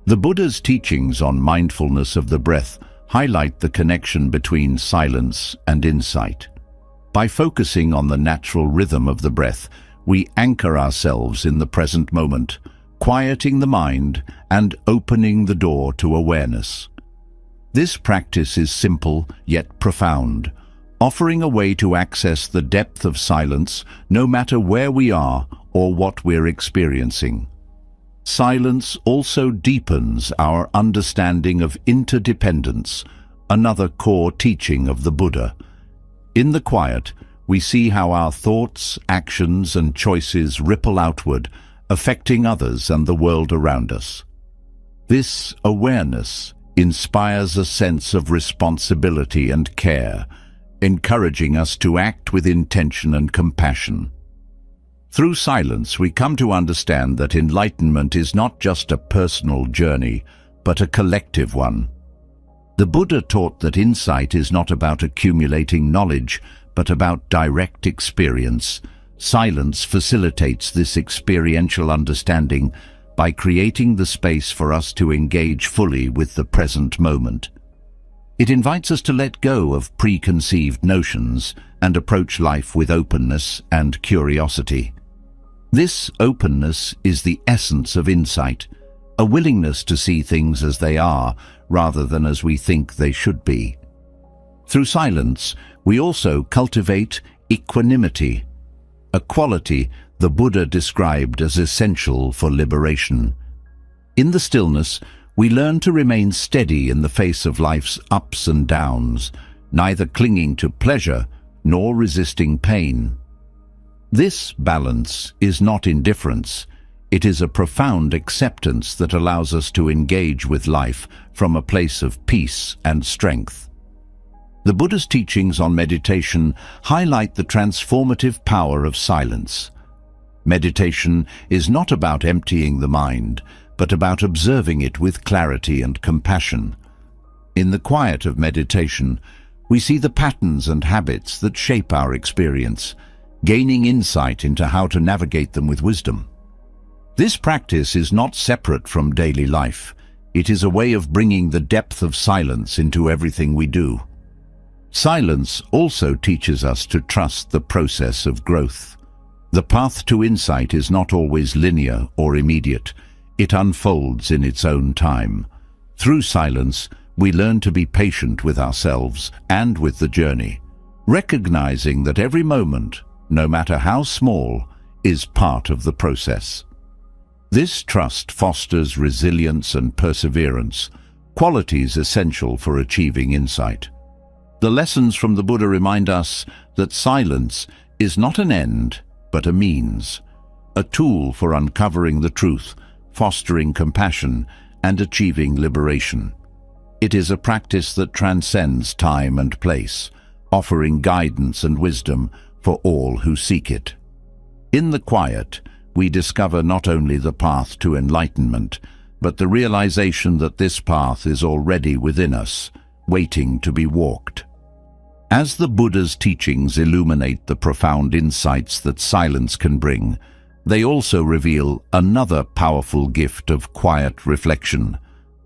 The Buddha's teachings on mindfulness of the breath highlight the connection between silence and insight. By focusing on the natural rhythm of the breath, we anchor ourselves in the present moment, quieting the mind and opening the door to awareness. This practice is simple yet profound, offering a way to access the depth of silence no matter where we are or what we're experiencing. Silence also deepens our understanding of interdependence, another core teaching of the Buddha. In the quiet, we see how our thoughts, actions, and choices ripple outward, affecting others and the world around us. This awareness inspires a sense of responsibility and care, encouraging us to act with intention and compassion. Through silence, we come to understand that enlightenment is not just a personal journey, but a collective one. The Buddha taught that insight is not about accumulating knowledge, but about direct experience. Silence facilitates this experiential understanding by creating the space for us to engage fully with the present moment. It invites us to let go of preconceived notions and approach life with openness and curiosity. This openness is the essence of insight, a willingness to see things as they are rather than as we think they should be. Through silence, we also cultivate equanimity, a quality the Buddha described as essential for liberation. In the stillness, we learn to remain steady in the face of life's ups and downs, neither clinging to pleasure nor resisting pain. This balance is not indifference. It is a profound acceptance that allows us to engage with life from a place of peace and strength. The Buddha's teachings on meditation highlight the transformative power of silence. Meditation is not about emptying the mind, but about observing it with clarity and compassion. In the quiet of meditation, we see the patterns and habits that shape our experience, gaining insight into how to navigate them with wisdom. This practice is not separate from daily life. It is a way of bringing the depth of silence into everything we do. Silence also teaches us to trust the process of growth. The path to insight is not always linear or immediate. It unfolds in its own time. Through silence, we learn to be patient with ourselves and with the journey, recognizing that every moment, no matter how small, is part of the process. This trust fosters resilience and perseverance, qualities essential for achieving insight. The lessons from the Buddha remind us that silence is not an end, but a means, a tool for uncovering the truth, fostering compassion, and achieving liberation. It is a practice that transcends time and place, offering guidance and wisdom for all who seek it. In the quiet, we discover not only the path to enlightenment, but the realization that this path is already within us, waiting to be walked. As the Buddha's teachings illuminate the profound insights that silence can bring, they also reveal another powerful gift of quiet reflection,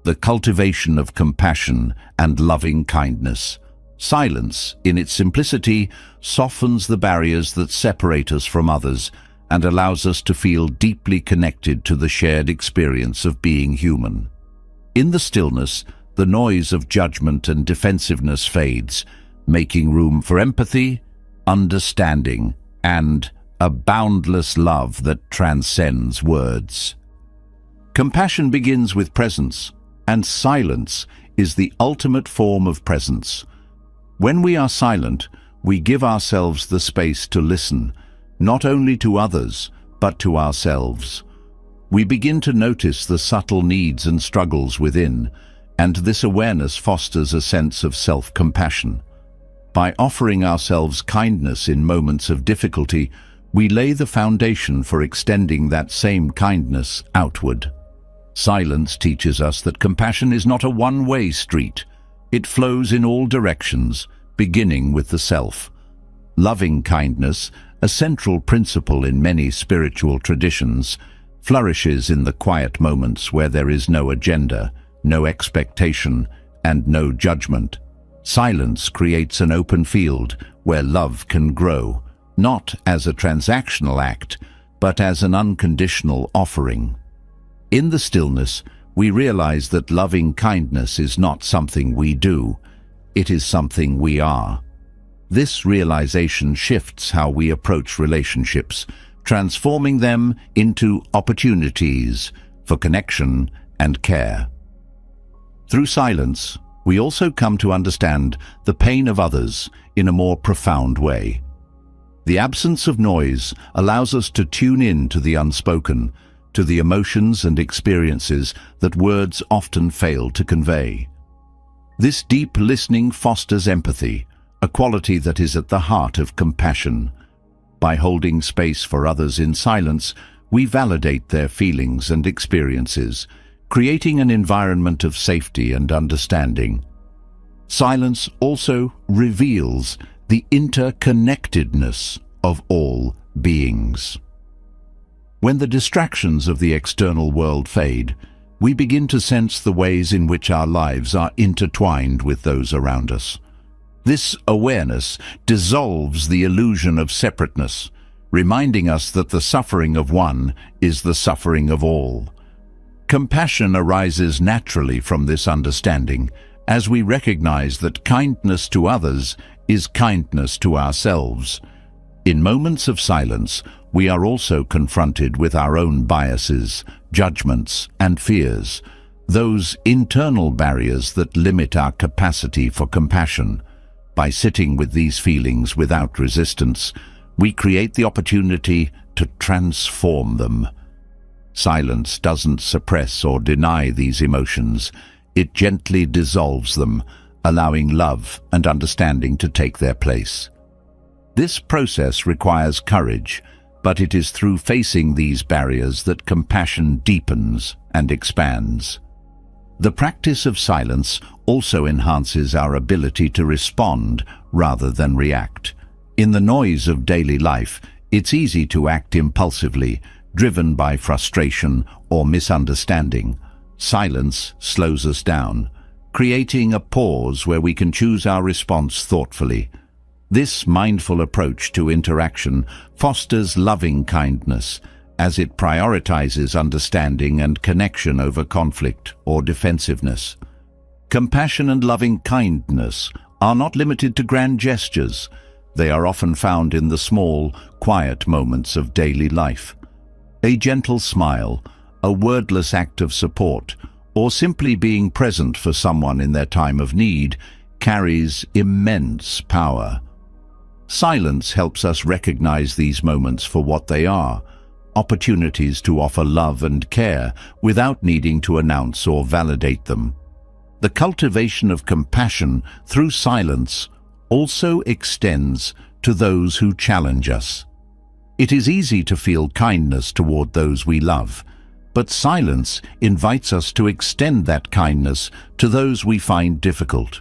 the cultivation of compassion and loving kindness. Silence, in its simplicity, softens the barriers that separate us from others and allows us to feel deeply connected to the shared experience of being human. In the stillness, the noise of judgment and defensiveness fades, making room for empathy, understanding, and a boundless love that transcends words. Compassion begins with presence, and silence is the ultimate form of presence. When we are silent, we give ourselves the space to listen, not only to others, but to ourselves. We begin to notice the subtle needs and struggles within, and this awareness fosters a sense of self-compassion. By offering ourselves kindness in moments of difficulty, we lay the foundation for extending that same kindness outward. Silence teaches us that compassion is not a one-way street. It flows in all directions, beginning with the self. Loving kindness, a central principle in many spiritual traditions, flourishes in the quiet moments where there is no agenda, no expectation, and no judgment. Silence creates an open field where love can grow, not as a transactional act, but as an unconditional offering. In the stillness, we realize that loving kindness is not something we do, it is something we are. This realization shifts how we approach relationships, transforming them into opportunities for connection and care. Through silence, we also come to understand the pain of others in a more profound way. The absence of noise allows us to tune in to the unspoken, to the emotions and experiences that words often fail to convey. This deep listening fosters empathy, a quality that is at the heart of compassion. By holding space for others in silence, we validate their feelings and experiences, creating an environment of safety and understanding. Silence also reveals the interconnectedness of all beings. When the distractions of the external world fade, we begin to sense the ways in which our lives are intertwined with those around us. This awareness dissolves the illusion of separateness, reminding us that the suffering of one is the suffering of all. Compassion arises naturally from this understanding, as we recognize that kindness to others is kindness to ourselves. In moments of silence, we are also confronted with our own biases, judgments, and fears, those internal barriers that limit our capacity for compassion. By sitting with these feelings without resistance, we create the opportunity to transform them. Silence doesn't suppress or deny these emotions. It gently dissolves them, allowing love and understanding to take their place. This process requires courage, but it is through facing these barriers that compassion deepens and expands. The practice of silence also enhances our ability to respond rather than react. In the noise of daily life, it's easy to act impulsively, driven by frustration or misunderstanding. Silence slows us down, creating a pause where we can choose our response thoughtfully. This mindful approach to interaction fosters loving kindness, as it prioritizes understanding and connection over conflict or defensiveness. Compassion and loving kindness are not limited to grand gestures. They are often found in the small, quiet moments of daily life. A gentle smile, a wordless act of support, or simply being present for someone in their time of need carries immense power. Silence helps us recognize these moments for what they are, opportunities to offer love and care without needing to announce or validate them. The cultivation of compassion through silence also extends to those who challenge us. It is easy to feel kindness toward those we love, but silence invites us to extend that kindness to those we find difficult.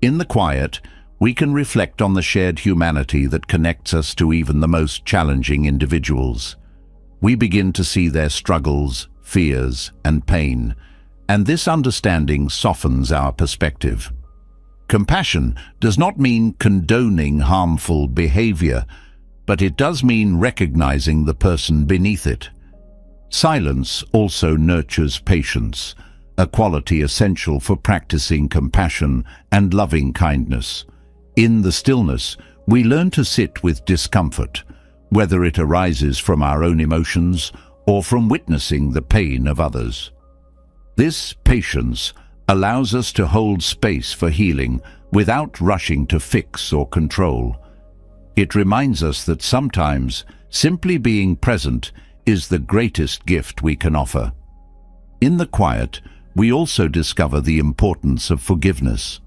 In the quiet, we can reflect on the shared humanity that connects us to even the most challenging individuals. We begin to see their struggles, fears, and pain, and this understanding softens our perspective. Compassion does not mean condoning harmful behavior, but it does mean recognizing the person beneath it. Silence also nurtures patience, a quality essential for practicing compassion and loving kindness. In the stillness, we learn to sit with discomfort, whether it arises from our own emotions or from witnessing the pain of others. This patience allows us to hold space for healing without rushing to fix or control. It reminds us that sometimes simply being present is the greatest gift we can offer. In the quiet, we also discover the importance of forgiveness.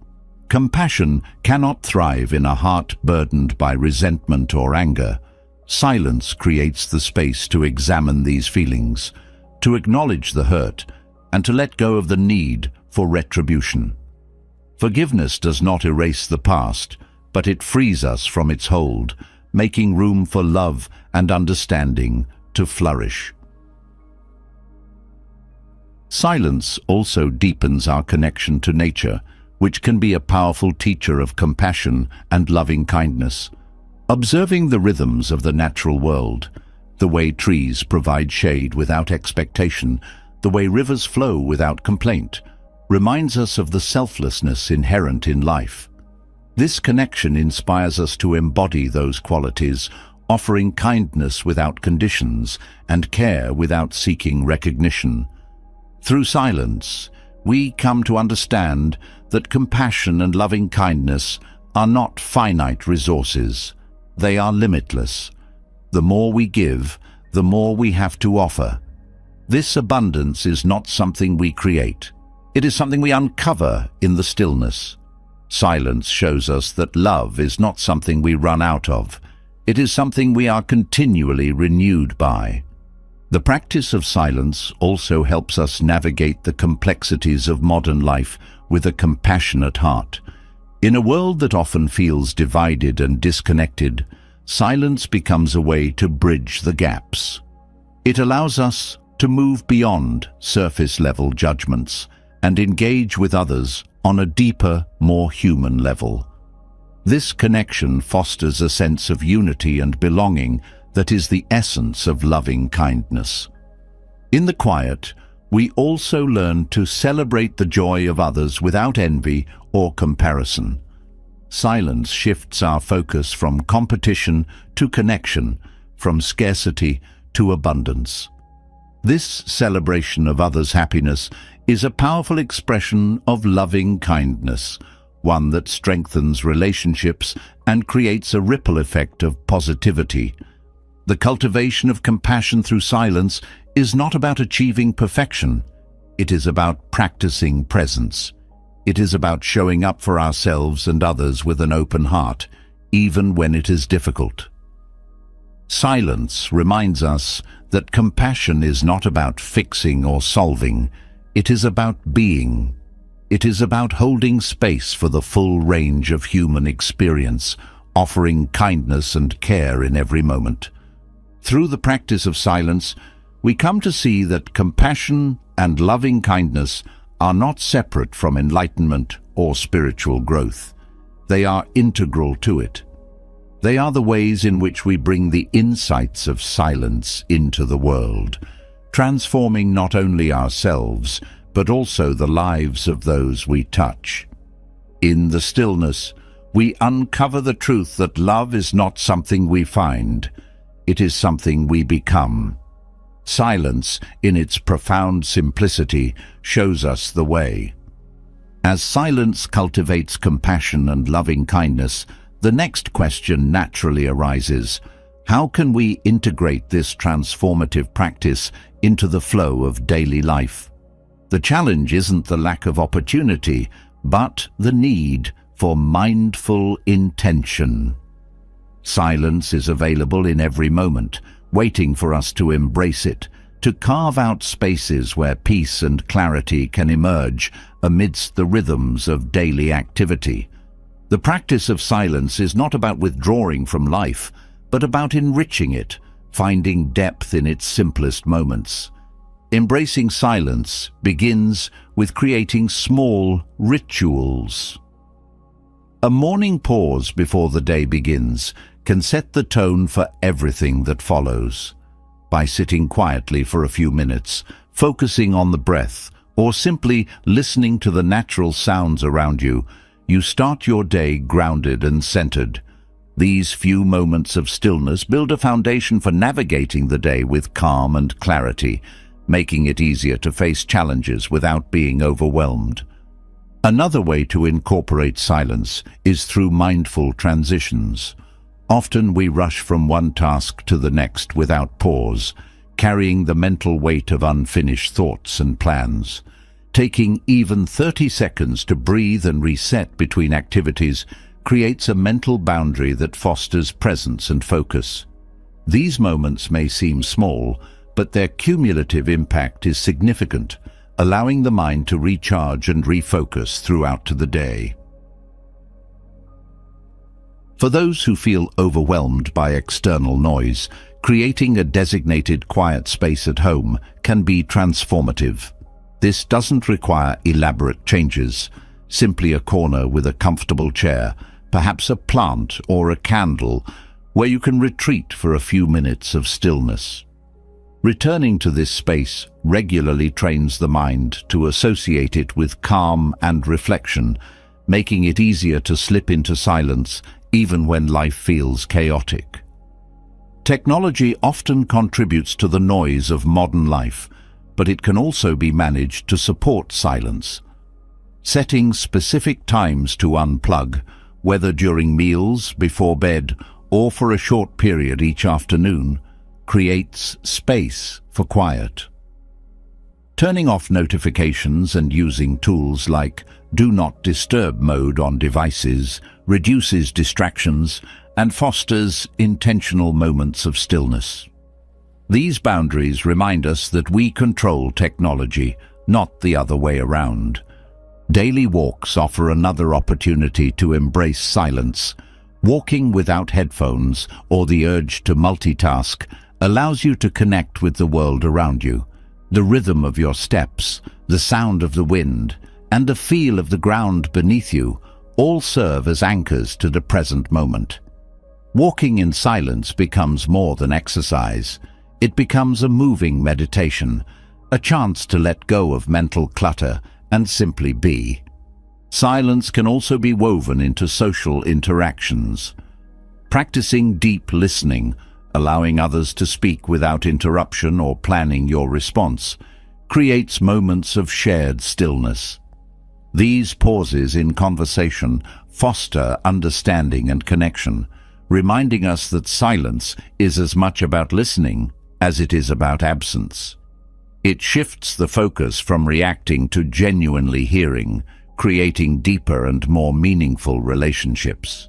Compassion cannot thrive in a heart burdened by resentment or anger. Silence creates the space to examine these feelings, to acknowledge the hurt, and to let go of the need for retribution. Forgiveness does not erase the past, but it frees us from its hold, making room for love and understanding to flourish. Silence also deepens our connection to nature, which can be a powerful teacher of compassion and loving kindness. Observing the rhythms of the natural world, the way trees provide shade without expectation, the way rivers flow without complaint, reminds us of the selflessness inherent in life. This connection inspires us to embody those qualities, offering kindness without conditions and care without seeking recognition. Through silence, we come to understand that compassion and loving kindness are not finite resources. They are limitless. The more we give, the more we have to offer. This abundance is not something we create. It is something we uncover in the stillness. Silence shows us that love is not something we run out of. It is something we are continually renewed by. The practice of silence also helps us navigate the complexities of modern life with a compassionate heart. In a world that often feels divided and disconnected, silence becomes a way to bridge the gaps. It allows us to move beyond surface-level judgments and engage with others on a deeper, more human level. This connection fosters a sense of unity and belonging that is the essence of loving kindness. In the quiet, we also learn to celebrate the joy of others without envy or comparison. Silence shifts our focus from competition to connection, from scarcity to abundance. This celebration of others' happiness is a powerful expression of loving kindness, one that strengthens relationships and creates a ripple effect of positivity. The cultivation of compassion through silence is not about achieving perfection. It is about practicing presence. It is about showing up for ourselves and others with an open heart, even when it is difficult. Silence reminds us that compassion is not about fixing or solving. It is about being. It is about holding space for the full range of human experience, offering kindness and care in every moment. Through the practice of silence, we come to see that compassion and loving kindness are not separate from enlightenment or spiritual growth. They are integral to it. They are the ways in which we bring the insights of silence into the world, transforming not only ourselves, but also the lives of those we touch. In the stillness, we uncover the truth that love is not something we find. It is something we become. Silence, in its profound simplicity, shows us the way. As silence cultivates compassion and loving kindness, the next question naturally arises: how can we integrate this transformative practice into the flow of daily life? The challenge isn't the lack of opportunity, but the need for mindful intention. Silence is available in every moment, waiting for us to embrace it, to carve out spaces where peace and clarity can emerge amidst the rhythms of daily activity. The practice of silence is not about withdrawing from life, but about enriching it, finding depth in its simplest moments. Embracing silence begins with creating small rituals. A morning pause before the day begins can set the tone for everything that follows. By sitting quietly for a few minutes, focusing on the breath, or simply listening to the natural sounds around you, you start your day grounded and centered. These few moments of stillness build a foundation for navigating the day with calm and clarity, making it easier to face challenges without being overwhelmed. Another way to incorporate silence is through mindful transitions. Often we rush from one task to the next without pause, carrying the mental weight of unfinished thoughts and plans. Taking even 30 seconds to breathe and reset between activities creates a mental boundary that fosters presence and focus. These moments may seem small, but their cumulative impact is significant, allowing the mind to recharge and refocus throughout the day. For those who feel overwhelmed by external noise, creating a designated quiet space at home can be transformative. This doesn't require elaborate changes, simply a corner with a comfortable chair, perhaps a plant or a candle, where you can retreat for a few minutes of stillness. Returning to this space regularly trains the mind to associate it with calm and reflection, making it easier to slip into silence even when life feels chaotic. Technology often contributes to the noise of modern life, but it can also be managed to support silence. Setting specific times to unplug, whether during meals, before bed, or for a short period each afternoon, creates space for quiet. Turning off notifications and using tools like Do Not Disturb mode on devices reduces distractions and fosters intentional moments of stillness. These boundaries remind us that we control technology, not the other way around. Daily walks offer another opportunity to embrace silence. Walking without headphones or the urge to multitask allows you to connect with the world around you. The rhythm of your steps, the sound of the wind, and the feel of the ground beneath you all serve as anchors to the present moment. Walking in silence becomes more than exercise. It becomes a moving meditation, a chance to let go of mental clutter and simply be. Silence can also be woven into social interactions. Practicing deep listening, allowing others to speak without interruption or planning your response, creates moments of shared stillness. These pauses in conversation foster understanding and connection, reminding us that silence is as much about listening as it is about absence. It shifts the focus from reacting to genuinely hearing, creating deeper and more meaningful relationships.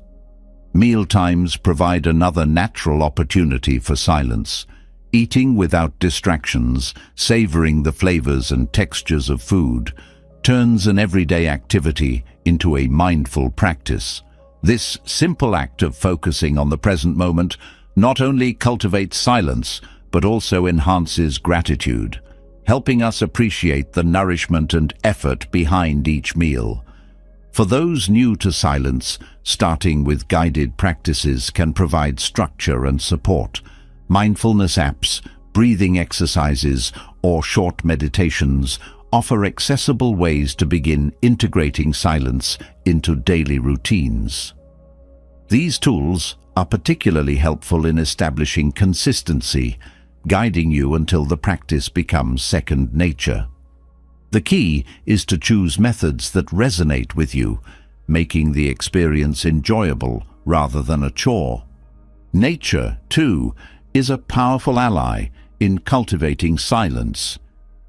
Mealtimes provide another natural opportunity for silence. Eating without distractions, savoring the flavors and textures of food, turns an everyday activity into a mindful practice. This simple act of focusing on the present moment not only cultivates silence, but also enhances gratitude, helping us appreciate the nourishment and effort behind each meal. For those new to silence, starting with guided practices can provide structure and support. Mindfulness apps, breathing exercises, or short meditations offer accessible ways to begin integrating silence into daily routines. These tools are particularly helpful in establishing consistency, guiding you until the practice becomes second nature. The key is to choose methods that resonate with you, making the experience enjoyable rather than a chore. Nature, too, is a powerful ally in cultivating silence.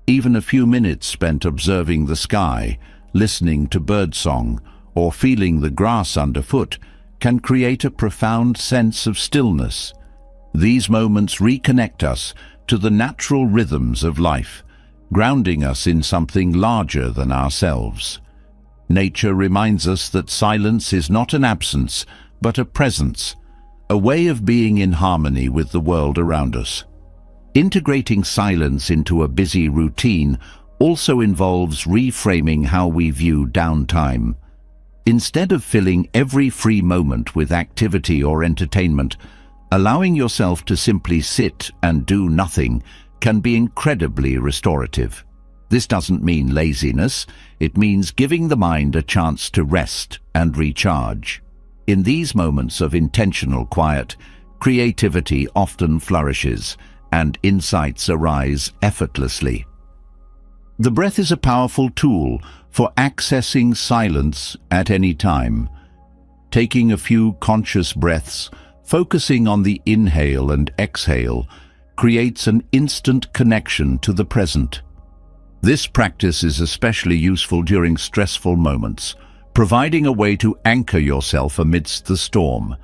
Even a few minutes spent observing the sky, listening to birdsong, or feeling the grass underfoot can create a profound sense of stillness. These moments reconnect us to the natural rhythms of life, grounding us in something larger than ourselves. Nature reminds us that silence is not an absence, but a presence, a way of being in harmony with the world around us. Integrating silence into a busy routine also involves reframing how we view downtime. Instead of filling every free moment with activity or entertainment, allowing yourself to simply sit and do nothing can be incredibly restorative. This doesn't mean laziness, it means giving the mind a chance to rest and recharge. In these moments of intentional quiet, creativity often flourishes and insights arise effortlessly. The breath is a powerful tool for accessing silence at any time. Taking a few conscious breaths, focusing on the inhale and exhale, creates an instant connection to the present. This practice is especially useful during stressful moments, providing a way to anchor yourself amidst the storm.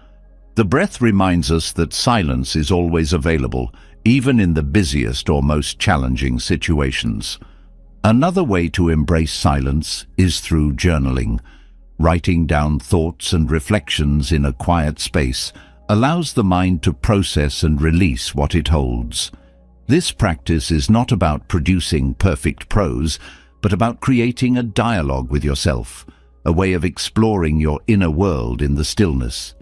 The breath reminds us that silence is always available, even in the busiest or most challenging situations. Another way to embrace silence is through journaling. Writing down thoughts and reflections in a quiet space allows the mind to process and release what it holds. This practice is not about producing perfect prose, but about creating a dialogue with yourself, a way of exploring your inner world in the stillness.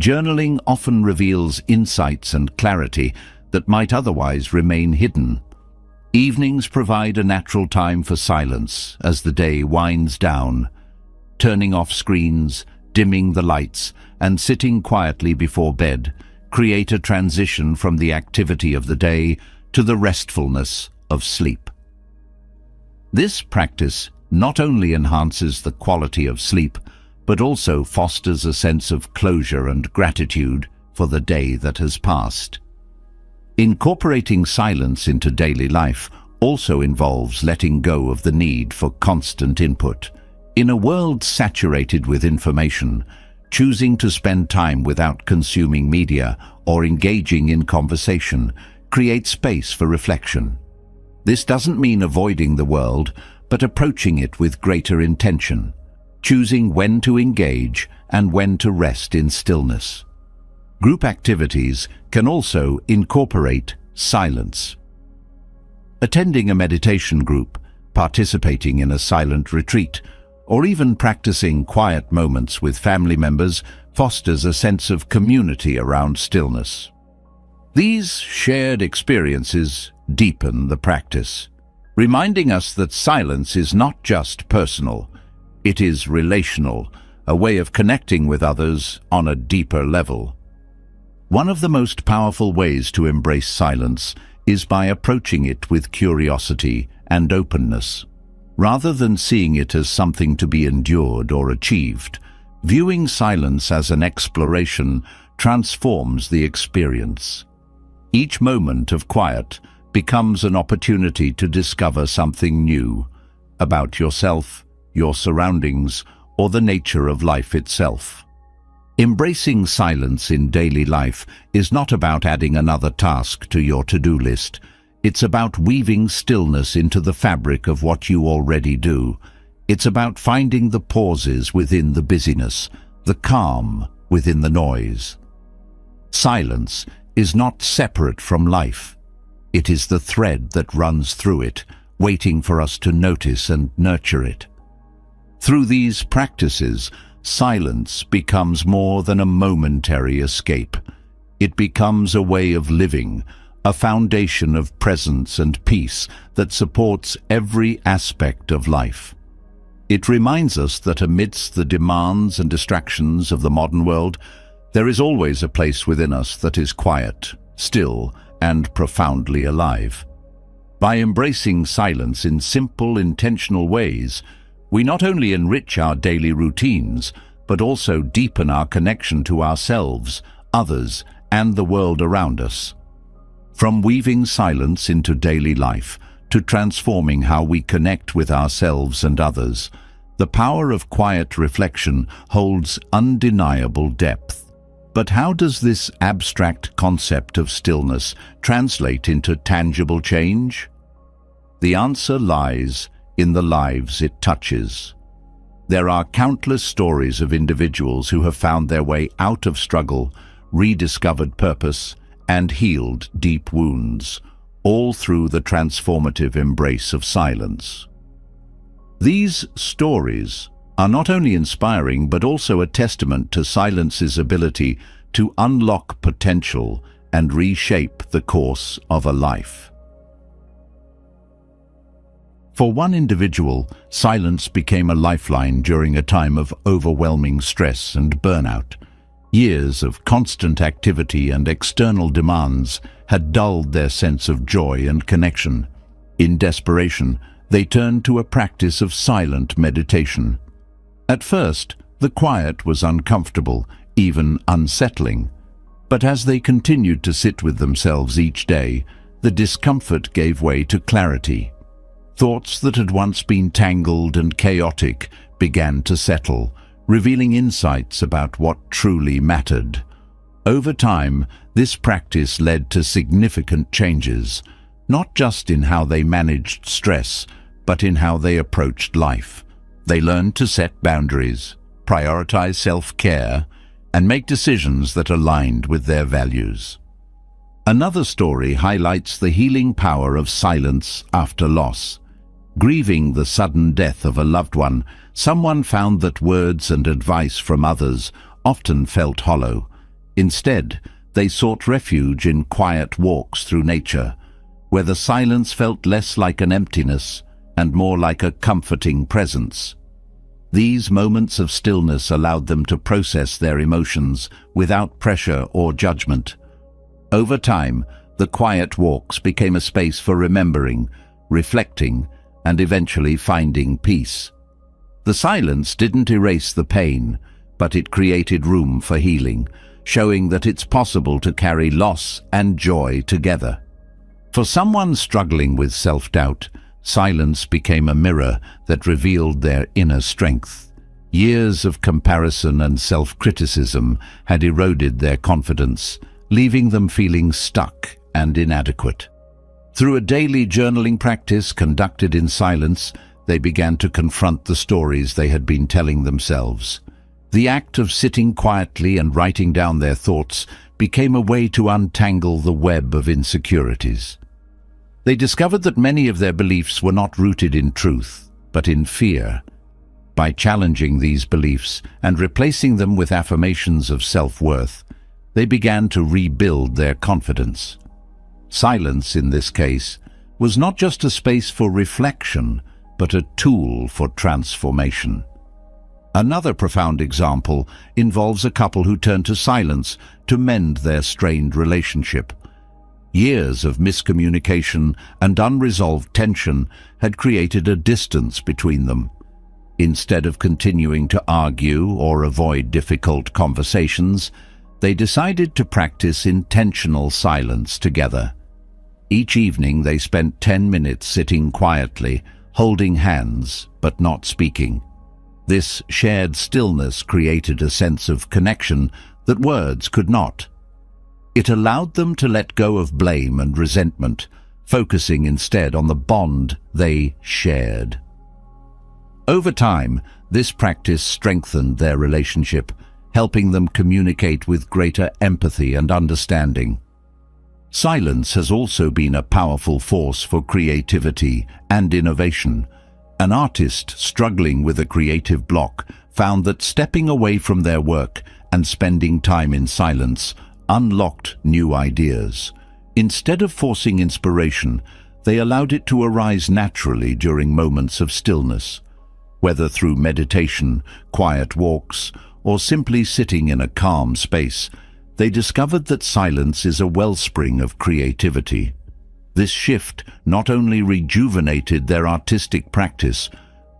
Journaling often reveals insights and clarity that might otherwise remain hidden. Evenings provide a natural time for silence as the day winds down. Turning off screens, dimming the lights, and sitting quietly before bed create a transition from the activity of the day to the restfulness of sleep. This practice not only enhances the quality of sleep, but also fosters a sense of closure and gratitude for the day that has passed. Incorporating silence into daily life also involves letting go of the need for constant input. In a world saturated with information, choosing to spend time without consuming media or engaging in conversation creates space for reflection. This doesn't mean avoiding the world, but approaching it with greater intention, choosing when to engage and when to rest in stillness. Group activities can also incorporate silence. Attending a meditation group, participating in a silent retreat, or even practicing quiet moments with family members fosters a sense of community around stillness. These shared experiences deepen the practice, reminding us that silence is not just personal, it is relational, a way of connecting with others on a deeper level. One of the most powerful ways to embrace silence is by approaching it with curiosity and openness. Rather than seeing it as something to be endured or achieved, viewing silence as an exploration transforms the experience. Each moment of quiet becomes an opportunity to discover something new about yourself, your surroundings, or the nature of life itself. Embracing silence in daily life is not about adding another task to your to-do list. It's about weaving stillness into the fabric of what you already do. It's about finding the pauses within the busyness, the calm within the noise. Silence is not separate from life. It is the thread that runs through it, waiting for us to notice and nurture it. Through these practices, silence becomes more than a momentary escape. It becomes a way of living, a foundation of presence and peace that supports every aspect of life. It reminds us that amidst the demands and distractions of the modern world, there is always a place within us that is quiet, still, and profoundly alive. By embracing silence in simple, intentional ways, we not only enrich our daily routines, but also deepen our connection to ourselves, others, and the world around us. From weaving silence into daily life to transforming how we connect with ourselves and others, the power of quiet reflection holds undeniable depth. But how does this abstract concept of stillness translate into tangible change? The answer lies in the lives it touches. There are countless stories of individuals who have found their way out of struggle, rediscovered purpose, and healed deep wounds, all through the transformative embrace of silence. These stories are not only inspiring but also a testament to silence's ability to unlock potential and reshape the course of a life. For one individual, silence became a lifeline during a time of overwhelming stress and burnout. Years of constant activity and external demands had dulled their sense of joy and connection. In desperation, they turned to a practice of silent meditation. At first, the quiet was uncomfortable, even unsettling. But as they continued to sit with themselves each day, the discomfort gave way to clarity. Thoughts that had once been tangled and chaotic began to settle, revealing insights about what truly mattered. Over time, this practice led to significant changes, not just in how they managed stress, but in how they approached life. They learned to set boundaries, prioritize self-care, and make decisions that aligned with their values. Another story highlights the healing power of silence after loss. Grieving the sudden death of a loved one, someone found that words and advice from others often felt hollow. Instead, they sought refuge in quiet walks through nature, where the silence felt less like an emptiness and more like a comforting presence. These moments of stillness allowed them to process their emotions without pressure or judgment. Over time, the quiet walks became a space for remembering, reflecting, and eventually finding peace. The silence didn't erase the pain, but it created room for healing, showing that it's possible to carry loss and joy together. For someone struggling with self-doubt, silence became a mirror that revealed their inner strength. Years of comparison and self-criticism had eroded their confidence, leaving them feeling stuck and inadequate. Through a daily journaling practice conducted in silence, they began to confront the stories they had been telling themselves. The act of sitting quietly and writing down their thoughts became a way to untangle the web of insecurities. They discovered that many of their beliefs were not rooted in truth, but in fear. By challenging these beliefs and replacing them with affirmations of self-worth, they began to rebuild their confidence. Silence, in this case, was not just a space for reflection, but a tool for transformation. Another profound example involves a couple who turned to silence to mend their strained relationship. Years of miscommunication and unresolved tension had created a distance between them. Instead of continuing to argue or avoid difficult conversations, they decided to practice intentional silence together. Each evening they spent 10 minutes sitting quietly, holding hands but not speaking. This shared stillness created a sense of connection that words could not. It allowed them to let go of blame and resentment, focusing instead on the bond they shared. Over time, this practice strengthened their relationship, helping them communicate with greater empathy and understanding. Silence has also been a powerful force for creativity and innovation. An artist struggling with a creative block found that stepping away from their work and spending time in silence unlocked new ideas. Instead of forcing inspiration, they allowed it to arise naturally during moments of stillness. Whether through meditation, quiet walks, or simply sitting in a calm space, they discovered that silence is a wellspring of creativity. This shift not only rejuvenated their artistic practice,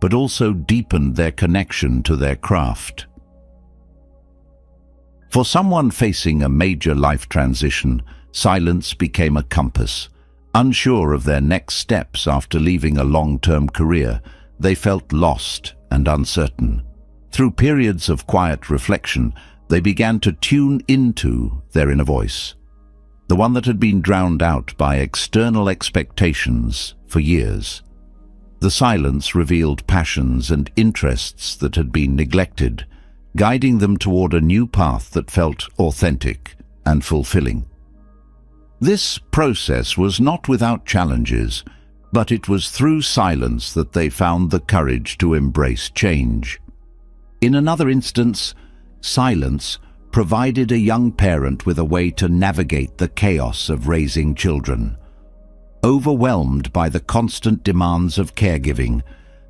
but also deepened their connection to their craft. For someone facing a major life transition, silence became a compass. Unsure of their next steps after leaving a long-term career, they felt lost and uncertain. Through periods of quiet reflection, they began to tune into their inner voice, the one that had been drowned out by external expectations for years. The silence revealed passions and interests that had been neglected, guiding them toward a new path that felt authentic and fulfilling. This process was not without challenges, but it was through silence that they found the courage to embrace change. In another instance, silence provided a young parent with a way to navigate the chaos of raising children. Overwhelmed by the constant demands of caregiving,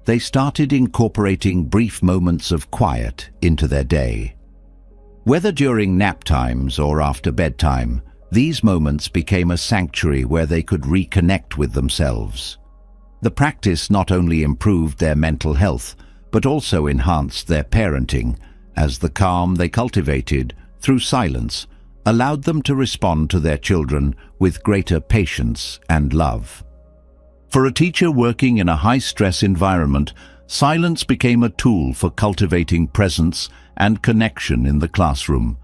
they started incorporating brief moments of quiet into their day. Whether during nap times or after bedtime, these moments became a sanctuary where they could reconnect with themselves. The practice not only improved their mental health, but also enhanced their parenting, as the calm they cultivated through silence allowed them to respond to their children with greater patience and love. For a teacher working in a high-stress environment, silence became a tool for cultivating presence and connection in the classroom.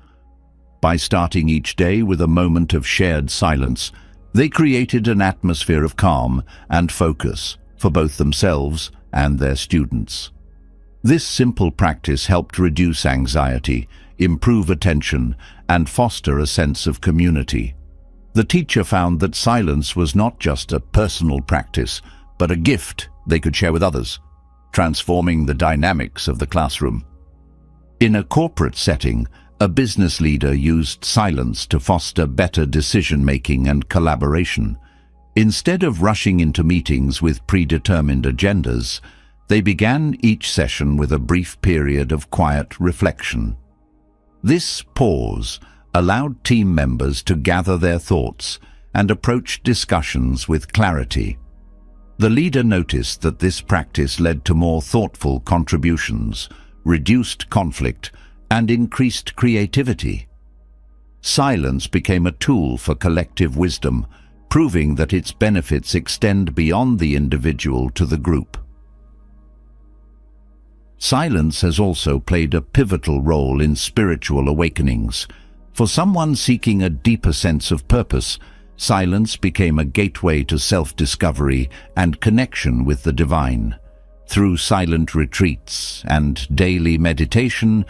By starting each day with a moment of shared silence, they created an atmosphere of calm and focus for both themselves and their students. This simple practice helped reduce anxiety, improve attention, and foster a sense of community. The teacher found that silence was not just a personal practice, but a gift they could share with others, transforming the dynamics of the classroom. In a corporate setting, a business leader used silence to foster better decision-making and collaboration. Instead of rushing into meetings with predetermined agendas, They began each session with a brief period of quiet reflection. This pause allowed team members to gather their thoughts and approach discussions with clarity. The leader noticed that this practice led to more thoughtful contributions, reduced conflict, and increased creativity. Silence became a tool for collective wisdom, proving that its benefits extend beyond the individual to the group. Silence has also played a pivotal role in spiritual awakenings. For someone seeking a deeper sense of purpose, silence became a gateway to self-discovery and connection with the divine. Through silent retreats and daily meditation,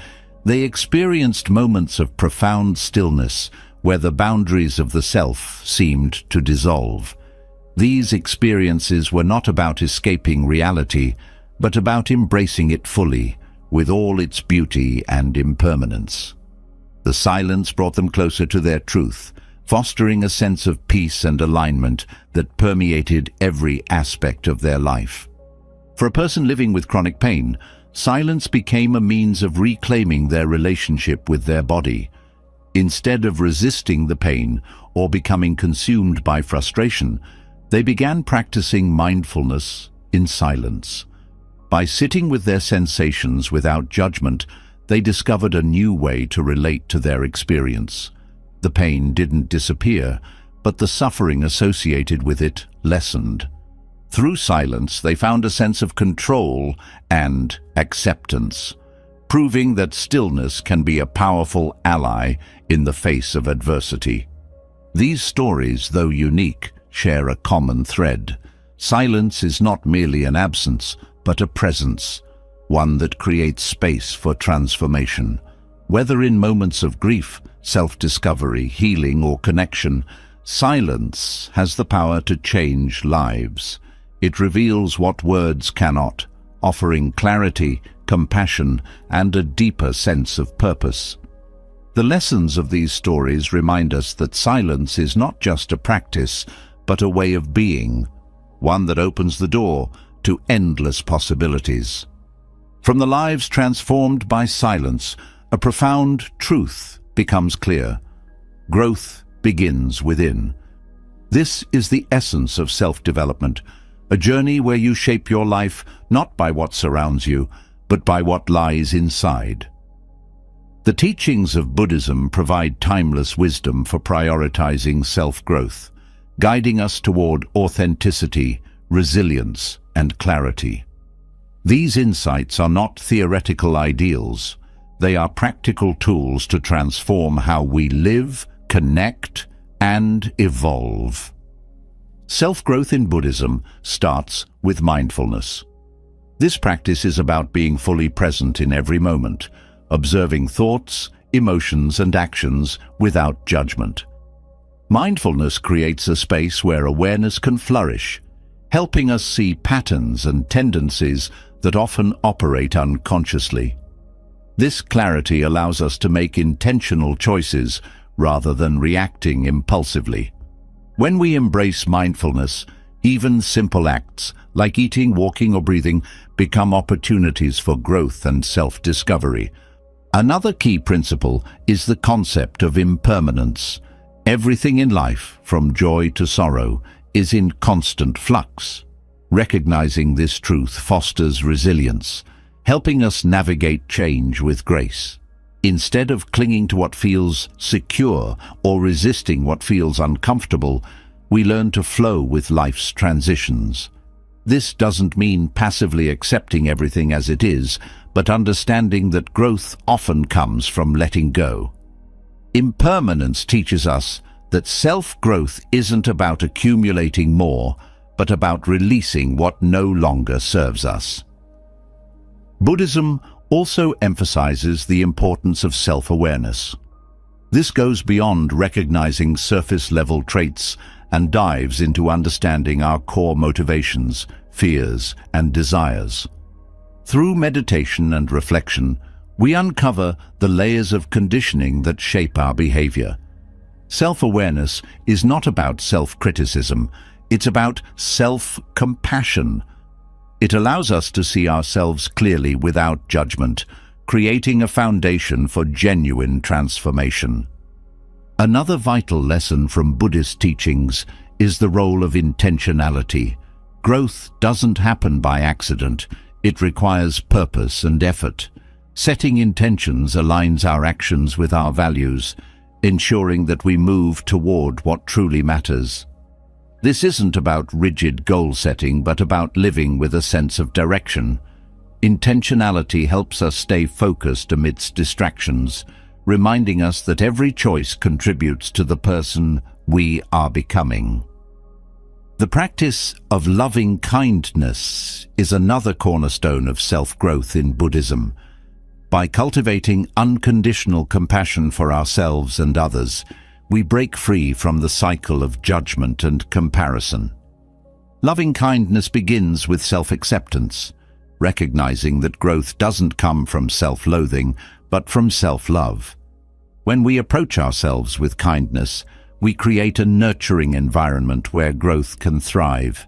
they experienced moments of profound stillness where the boundaries of the self seemed to dissolve. These experiences were not about escaping reality, but about embracing it fully, with all its beauty and impermanence. The silence brought them closer to their truth, fostering a sense of peace and alignment that permeated every aspect of their life. For a person living with chronic pain, silence became a means of reclaiming their relationship with their body. Instead of resisting the pain or becoming consumed by frustration, they began practicing mindfulness in silence. By sitting with their sensations without judgment, they discovered a new way to relate to their experience. The pain didn't disappear, but the suffering associated with it lessened. Through silence, they found a sense of control and acceptance, proving that stillness can be a powerful ally in the face of adversity. These stories, though unique, share a common thread. Silence is not merely an absence, but a presence, one that creates space for transformation. Whether in moments of grief, self-discovery, healing, or connection, silence has the power to change lives. It reveals what words cannot, offering clarity, compassion, and a deeper sense of purpose. The lessons of these stories remind us that silence is not just a practice, but a way of being, one that opens the door to endless possibilities. From the lives transformed by silence, a profound truth becomes clear. Growth begins within. This is the essence of self-development, a journey where you shape your life not by what surrounds you, but by what lies inside. The teachings of Buddhism provide timeless wisdom for prioritizing self-growth, guiding us toward authenticity, resilience, and clarity. These insights are not theoretical ideals. They are practical tools to transform how we live, connect, and evolve. Self-growth in Buddhism starts with mindfulness. This practice is about being fully present in every moment, observing thoughts, emotions, and actions without judgment. Mindfulness creates a space where awareness can flourish, helping us see patterns and tendencies that often operate unconsciously. This clarity allows us to make intentional choices rather than reacting impulsively. When we embrace mindfulness, even simple acts like eating, walking, or breathing become opportunities for growth and self-discovery. Another key principle is the concept of impermanence. Everything in life, from joy to sorrow, is in constant flux. Recognizing this truth fosters resilience, helping us navigate change with grace. Instead of clinging to what feels secure or resisting what feels uncomfortable, we learn to flow with life's transitions. This doesn't mean passively accepting everything as it is, but understanding that growth often comes from letting go. Impermanence teaches us that self-growth isn't about accumulating more, but about releasing what no longer serves us. Buddhism also emphasizes the importance of self-awareness. This goes beyond recognizing surface-level traits and dives into understanding our core motivations, fears, and desires. Through meditation and reflection, we uncover the layers of conditioning that shape our behavior. Self-awareness is not about self-criticism, it's about self-compassion. It allows us to see ourselves clearly without judgment, creating a foundation for genuine transformation. Another vital lesson from Buddhist teachings is the role of intentionality. Growth doesn't happen by accident. It requires purpose and effort. Setting intentions aligns our actions with our values, ensuring that we move toward what truly matters. This isn't about rigid goal setting, but about living with a sense of direction. Intentionality helps us stay focused amidst distractions, reminding us that every choice contributes to the person we are becoming. The practice of loving kindness is another cornerstone of self-growth in Buddhism. By cultivating unconditional compassion for ourselves and others, we break free from the cycle of judgment and comparison. Loving kindness begins with self-acceptance, recognizing that growth doesn't come from self-loathing, but from self-love. When we approach ourselves with kindness, we create a nurturing environment where growth can thrive.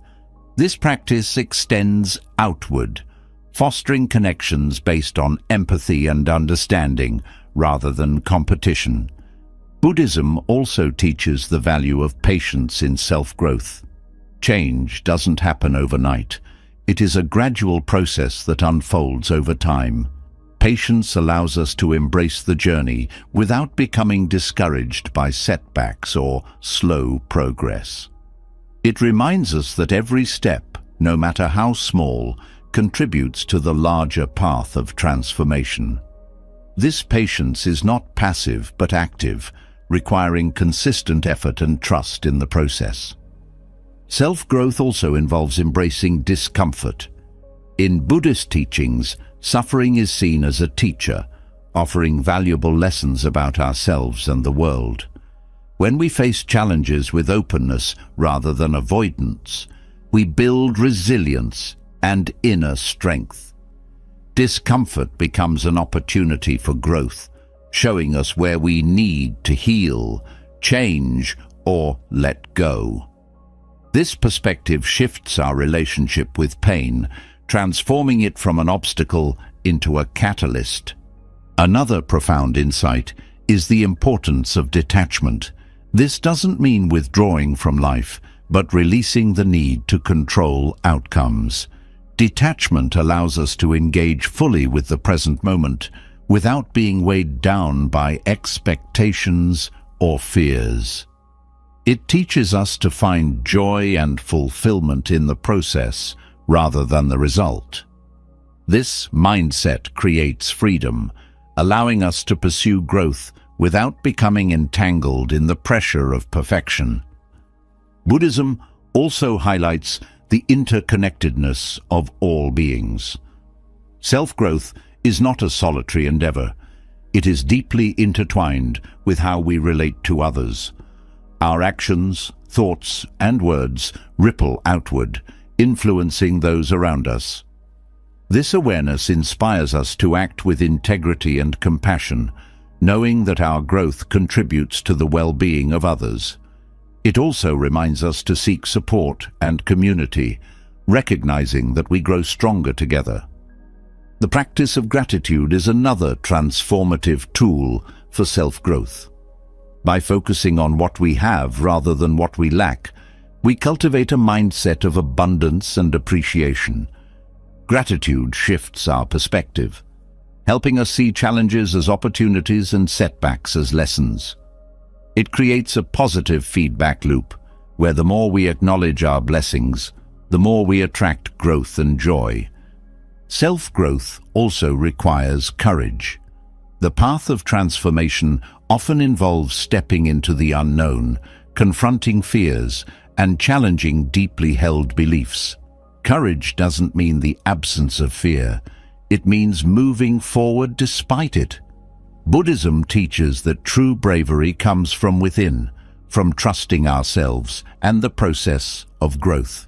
This practice extends outward, fostering connections based on empathy and understanding rather than competition. Buddhism also teaches the value of patience in self-growth. Change doesn't happen overnight. It is a gradual process that unfolds over time. Patience allows us to embrace the journey without becoming discouraged by setbacks or slow progress. It reminds us that every step, no matter how small, contributes to the larger path of transformation. This patience is not passive but active, requiring consistent effort and trust in the process. Self-growth also involves embracing discomfort. In Buddhist teachings, suffering is seen as a teacher, offering valuable lessons about ourselves and the world. When we face challenges with openness rather than avoidance, we build resilience and inner strength. Discomfort becomes an opportunity for growth, showing us where we need to heal, change, or let go. This perspective shifts our relationship with pain, transforming it from an obstacle into a catalyst. Another profound insight is the importance of detachment. This doesn't mean withdrawing from life, but releasing the need to control outcomes. Detachment allows us to engage fully with the present moment, without being weighed down by expectations or fears. It teaches us to find joy and fulfillment in the process rather than the result. This mindset creates freedom, allowing us to pursue growth without becoming entangled in the pressure of perfection. Buddhism also highlights the interconnectedness of all beings. Self-growth is not a solitary endeavor. It is deeply intertwined with how we relate to others. Our actions, thoughts, and words ripple outward, influencing those around us. This awareness inspires us to act with integrity and compassion, knowing that our growth contributes to the well-being of others. It also reminds us to seek support and community, recognizing that we grow stronger together. The practice of gratitude is another transformative tool for self-growth. By focusing on what we have rather than what we lack, we cultivate a mindset of abundance and appreciation. Gratitude shifts our perspective, helping us see challenges as opportunities and setbacks as lessons. It creates a positive feedback loop, where the more we acknowledge our blessings, the more we attract growth and joy. Self-growth also requires courage. The path of transformation often involves stepping into the unknown, confronting fears, and challenging deeply held beliefs. Courage doesn't mean the absence of fear. It means moving forward despite it. Buddhism teaches that true bravery comes from within, from trusting ourselves and the process of growth.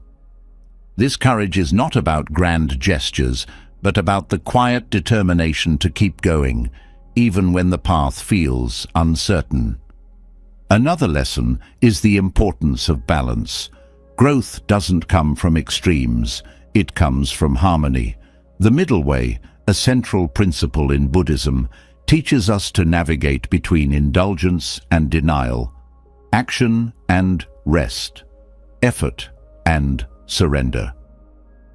This courage is not about grand gestures, but about the quiet determination to keep going, even when the path feels uncertain. Another lesson is the importance of balance. Growth doesn't come from extremes. It comes from harmony. The middle way, a central principle in Buddhism, teaches us to navigate between indulgence and denial, action and rest, effort and surrender.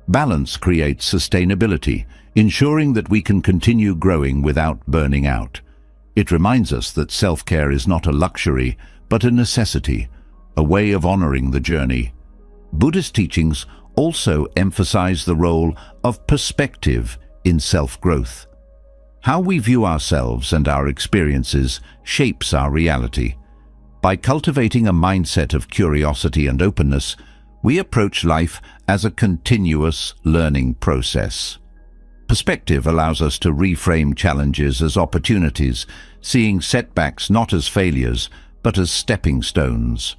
Balance creates sustainability, ensuring that we can continue growing without burning out. It reminds us that self-care is not a luxury, but a necessity, a way of honoring the journey. Buddhist teachings also emphasize the role of perspective in self-growth. How we view ourselves and our experiences shapes our reality. By cultivating a mindset of curiosity and openness, we approach life as a continuous learning process. Perspective allows us to reframe challenges as opportunities, seeing setbacks not as failures, but as stepping stones.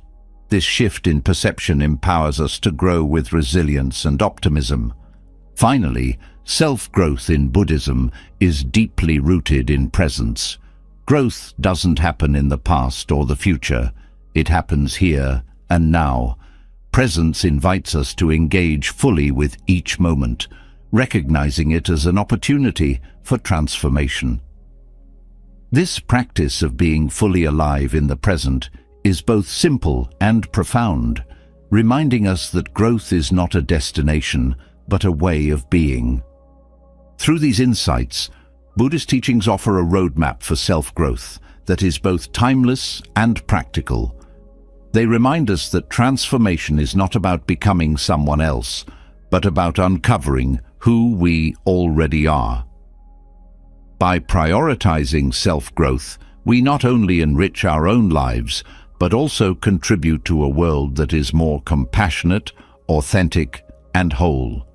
This shift in perception empowers us to grow with resilience and optimism. Finally, self-growth in Buddhism is deeply rooted in presence. Growth doesn't happen in the past or the future. It happens here and now. Presence invites us to engage fully with each moment, recognizing it as an opportunity for transformation. This practice of being fully alive in the present is both simple and profound, reminding us that growth is not a destination, but a way of being. Through these insights, Buddhist teachings offer a roadmap for self-growth that is both timeless and practical. They remind us that transformation is not about becoming someone else, but about uncovering who we already are. By prioritizing self-growth, we not only enrich our own lives, but also contribute to a world that is more compassionate, authentic, and whole.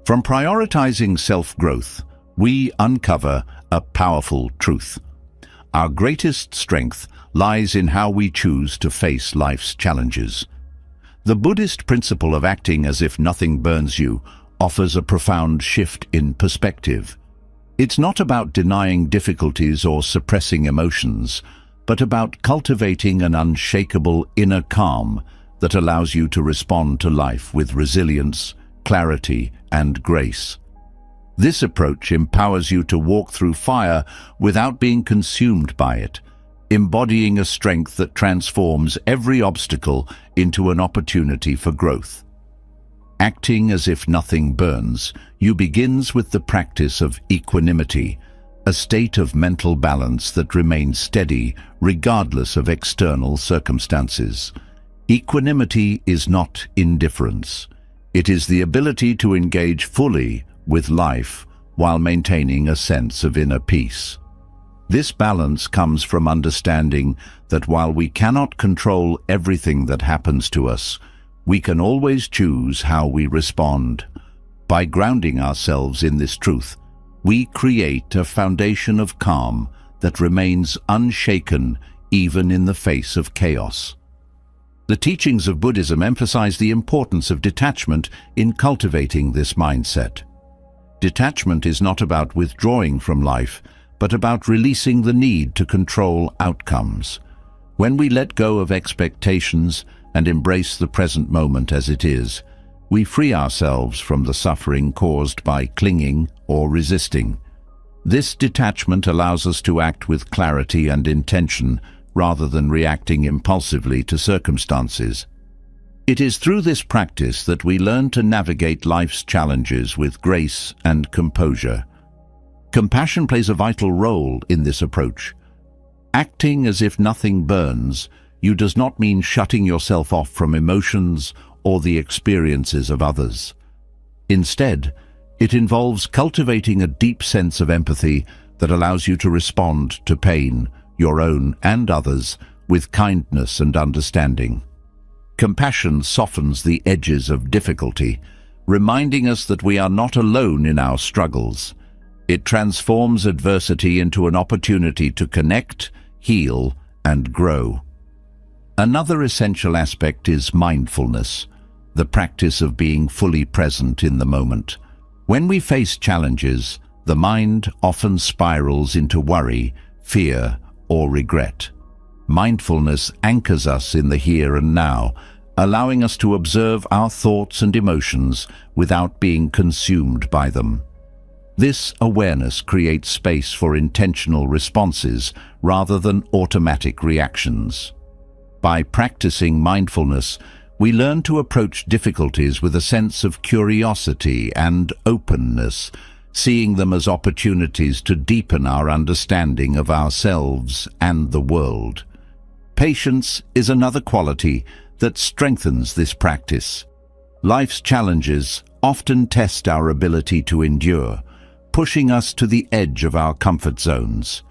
From prioritizing self-growth, we uncover a powerful truth. Our greatest strength lies in how we choose to face life's challenges. The Buddhist principle of acting as if nothing burns you offers a profound shift in perspective. It's not about denying difficulties or suppressing emotions, but about cultivating an unshakable inner calm that allows you to respond to life with resilience, clarity, and grace. This approach empowers you to walk through fire without being consumed by it, embodying a strength that transforms every obstacle into an opportunity for growth. Acting as if nothing burns, you begins with the practice of equanimity, a state of mental balance that remains steady regardless of external circumstances. Equanimity is not indifference. It is the ability to engage fully with life while maintaining a sense of inner peace. This balance comes from understanding that while we cannot control everything that happens to us, we can always choose how we respond. By grounding ourselves in this truth, we create a foundation of calm that remains unshaken even in the face of chaos. The teachings of Buddhism emphasize the importance of detachment in cultivating this mindset. Detachment is not about withdrawing from life, but about releasing the need to control outcomes. When we let go of expectations and embrace the present moment as it is, we free ourselves from the suffering caused by clinging or resisting. This detachment allows us to act with clarity and intention rather than reacting impulsively to circumstances. It is through this practice that we learn to navigate life's challenges with grace and composure. Compassion plays a vital role in this approach. Acting as if nothing burns you does not mean shutting yourself off from emotions or the experiences of others. Instead, it involves cultivating a deep sense of empathy that allows you to respond to pain, your own and others, with kindness and understanding. Compassion softens the edges of difficulty, reminding us that we are not alone in our struggles. It transforms adversity into an opportunity to connect, heal, and grow. Another essential aspect is mindfulness, the practice of being fully present in the moment. When we face challenges, the mind often spirals into worry, fear, or regret. Mindfulness anchors us in the here and now, allowing us to observe our thoughts and emotions without being consumed by them. This awareness creates space for intentional responses rather than automatic reactions. By practicing mindfulness, we learn to approach difficulties with a sense of curiosity and openness, seeing them as opportunities to deepen our understanding of ourselves and the world. Patience is another quality that strengthens this practice. Life's challenges often test our ability to endure, pushing us to the edge of our comfort zones.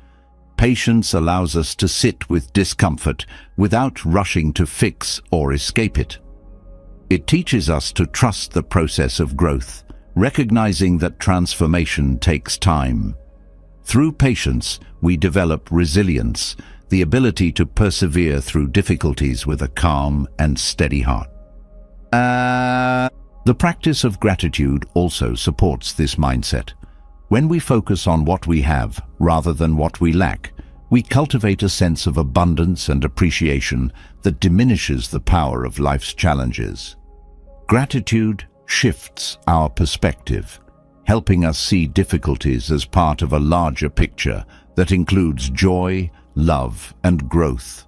Patience allows us to sit with discomfort without rushing to fix or escape it. It teaches us to trust the process of growth, recognizing that transformation takes time. Through patience, we develop resilience, the ability to persevere through difficulties with a calm and steady heart. The practice of gratitude also supports this mindset. When we focus on what we have rather than what we lack, we cultivate a sense of abundance and appreciation that diminishes the power of life's challenges. Gratitude shifts our perspective, helping us see difficulties as part of a larger picture that includes joy, love, and growth.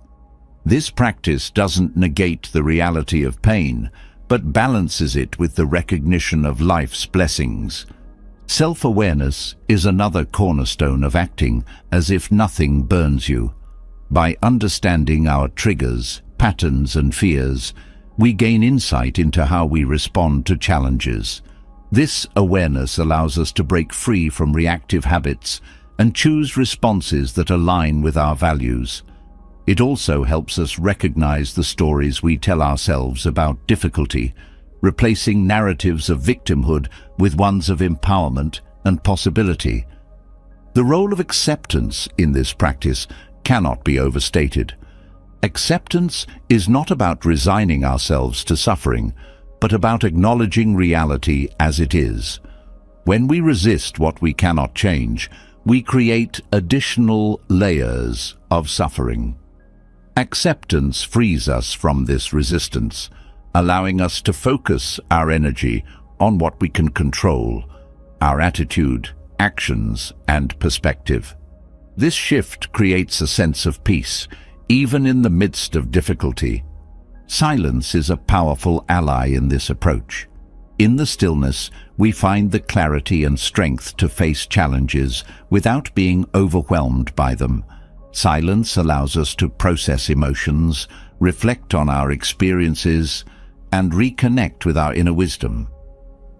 This practice doesn't negate the reality of pain, but balances it with the recognition of life's blessings. Self-awareness is another cornerstone of acting as if nothing burns you. By understanding our triggers, patterns, and fears, we gain insight into how we respond to challenges. This awareness allows us to break free from reactive habits and choose responses that align with our values. It also helps us recognize the stories we tell ourselves about difficulty, replacing narratives of victimhood with ones of empowerment and possibility. The role of acceptance in this practice cannot be overstated. Acceptance is not about resigning ourselves to suffering, but about acknowledging reality as it is. When we resist what we cannot change, we create additional layers of suffering. Acceptance frees us from this resistance, allowing us to focus our energy on what we can control, our attitude, actions, and perspective. This shift creates a sense of peace, even in the midst of difficulty. Silence is a powerful ally in this approach. In the stillness, we find the clarity and strength to face challenges without being overwhelmed by them. Silence allows us to process emotions, reflect on our experiences, and reconnect with our inner wisdom.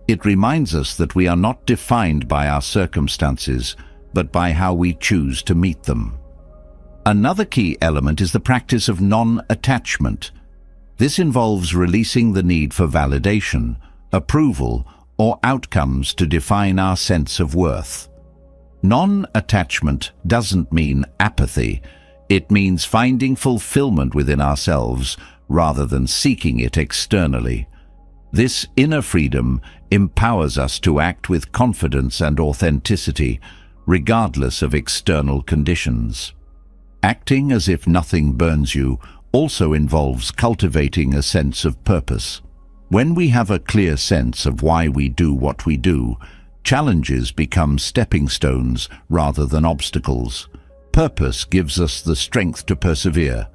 It reminds us that we are not defined by our circumstances, but by how we choose to meet them. Another key element is the practice of non-attachment. This involves releasing the need for validation, approval, or outcomes to define our sense of worth. Non-attachment doesn't mean apathy. It means finding fulfillment within ourselves rather than seeking it externally. This inner freedom empowers us to act with confidence and authenticity, regardless of external conditions. Acting as if nothing burns you also involves cultivating a sense of purpose. When we have a clear sense of why we do what we do, challenges become stepping stones rather than obstacles. Purpose gives us the strength to persevere,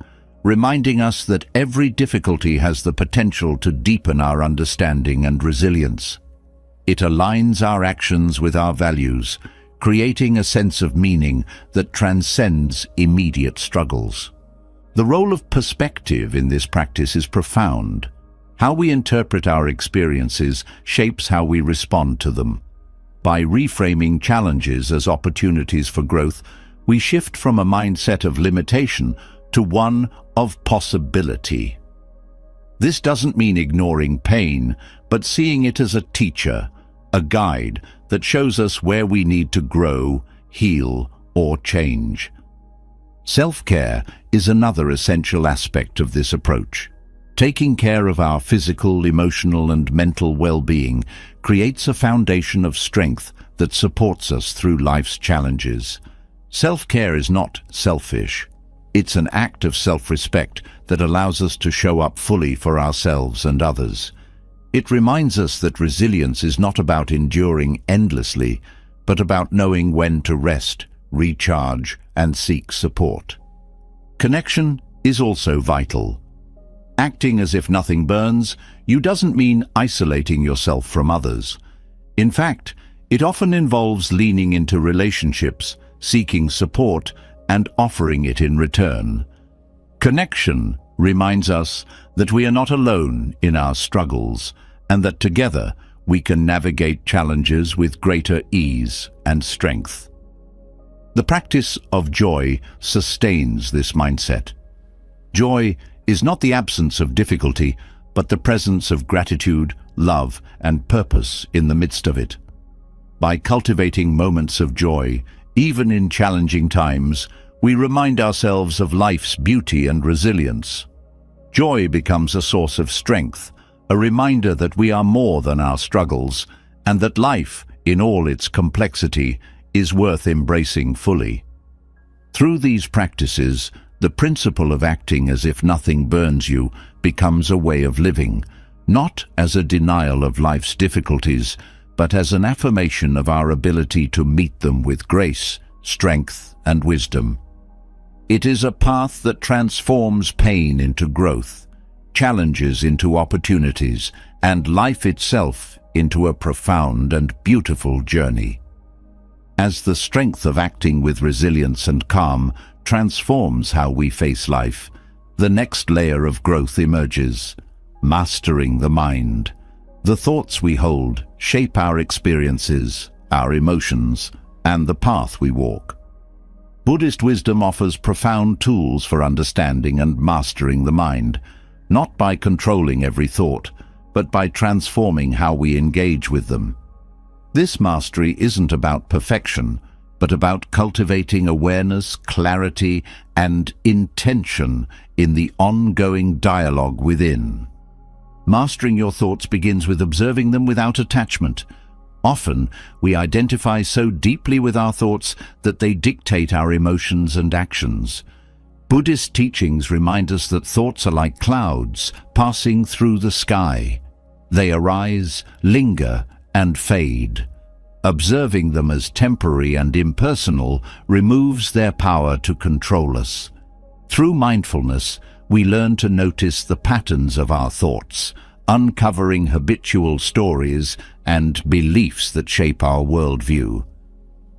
reminding us that every difficulty has the potential to deepen our understanding and resilience. It aligns our actions with our values, creating a sense of meaning that transcends immediate struggles. The role of perspective in this practice is profound. How we interpret our experiences shapes how we respond to them. By reframing challenges as opportunities for growth, we shift from a mindset of limitation to one of possibility. This doesn't mean ignoring pain, but seeing it as a teacher, a guide that shows us where we need to grow, heal, or change. Self-care is another essential aspect of this approach. Taking care of our physical, emotional, and mental well-being creates a foundation of strength that supports us through life's challenges. Self-care is not selfish. It's an act of self-respect that allows us to show up fully for ourselves and others. It reminds us that resilience is not about enduring endlessly, but about knowing when to rest, recharge, and seek support. Connection is also vital. Acting as if nothing burns you doesn't mean isolating yourself from others. In fact, it often involves leaning into relationships, seeking support, and offering it in return. Connection reminds us that we are not alone in our struggles, and that together we can navigate challenges with greater ease and strength. The practice of joy sustains this mindset. Joy is not the absence of difficulty, but the presence of gratitude, love, and purpose in the midst of it. By cultivating moments of joy, even in challenging times, we remind ourselves of life's beauty and resilience. Joy becomes a source of strength, a reminder that we are more than our struggles, and that life, in all its complexity, is worth embracing fully. Through these practices, the principle of acting as if nothing burns you becomes a way of living, not as a denial of life's difficulties, but as an affirmation of our ability to meet them with grace, strength, and wisdom. It is a path that transforms pain into growth, challenges into opportunities, and life itself into a profound and beautiful journey. As the strength of acting with resilience and calm transforms how we face life, the next layer of growth emerges, mastering the mind. The thoughts we hold shape our experiences, our emotions, and the path we walk. Buddhist wisdom offers profound tools for understanding and mastering the mind, not by controlling every thought, but by transforming how we engage with them. This mastery isn't about perfection, but about cultivating awareness, clarity, and intention in the ongoing dialogue within. Mastering your thoughts begins with observing them without attachment. Often, we identify so deeply with our thoughts that they dictate our emotions and actions. Buddhist teachings remind us that thoughts are like clouds passing through the sky. They arise, linger, and fade. Observing them as temporary and impersonal removes their power to control us. Through mindfulness, we learn to notice the patterns of our thoughts, uncovering habitual stories and beliefs that shape our worldview.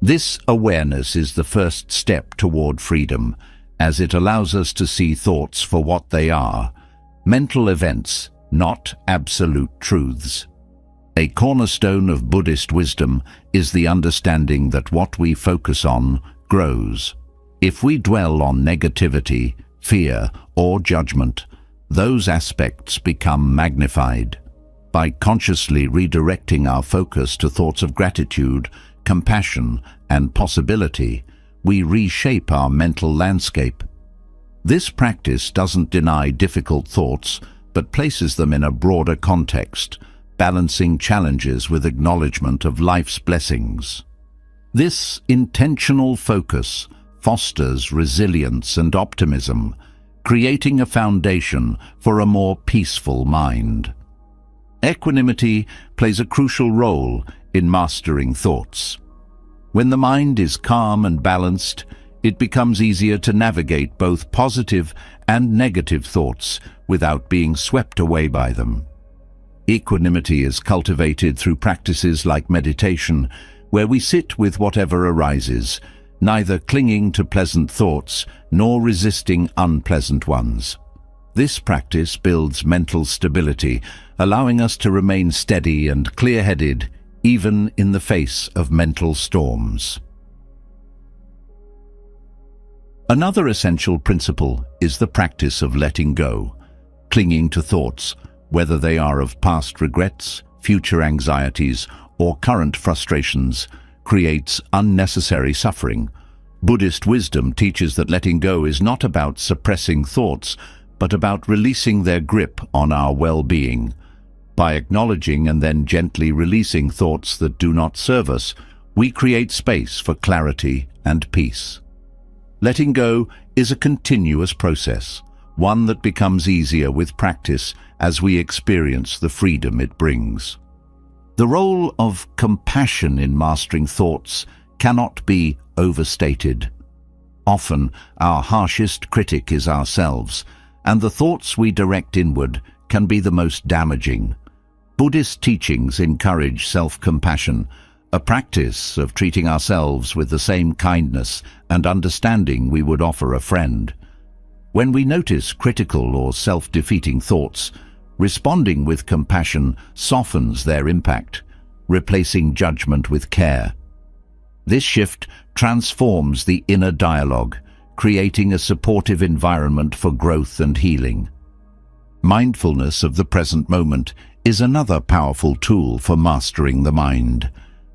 This awareness is the first step toward freedom, as it allows us to see thoughts for what they are, mental events, not absolute truths. A cornerstone of Buddhist wisdom is the understanding that what we focus on grows. If we dwell on negativity, fear, or judgment, those aspects become magnified. By consciously redirecting our focus to thoughts of gratitude, compassion, and possibility, we reshape our mental landscape. This practice doesn't deny difficult thoughts, but places them in a broader context, balancing challenges with acknowledgement of life's blessings. This intentional focus fosters resilience and optimism, creating a foundation for a more peaceful mind. Equanimity plays a crucial role in mastering thoughts. When the mind is calm and balanced, it becomes easier to navigate both positive and negative thoughts without being swept away by them. Equanimity is cultivated through practices like meditation, where we sit with whatever arises, neither clinging to pleasant thoughts nor resisting unpleasant ones. This practice builds mental stability, allowing us to remain steady and clear-headed even in the face of mental storms. Another essential principle is the practice of letting go. Clinging to thoughts, whether they are of past regrets, future anxieties, or current frustrations, creates unnecessary suffering. Buddhist wisdom teaches that letting go is not about suppressing thoughts, but about releasing their grip on our well-being. By acknowledging and then gently releasing thoughts that do not serve us, we create space for clarity and peace. Letting go is a continuous process, one that becomes easier with practice as we experience the freedom it brings. The role of compassion in mastering thoughts cannot be overstated. Often, our harshest critic is ourselves, and the thoughts we direct inward can be the most damaging. Buddhist teachings encourage self-compassion, a practice of treating ourselves with the same kindness and understanding we would offer a friend. When we notice critical or self-defeating thoughts, responding with compassion softens their impact, replacing judgment with care. This shift transforms the inner dialogue, creating a supportive environment for growth and healing. Mindfulness of the present moment is another powerful tool for mastering the mind.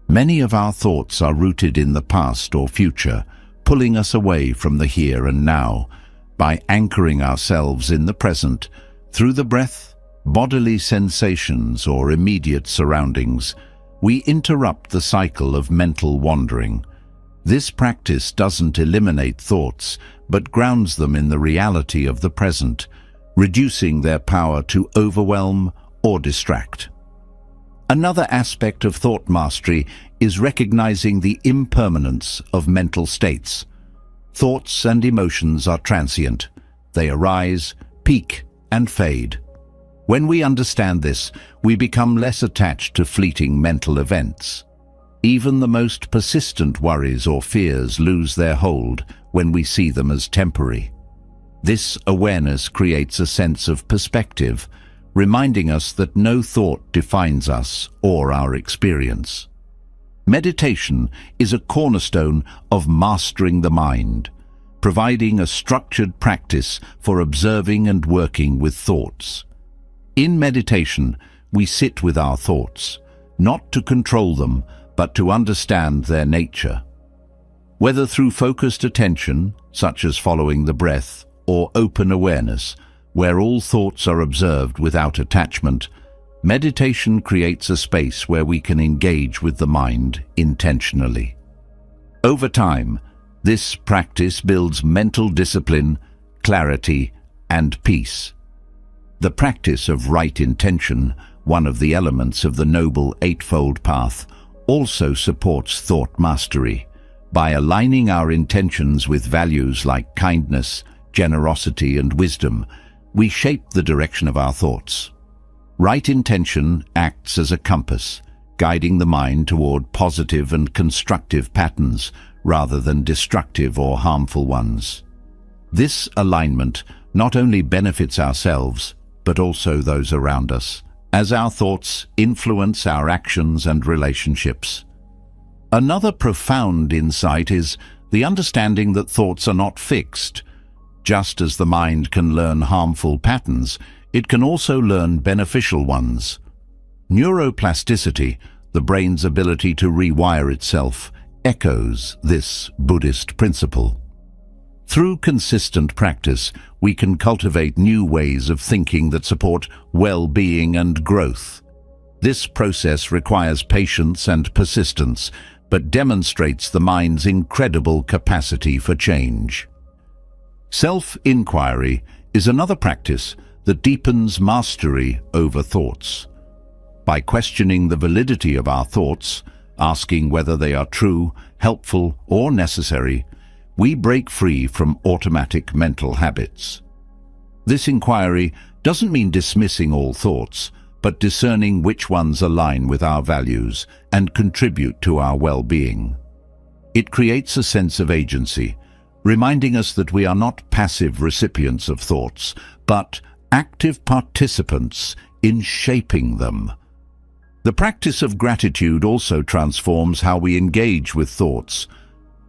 Many of our thoughts are rooted in the past or future, pulling us away from the here and now. By anchoring ourselves in the present, through the breath, bodily sensations, or immediate surroundings, we interrupt the cycle of mental wandering. This practice doesn't eliminate thoughts, but grounds them in the reality of the present, reducing their power to overwhelm or distract. Another aspect of thought mastery is recognizing the impermanence of mental states. Thoughts and emotions are transient. They arise, peak, and fade. When we understand this, we become less attached to fleeting mental events. Even the most persistent worries or fears lose their hold when we see them as temporary. This awareness creates a sense of perspective, reminding us that no thought defines us or our experience. Meditation is a cornerstone of mastering the mind, providing a structured practice for observing and working with thoughts. In meditation, we sit with our thoughts, not to control them, but to understand their nature. Whether through focused attention, such as following the breath, or open awareness, where all thoughts are observed without attachment, meditation creates a space where we can engage with the mind intentionally. Over time, this practice builds mental discipline, clarity, and peace. The practice of right intention, one of the elements of the Noble Eightfold Path, also supports thought mastery. By aligning our intentions with values like kindness, generosity, and wisdom, we shape the direction of our thoughts. Right intention acts as a compass, guiding the mind toward positive and constructive patterns rather than destructive or harmful ones. This alignment not only benefits ourselves, but also those around us, as our thoughts influence our actions and relationships. Another profound insight is the understanding that thoughts are not fixed. Just as the mind can learn harmful patterns, it can also learn beneficial ones. Neuroplasticity, the brain's ability to rewire itself, echoes this Buddhist principle. Through consistent practice, we can cultivate new ways of thinking that support well-being and growth. This process requires patience and persistence, but demonstrates the mind's incredible capacity for change. Self-inquiry is another practice that deepens mastery over thoughts. By questioning the validity of our thoughts, asking whether they are true, helpful, or necessary, we break free from automatic mental habits. This inquiry doesn't mean dismissing all thoughts, but discerning which ones align with our values and contribute to our well-being. It creates a sense of agency, reminding us that we are not passive recipients of thoughts, but active participants in shaping them. The practice of gratitude also transforms how we engage with thoughts.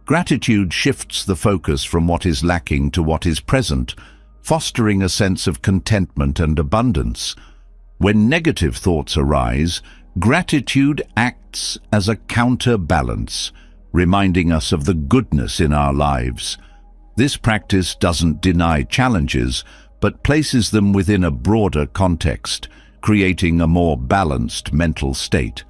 Gratitude shifts the focus from what is lacking to what is present, fostering a sense of contentment and abundance. When negative thoughts arise, gratitude acts as a counterbalance, reminding us of the goodness in our lives. This practice doesn't deny challenges, but places them within a broader context, creating a more balanced mental state.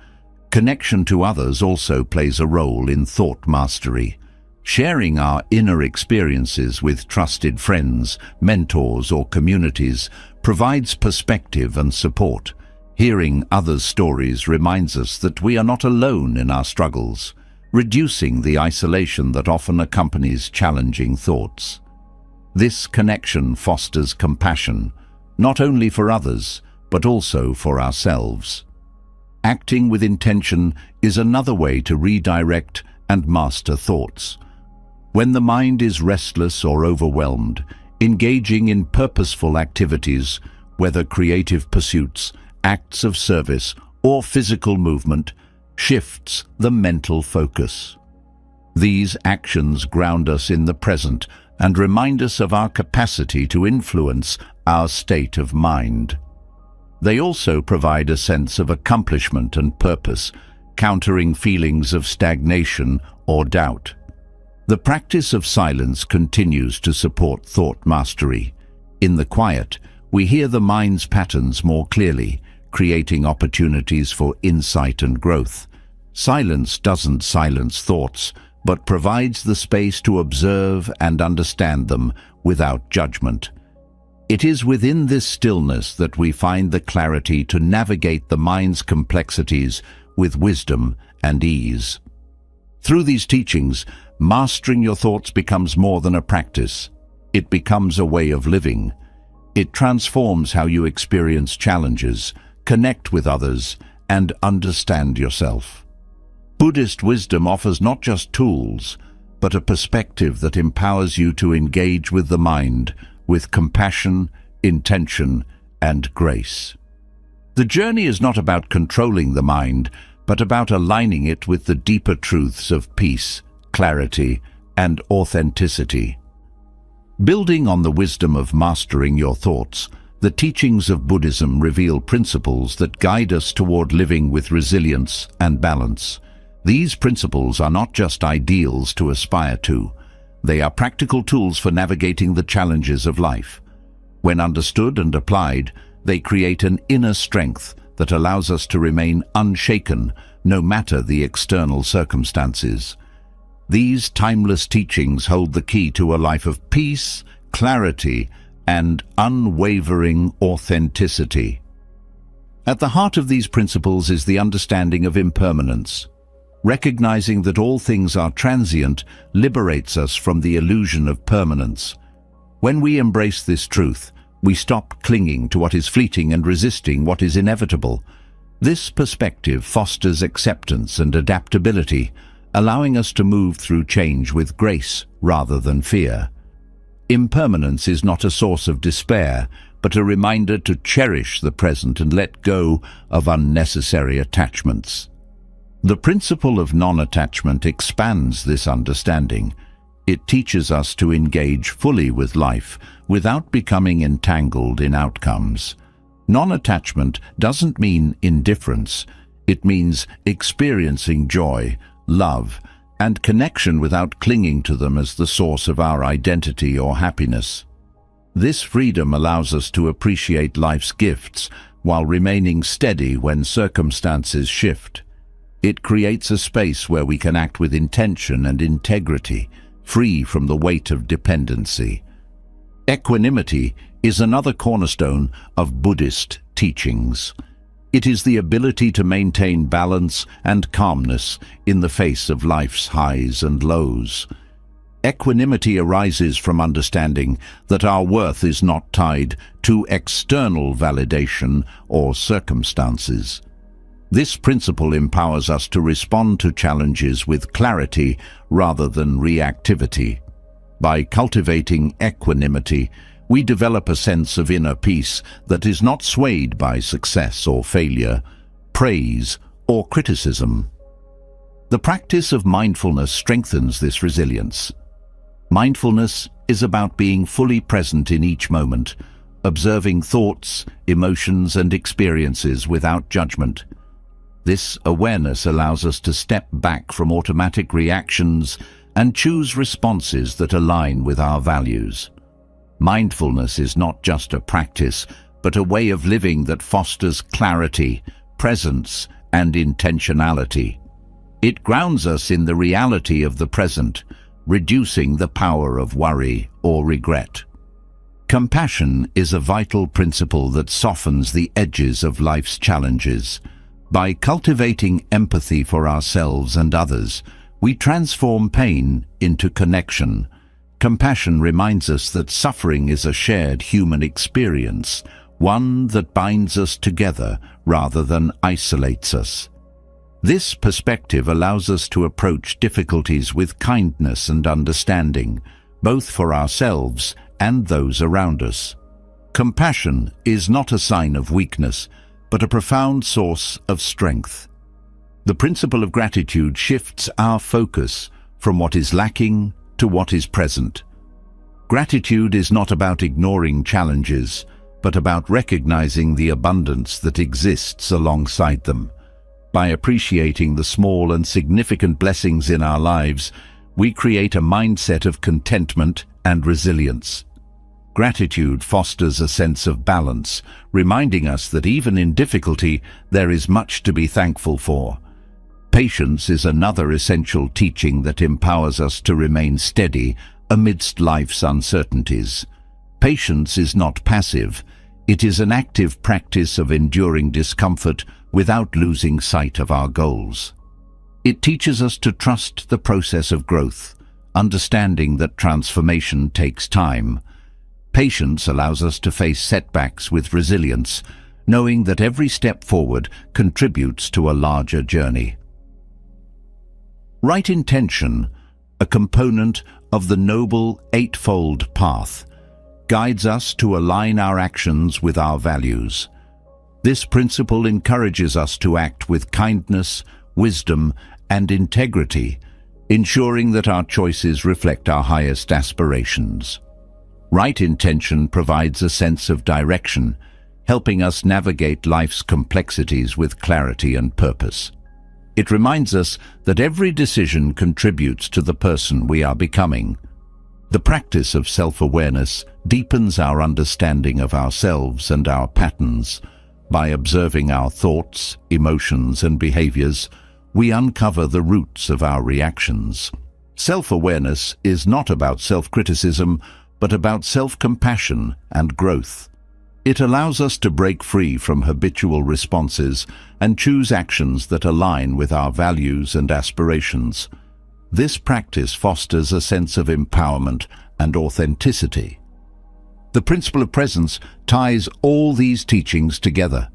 Connection to others also plays a role in thought mastery. Sharing our inner experiences with trusted friends, mentors, or communities provides perspective and support. Hearing others' stories reminds us that we are not alone in our struggles, reducing the isolation that often accompanies challenging thoughts. This connection fosters compassion, not only for others, but also for ourselves. Acting with intention is another way to redirect and master thoughts. When the mind is restless or overwhelmed, engaging in purposeful activities, whether creative pursuits, acts of service, or physical movement, shifts the mental focus. These actions ground us in the present and remind us of our capacity to influence our state of mind. They also provide a sense of accomplishment and purpose, countering feelings of stagnation or doubt. The practice of silence continues to support thought mastery. In the quiet, we hear the mind's patterns more clearly, creating opportunities for insight and growth. Silence doesn't silence thoughts, but provides the space to observe and understand them without judgment. It is within this stillness that we find the clarity to navigate the mind's complexities with wisdom and ease. Through these teachings, mastering your thoughts becomes more than a practice. It becomes a way of living. It transforms how you experience challenges, connect with others, and understand yourself. Buddhist wisdom offers not just tools, but a perspective that empowers you to engage with the mind with compassion, intention, and grace. The journey is not about controlling the mind, but about aligning it with the deeper truths of peace, clarity, and authenticity. Building on the wisdom of mastering your thoughts, the teachings of Buddhism reveal principles that guide us toward living with resilience and balance. These principles are not just ideals to aspire to. They are practical tools for navigating the challenges of life. When understood and applied, they create an inner strength that allows us to remain unshaken no matter the external circumstances. These timeless teachings hold the key to a life of peace, clarity, and unwavering authenticity. At the heart of these principles is the understanding of impermanence. Recognizing that all things are transient liberates us from the illusion of permanence. When we embrace this truth, we stop clinging to what is fleeting and resisting what is inevitable. This perspective fosters acceptance and adaptability, allowing us to move through change with grace rather than fear. Impermanence is not a source of despair, but a reminder to cherish the present and let go of unnecessary attachments. The principle of non-attachment expands this understanding. It teaches us to engage fully with life without becoming entangled in outcomes. Non-attachment doesn't mean indifference. It means experiencing joy, love, and connection without clinging to them as the source of our identity or happiness. This freedom allows us to appreciate life's gifts while remaining steady when circumstances shift. It creates a space where we can act with intention and integrity, free from the weight of dependency. Equanimity is another cornerstone of Buddhist teachings. It is the ability to maintain balance and calmness in the face of life's highs and lows. Equanimity arises from understanding that our worth is not tied to external validation or circumstances. This principle empowers us to respond to challenges with clarity rather than reactivity. By cultivating equanimity, we develop a sense of inner peace that is not swayed by success or failure, praise or criticism. The practice of mindfulness strengthens this resilience. Mindfulness is about being fully present in each moment, observing thoughts, emotions, and experiences without judgment. This awareness allows us to step back from automatic reactions and choose responses that align with our values. Mindfulness is not just a practice, but a way of living that fosters clarity, presence, and intentionality. It grounds us in the reality of the present, reducing the power of worry or regret. Compassion is a vital principle that softens the edges of life's challenges. By cultivating empathy for ourselves and others, we transform pain into connection. Compassion reminds us that suffering is a shared human experience, one that binds us together rather than isolates us. This perspective allows us to approach difficulties with kindness and understanding, both for ourselves and those around us. Compassion is not a sign of weakness, but a profound source of strength. The principle of gratitude shifts our focus from what is lacking to what is present. Gratitude is not about ignoring challenges, but about recognizing the abundance that exists alongside them. By appreciating the small and significant blessings in our lives, we create a mindset of contentment and resilience. Gratitude fosters a sense of balance, reminding us that even in difficulty, there is much to be thankful for. Patience is another essential teaching that empowers us to remain steady amidst life's uncertainties. Patience is not passive. It is an active practice of enduring discomfort without losing sight of our goals. It teaches us to trust the process of growth, understanding that transformation takes time. Patience allows us to face setbacks with resilience, knowing that every step forward contributes to a larger journey. Right intention, a component of the Noble Eightfold Path, guides us to align our actions with our values. This principle encourages us to act with kindness, wisdom, and integrity, ensuring that our choices reflect our highest aspirations. Right intention provides a sense of direction, helping us navigate life's complexities with clarity and purpose. It reminds us that every decision contributes to the person we are becoming. The practice of self-awareness deepens our understanding of ourselves and our patterns. By observing our thoughts, emotions, and behaviors, we uncover the roots of our reactions. Self-awareness is not about self-criticism, but about self-compassion and growth. It allows us to break free from habitual responses and choose actions that align with our values and aspirations. This practice fosters a sense of empowerment and authenticity. The principle of presence ties all these teachings together.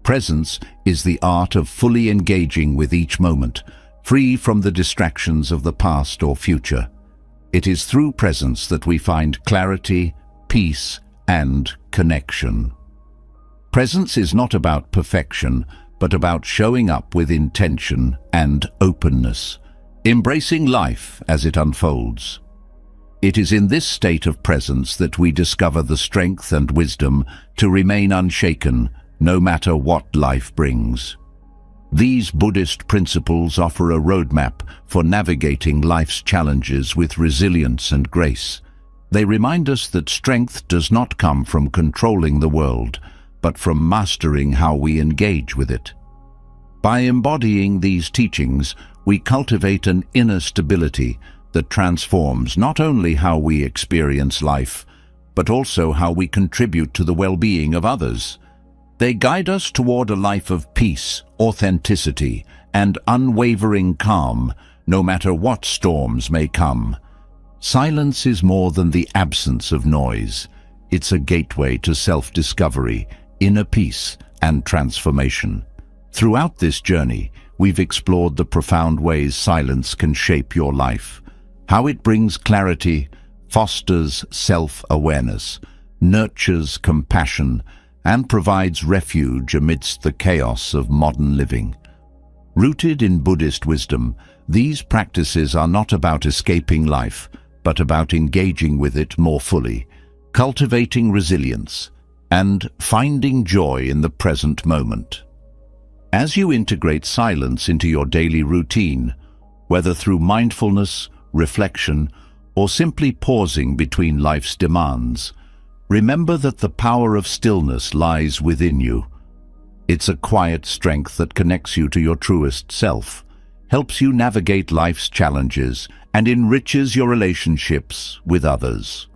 Presence is the art of fully engaging with each moment, free from the distractions of the past or future. It is through presence that we find clarity, peace, and connection. Presence is not about perfection, but about showing up with intention and openness, embracing life as it unfolds. It is in this state of presence that we discover the strength and wisdom to remain unshaken, no matter what life brings. These Buddhist principles offer a roadmap for navigating life's challenges with resilience and grace. They remind us that strength does not come from controlling the world, but from mastering how we engage with it. By embodying these teachings, we cultivate an inner stability that transforms not only how we experience life, but also how we contribute to the well-being of others. They guide us toward a life of peace, authenticity, and unwavering calm, no matter what storms may come. Silence is more than the absence of noise. It's a gateway to self-discovery, inner peace, and transformation. Throughout this journey, we've explored the profound ways silence can shape your life, how it brings clarity, fosters self-awareness, nurtures compassion, and provides refuge amidst the chaos of modern living. Rooted in Buddhist wisdom, these practices are not about escaping life, but about engaging with it more fully, cultivating resilience, and finding joy in the present moment. As you integrate silence into your daily routine, whether through mindfulness, reflection, or simply pausing between life's demands, remember that the power of stillness lies within you. It's a quiet strength that connects you to your truest self, helps you navigate life's challenges, and enriches your relationships with others.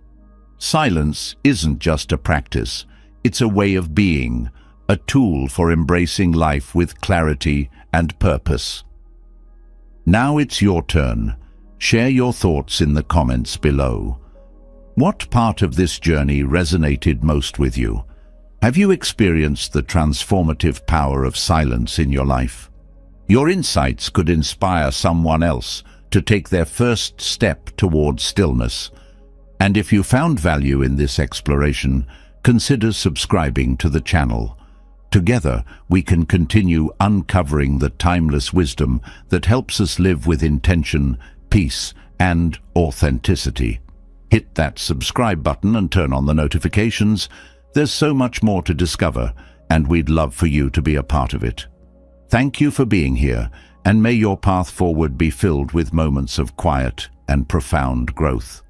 Silence isn't just a practice, it's a way of being, a tool for embracing life with clarity and purpose. Now it's your turn. Share your thoughts in the comments below. What part of this journey resonated most with you? Have you experienced the transformative power of silence in your life? Your insights could inspire someone else to take their first step towards stillness. And if you found value in this exploration, consider subscribing to the channel. Together, we can continue uncovering the timeless wisdom that helps us live with intention, peace, and authenticity. Hit that subscribe button and turn on the notifications. There's so much more to discover, and we'd love for you to be a part of it. Thank you for being here, and may your path forward be filled with moments of quiet and profound growth.